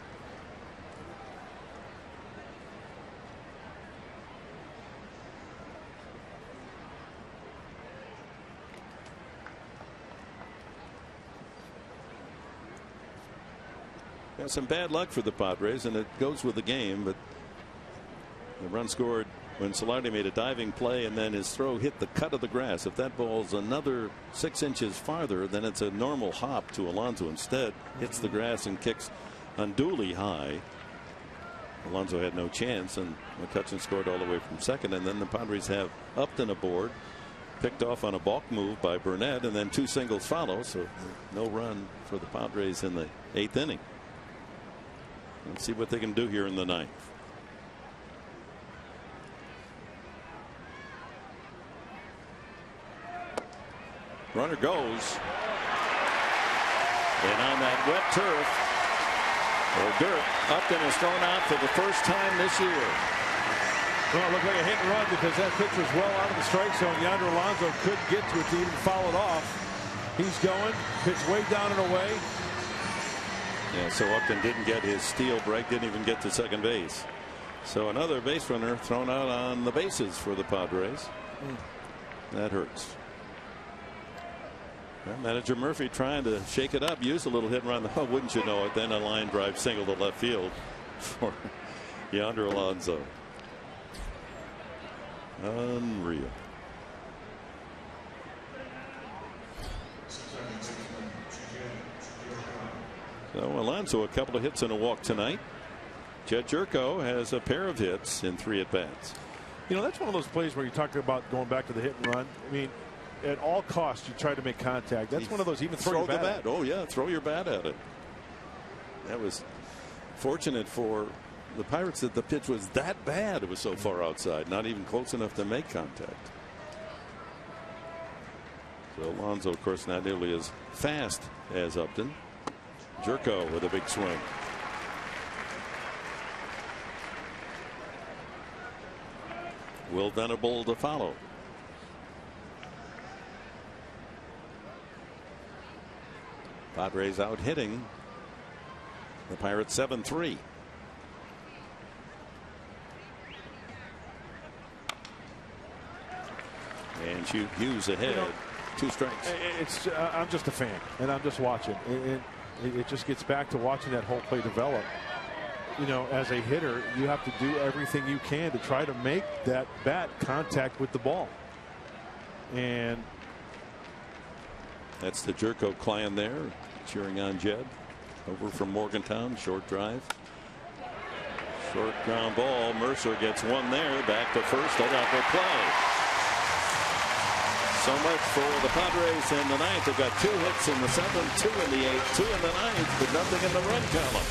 Got some bad luck for the Padres, and it goes with the game, but the run scored when Solardi made a diving play, and then his throw hit the cut of the grass. If that ball's another 6 inches farther, then it's a normal hop to Alonso. Instead, hits the grass and kicks unduly high. Alonso had no chance, and McCutchen scored all the way from second. And then the Padres have Upton aboard, picked off on a balk move by Burnett, and then 2 singles follow. So no run for the Padres in the 8th inning. Let's see what they can do here in the 9th. Runner goes. And on that wet turf, or dirt, Upton is thrown out for the first time this year. Well, it looked like a hit and run because that pitch was well out of the strike zone. Yonder Alonso couldn't get to it to even foul it off. He's going. Pitch way down and away. Yeah, so Upton didn't get his steal break, didn't even get to second base. So another base runner thrown out on the bases for the Padres. That hurts. Well, manager Murphy trying to shake it up, use a little hit and run. Oh, wouldn't you know it? Then a line drive single to left field for Yonder Alonso. Unreal. So Alonso, a couple of hits and a walk tonight. Jed Jerko has a pair of hits in 3 at-bats. You know, that's one of those plays where you talk about going back to the hit and run. I mean, at all costs, you try to make contact. That's one of those, even throw your bat at it. Oh, yeah, throw your bat at it. That was fortunate for the Pirates that the pitch was that bad. It was so far outside, not even close enough to make contact. So Alonso, of course, not nearly as fast as Upton. Jerko with a big swing. Will Venable to follow. Padres out hitting the Pirates 7-3. And Hughes ahead. 2 strikes. I'm just a fan, and I'm just watching. It just gets back to watching that whole play develop. As a hitter, you have to do everything you can to try to make that bat contact with the ball. And that's the Jerko clan there cheering on Jed over from Morgantown. Short drive. Short ground ball. Mercer gets one there. Back to first. A double play. So much for the Padres in the 9th. They've got 2 hits in the 7th, 2 in the 8th, 2 in the 9th, but nothing in the run column.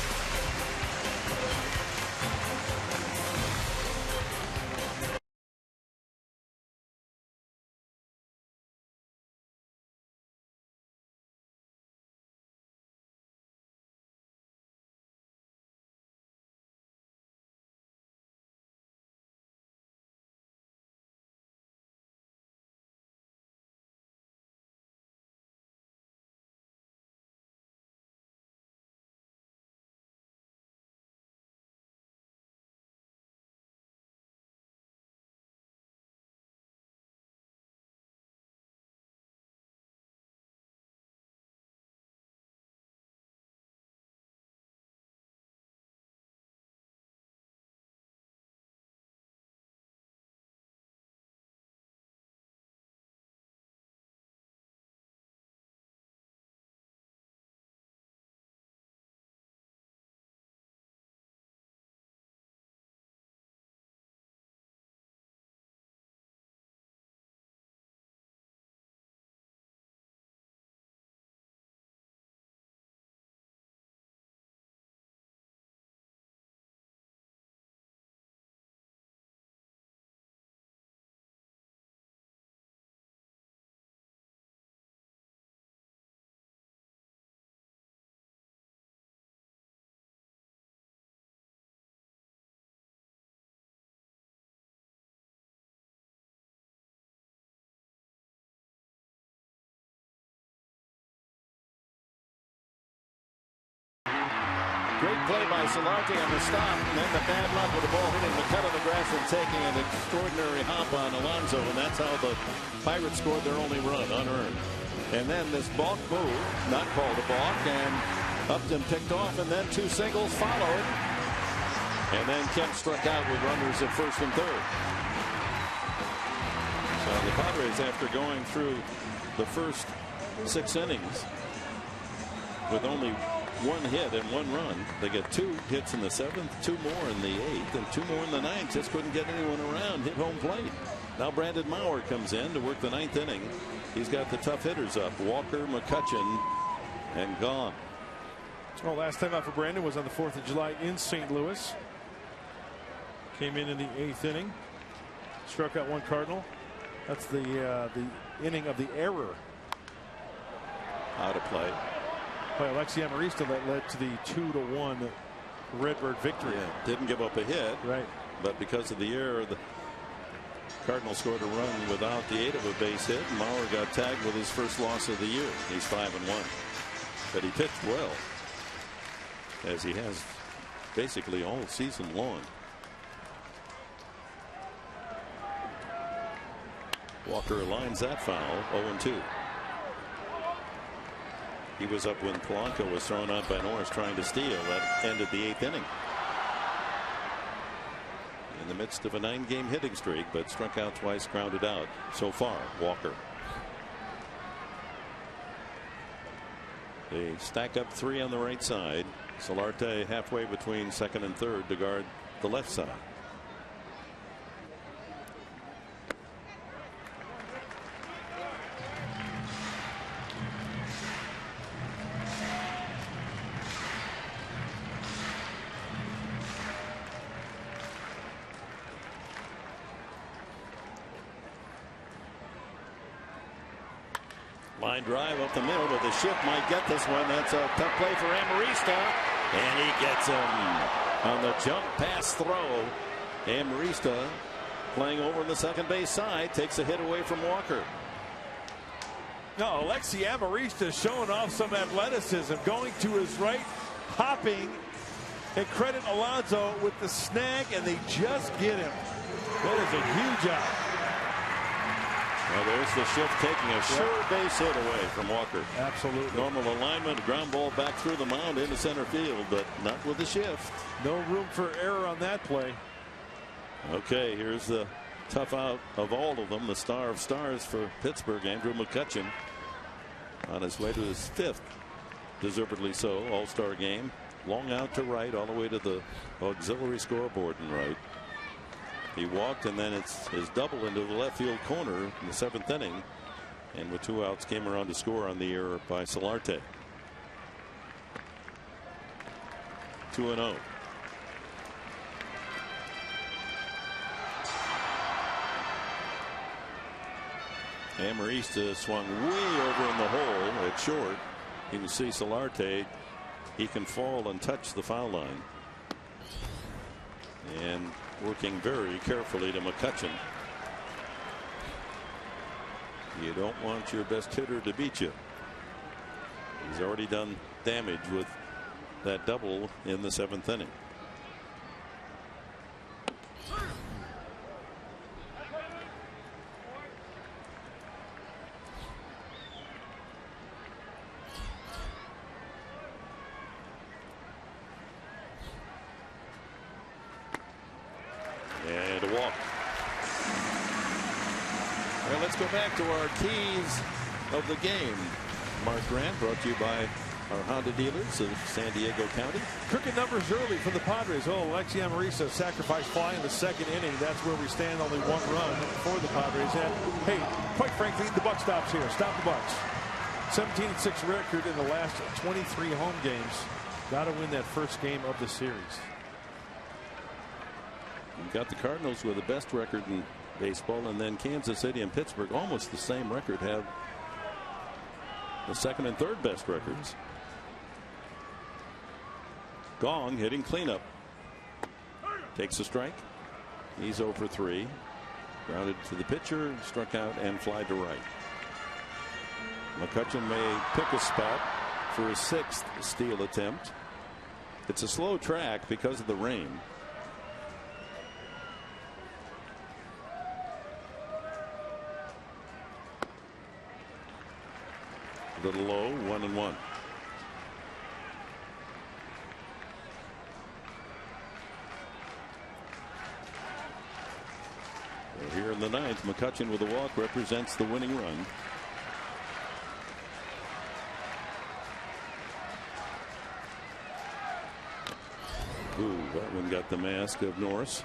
Great play by Solarte on the stop, and then the bad luck with the ball hitting the cut of the grass and taking an extraordinary hop on Alonso, and that's how the Pirates scored their only run, unearned. And then this balk move, not called a balk, and Upton picked off, and then 2 singles followed. And then Kemp struck out with runners at first and third. So the Padres, after going through the first 6 innings with only 1 hit and 1 run, they get 2 hits in the 7th, 2 more in the 8th, and 2 more in the 9th. Just couldn't get anyone around, hit home plate. Now Brandon Maurer comes in to work the 9th inning. He's got the tough hitters up: Walker, McCutchen, and Gone. Well, last time out for Brandon was on the 4th of July in St. Louis. Came in the 8th inning, struck out 1 Cardinal. That's the inning of the error. Out of play by Alexi Amarista that led to the 2-1 Redbird victory. Yeah, didn't give up a hit. Right. But because of the error, the Cardinals scored a run without the aid of a base hit. Maurer got tagged with his first loss of the year. He's 5-1. But he pitched well, as he has basically all season long. Walker lines that foul. 0-2. He was up when Polanco was thrown out by Norris trying to steal. That ended the 8th inning. In the midst of a 9-game hitting streak, but struck out twice, grounded out so far. Walker. They stack up 3 on the right side. Solarte halfway between 2nd and 3rd to guard the left side. Line drive up the middle, but the ship might get this one. That's a tough play for Amarista, and he gets him on the jump pass throw. Amarista playing over on the second base side takes a hit away from Walker. No, Alexi Amarista showing off some athleticism, going to his right, hopping, and credit Alonso with the snag, and they just get him. That is a huge out. Well, there's the shift, taking a sure base hit away from Walker. Absolutely. Normal alignment, ground ball back through the mound into center field, but not with the shift. No room for error on that play. Okay, here's the tough out of all of them, the star of stars for Pittsburgh, Andrew McCutchen, on his way to his 5th, deservedly so, all-star game. Long out to right, all the way to the auxiliary scoreboard and right. He walked, and then it's his double into the left field corner in the 7th inning, and with 2 outs came around to score on the error by Solarte. 2-0. Amarista swung way over in the hole at short. You can see Solarte, he can fall and touch the foul line. And working very carefully to McCutchen. You don't want your best hitter to beat you. He's already done damage with that double in the 7th inning. And a walk. Well, let's go back to our keys of the game. Mark Grant, brought to you by our Honda dealers of San Diego County. Crooked numbers early for the Padres. Oh, Alexi Amarista sacrifice fly in the 2nd inning. That's where we stand. Only 1 run for the Padres. And hey, quite frankly, the buck stops here. Stop the Bucks. 17-6 record in the last 23 home games. Got to win that first game of the series. You've got the Cardinals with the best record in baseball, and then Kansas City and Pittsburgh, almost the same record, have the 2nd and 3rd best records. Gong hitting cleanup. Takes a strike. He's 0 for 3. Grounded to the pitcher, struck out, and fly to right. McCutchen may pick a spot for his 6th steal attempt. It's a slow track because of the rain. A little low, 1-1. Here in the 9th, McCutchen with a walk represents the winning run. Ooh, that one got the mask of Norris.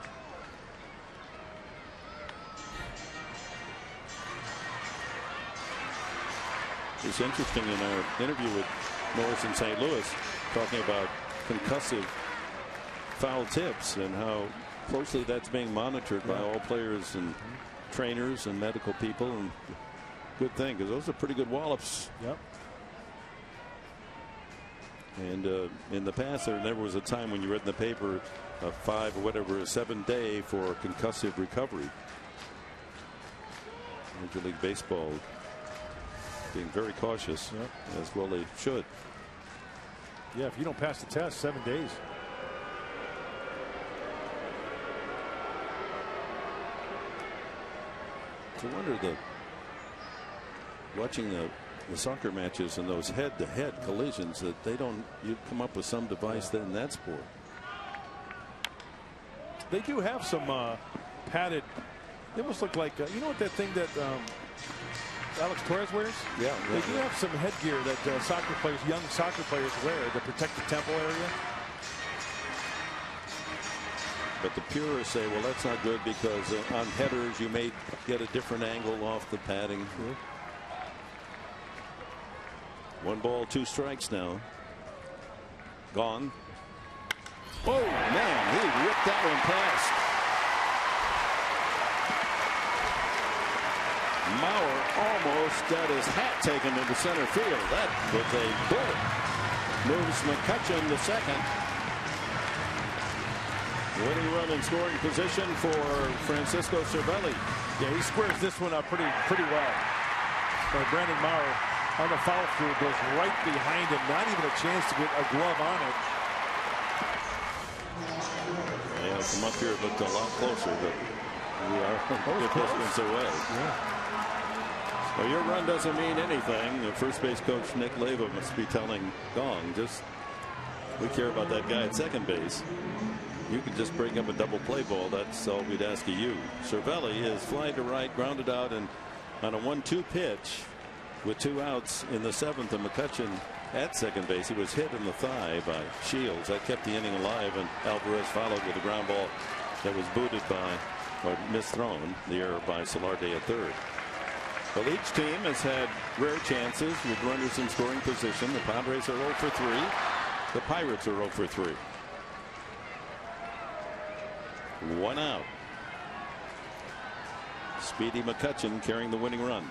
It's interesting, in our interview with Norris in St. Louis, talking about concussive foul tips and how closely that's being monitored by all players and trainers and medical people. And good thing, because those are pretty good wallops. Yep. And in the past, there never was a time when you read in the paper a 5 or whatever, a 7-day for concussive recovery. Major League Baseball being very cautious, as well they should. Yeah, if you don't pass the test, 7 days. To wonder watching the soccer matches and those head-to-head collisions, that they don't, you come up with some device in that sport. They do have some padded, they almost look like you know what that thing that Alex Torres wears? Yeah. They do have some headgear that soccer players, young soccer players, wear to protect the temple area. But the purists say, well, that's not good because on headers you may get a different angle off the padding. 1 ball, 2 strikes now. Gone. Oh, man, he ripped that one past. Mauer almost got his hat taken into center field. That was a bullet. Moves McCutchen to 2nd. Winning run in scoring position for Francisco Cervelli. Yeah, he squares this one up pretty well. But Brandon Mauer on the foul through goes right behind him. Not even a chance to get a glove on it. Yeah, from up here it looked a lot closer, but we are a good distance away. Yeah. Well, your run doesn't mean anything. The first base coach Nick Leyva must be telling Gong, just we care about that guy at second base. You can just bring up a double play ball. That's all we'd ask of you. Cervelli is fly to right, grounded out, and on a 1-2 pitch with 2 outs in the 7th, and McCutchen at second base. He was hit in the thigh by Shields. That kept the inning alive, and Alvarez followed with a ground ball that was booted by, or misthrown, the error by Solarte at third. Well, each team has had rare chances with runners in scoring position. The Padres are 0 for 3. The Pirates are 0 for 3. 1 out. Speedy McCutchen carrying the winning run.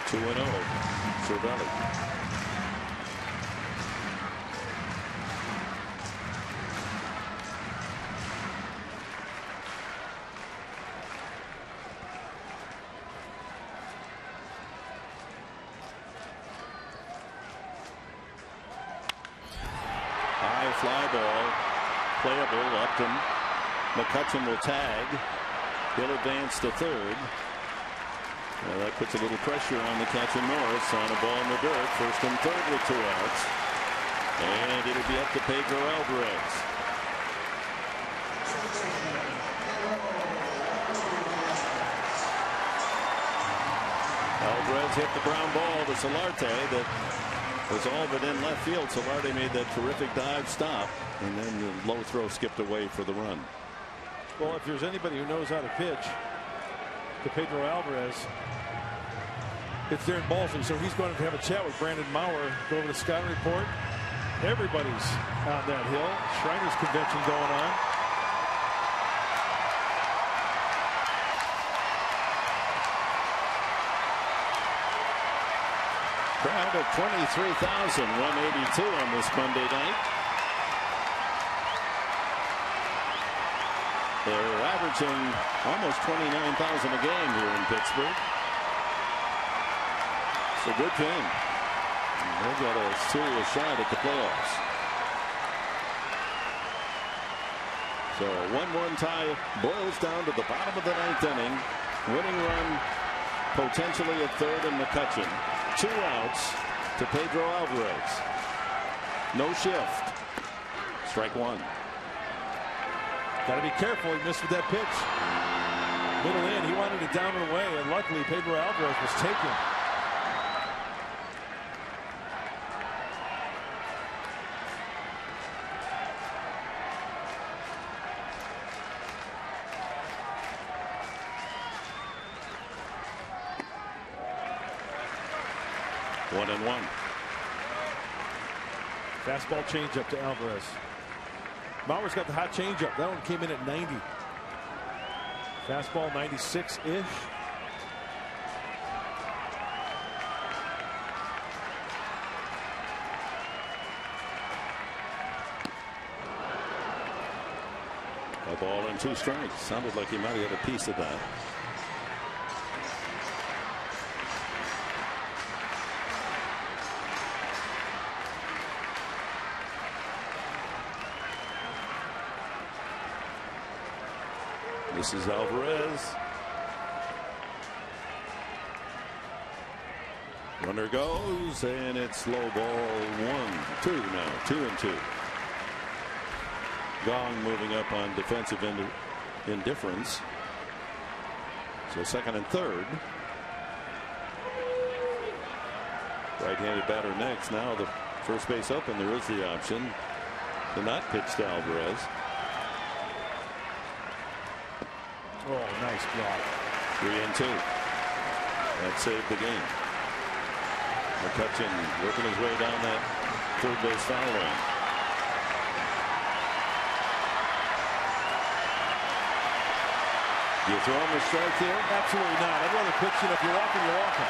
2-0. Cervelli. High fly ball, playable. Upton. McCutchen will tag. He'll advance to third. Well, that puts a little pressure on the catcher Norris on a ball in the dirt. First and third with 2 outs. And it'll be up to Pedro Alvarez. Alvarez hit the ground ball to Solarte that was all but in left field. Solarte made that terrific dive stop, and then the low throw skipped away for the run. Well, if there's anybody who knows how to pitch to Pedro Alvarez, it's Darren Balsley. So he's going to have a chat with Brandon Maurer, go over the scouting report. Everybody's on that hill. Shriners convention going on. Crowd of 23,182 on this Monday night. They're averaging almost 29,000 a game here in Pittsburgh. It's a good team. They've got a serious shot at the playoffs. So a 1-1 tie boils down to the bottom of the 9th inning. Winning run potentially at third and McCutchen. 2 outs to Pedro Alvarez. No shift. Strike 1. Got to be careful. He missed with that pitch. Middle in. He wanted it down and away, and luckily Pedro Alvarez was taken. One and one. Fastball changeup to Alvarez. Maurer's got the hot changeup. That one came in at 90. Fastball 96-ish. A ball and 2 strikes. Sounded like he might have had a piece of that. This is Alvarez. Runner goes, and it's low ball 1-2 now. 2-2. Gong moving up on defensive indifference. So second and third. Right-handed batter next. Now the first base open. There is the option to not pitch to Alvarez. Oh, nice block. 3-2. That saved the game. McCutchen working his way down that third base foul line. Do you throw him a strike here? Absolutely not. I'd rather pitch it. If you're walking, you're walking.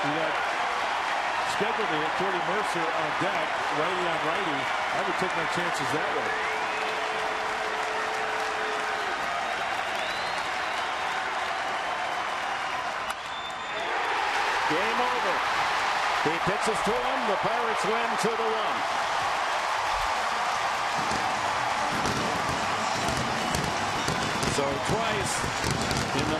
You got scheduled to hit Jordy Mercer on deck, righty on righty. I would take my chances that way. Game over. He pitches to him. The Pirates win 2-1. So twice in the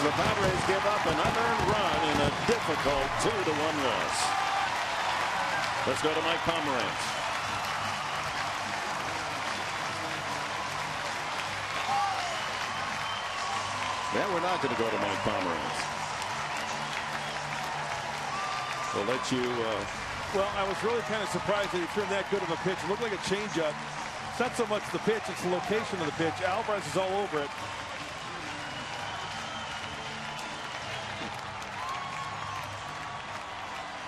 the Padres give up an unearned run in a difficult 2-1 loss. Let's go to Mike Pomerantz. Yeah, we're not going to go to Mike Pomerantz. We'll let you. Well, I was really kind of surprised that he threw that good of a pitch. It looked like a changeup. It's not so much the pitch, it's the location of the pitch. Alvarez is all over it.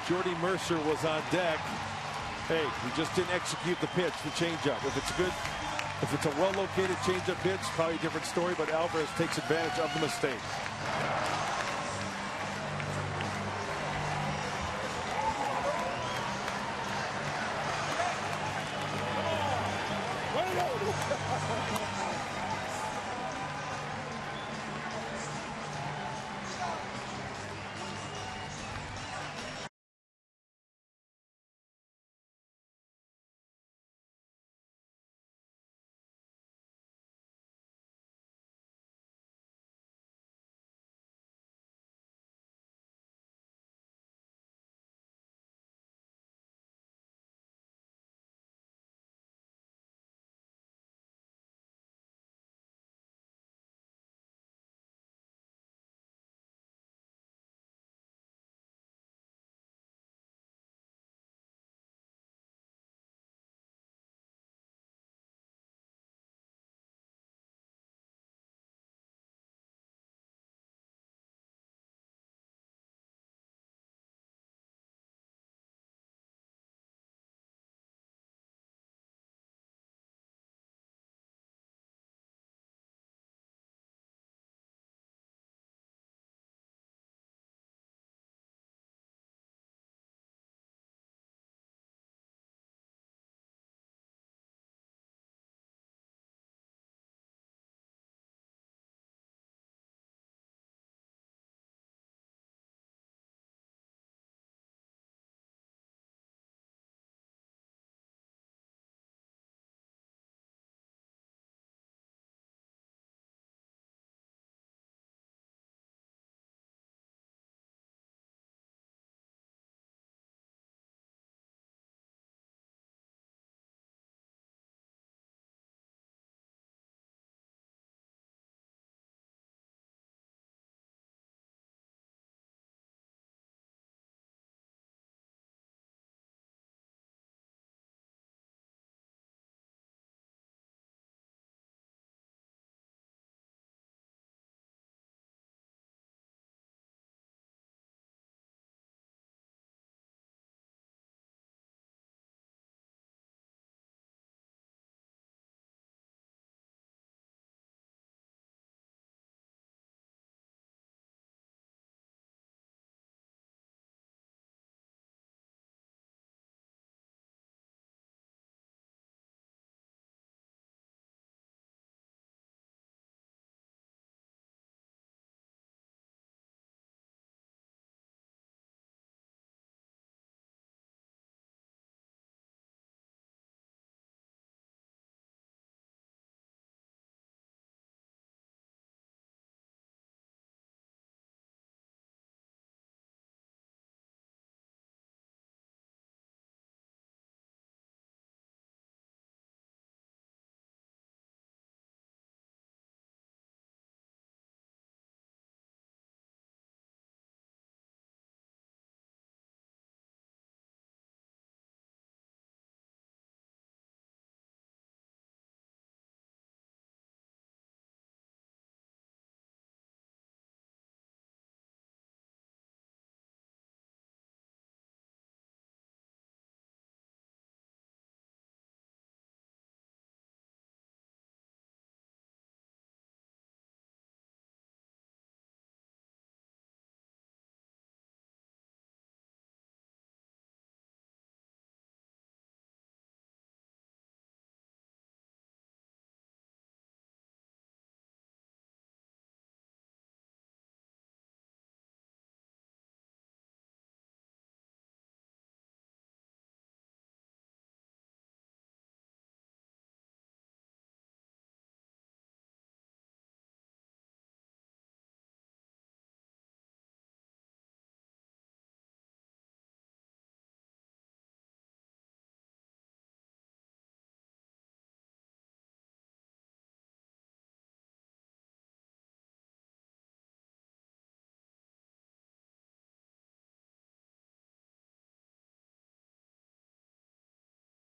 Jordy Mercer was on deck. Hey, he just didn't execute the pitch, the changeup. If it's good, if it's a well-located changeup pitch, probably a different story, but Alvarez takes advantage of the mistake.